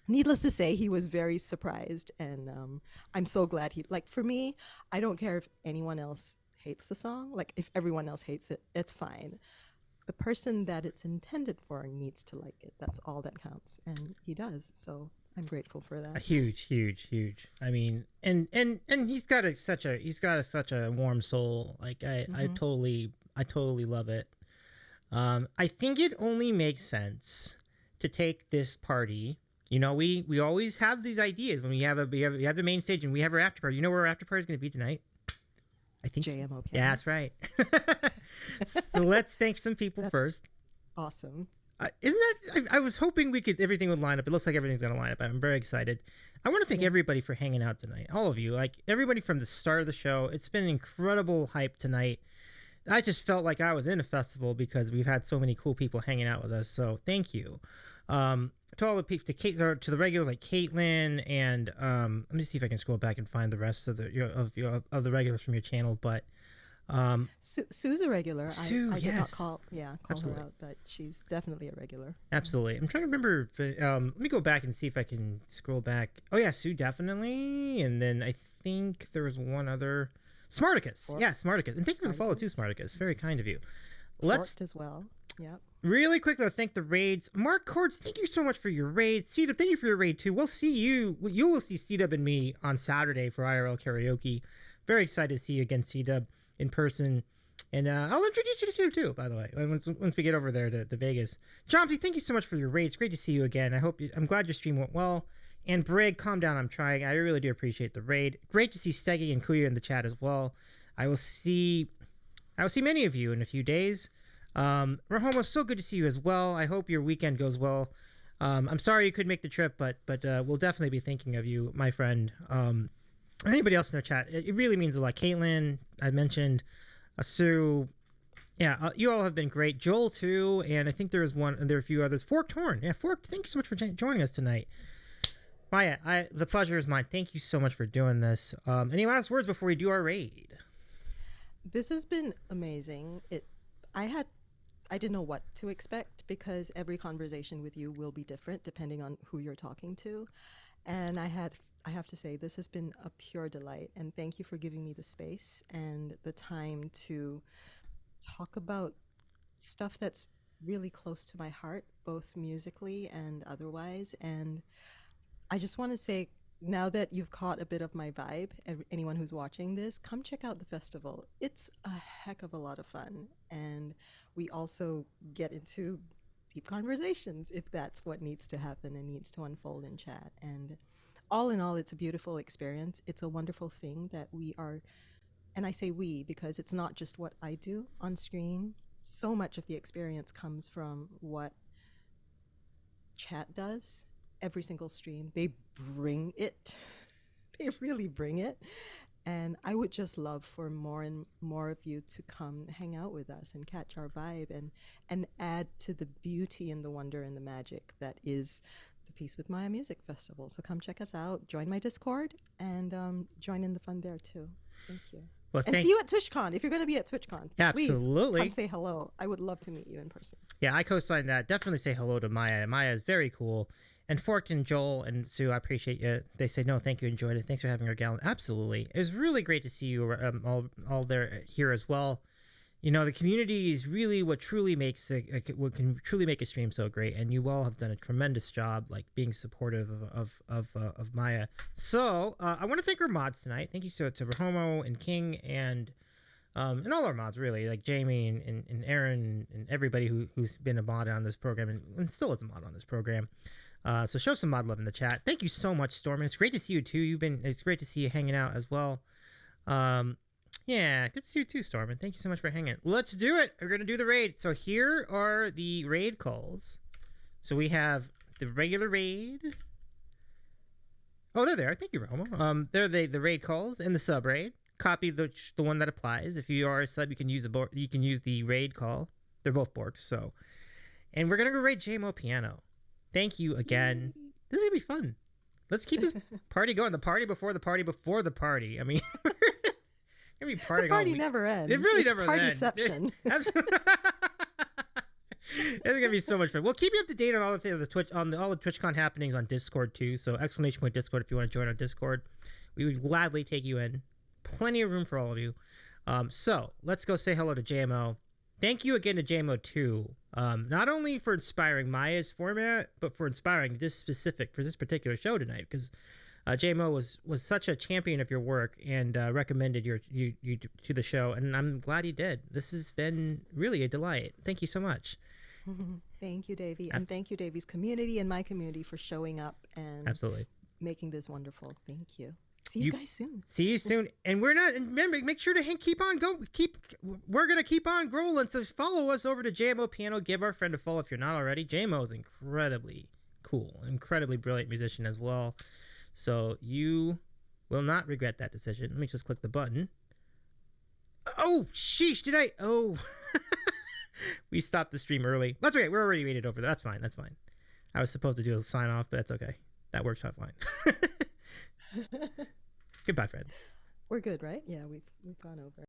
needless to say, he was very surprised, and I'm so glad for me, I don't care if anyone else hates the song. Like, if everyone else hates it, it's fine. The person that it's intended for needs to like it. That's all that counts, and he does. So I'm grateful for that. Huge. I mean, and he's got such a warm soul. Like I totally love it. I think it only makes sense to take this party we always have these ideas when we have the main stage and we have our after party. You know where our after party is going to be tonight? I think JMO piano. Yeah, that's right. So let's thank some people first. Awesome. Isn't that? I was hoping everything would line up. It looks like everything's going to line up. I'm very excited. I want to thank everybody for hanging out tonight. All of you, like everybody from the start of the show. It's been incredible hype tonight. I just felt like I was in a festival because we've had so many cool people hanging out with us. So thank you. To all the people, to the regulars like Caitlin, and let me see if I can scroll back and find the rest of the regulars from your channel. But Sue's a regular. Sue, I did not yes. call Absolutely. her out, but she's definitely a regular. Absolutely. I'm trying to remember. Let me go back and see if I can scroll back. Oh yeah, Sue definitely, and then I think there was one other. Smarticus. Yeah, Smarticus. And thank you for the follow too, Smarticus. Very kind of you. Let's as well. Yep. Really quickly, thank the raids. Mark Cords, thank you so much for your raid. C-Dub, thank you for your raid too. We'll see you. You will see C-Dub and me on Saturday for IRL karaoke. Very excited to see you again, C-Dub, in person. And I'll introduce you to C-Dub too, by the way, once we get over there to Vegas. Jomsy, thank you so much for your raids. Great to see you again. I'm glad your stream went well. And Brig, calm down. I'm trying. I really do appreciate the raid. Great to see Steggy and Kuya in the chat as well. I will see many of you in a few days. Rahomo, so good to see you as well. I hope your weekend goes well. I'm sorry you couldn't make the trip, but we'll definitely be thinking of you, my friend. Anybody else in their chat, it really means a lot. Caitlin, I mentioned, Sue. Yeah, you all have been great. Joel too, and I think there are a few others. Fork Torn, yeah, Fork. Thank you so much for joining us tonight. Maya, the pleasure is mine. Thank you so much for doing this. Any last words before we do our raid? This has been amazing. I didn't know what to expect because every conversation with you will be different depending on who you're talking to. And I have to say, this has been a pure delight. And thank you for giving me the space and the time to talk about stuff that's really close to my heart, both musically and otherwise. And I just want to say, now that you've caught a bit of my vibe, anyone who's watching this, come check out the festival. It's a heck of a lot of fun. And we also get into deep conversations if that's what needs to happen and needs to unfold in chat. And all in all, it's a beautiful experience. It's a wonderful thing that we are, and I say we because it's not just what I do on screen. So much of the experience comes from what chat does. Every single stream, they bring it. They really bring it. And I would just love for more and more of you to come hang out with us and catch our vibe and add to the beauty and the wonder and the magic that is the Peace with Maya Music Festival. So come check us out, join my Discord, and join in the fun there too. Thank you. Well, and see you at TwitchCon. If you're going to be at TwitchCon, absolutely. Please come say hello. I would love to meet you in person. Yeah, I co-signed that. Definitely say hello to Maya. Maya is very cool. And Fork and Joel and Sue, I appreciate you. They say, no, thank you, enjoyed it. Thanks for having our gallon. Absolutely. It was really great to see you all there here as well. You know, the community is really what truly makes what can truly make a stream so great. And you all have done a tremendous job, like being supportive of Maya. So I want to thank our mods tonight. Thank you to Rahomo and King and all our mods, really, like Jamie and Aaron and everybody who's been a mod on this program and still is a mod on this program. So show some mod love in the chat. Thank you so much, Storm. It's great to see you too. It's great to see you hanging out as well. Yeah, good to see you too, Storm. And thank you so much for hanging. Let's do it. We're gonna do the raid. So here are the raid calls. So we have the regular raid. Oh, they're there. Thank you, Romo. They're the raid calls and the sub raid. Copy the one that applies. If you are a sub, you can use the raid call. They're both Borks. So, and we're gonna go raid JMO Piano. Thank you again. Yay. This is going to be fun. Let's keep this party going. The party before the party before the party. I mean, the party never ends. It really never ends. Partyception. It's going to be so much fun. We'll keep you up to date on all the Twitch, on all the TwitchCon happenings on Discord too. So ! Discord if you want to join our Discord. We would gladly take you in. Plenty of room for all of you. So let's go say hello to JMO. Thank you again to JMO too. Not only for inspiring Maya's format, but for inspiring this particular show tonight, because JMO was such a champion of your work and recommended you to the show, and I'm glad he did. This has been really a delight. Thank you so much. Thank you, Davey. And thank you, Davey's community and my community for showing up and Absolutely. making this wonderful. Thank you. See you guys soon. See you soon. And we're not, remember, make sure to keep on going. We're going to keep on growing. So follow us over to JMO Piano. Give our friend a follow if you're not already. JMO is incredibly cool, incredibly brilliant musician as well. So you will not regret that decision. Let me just click the button. Oh, sheesh. Oh, we stopped the stream early. That's okay. We're already rated over. That's fine. That's fine. I was supposed to do a sign off, but that's okay. That works out fine. Goodbye, friends. We're good, right? Yeah, we've gone over.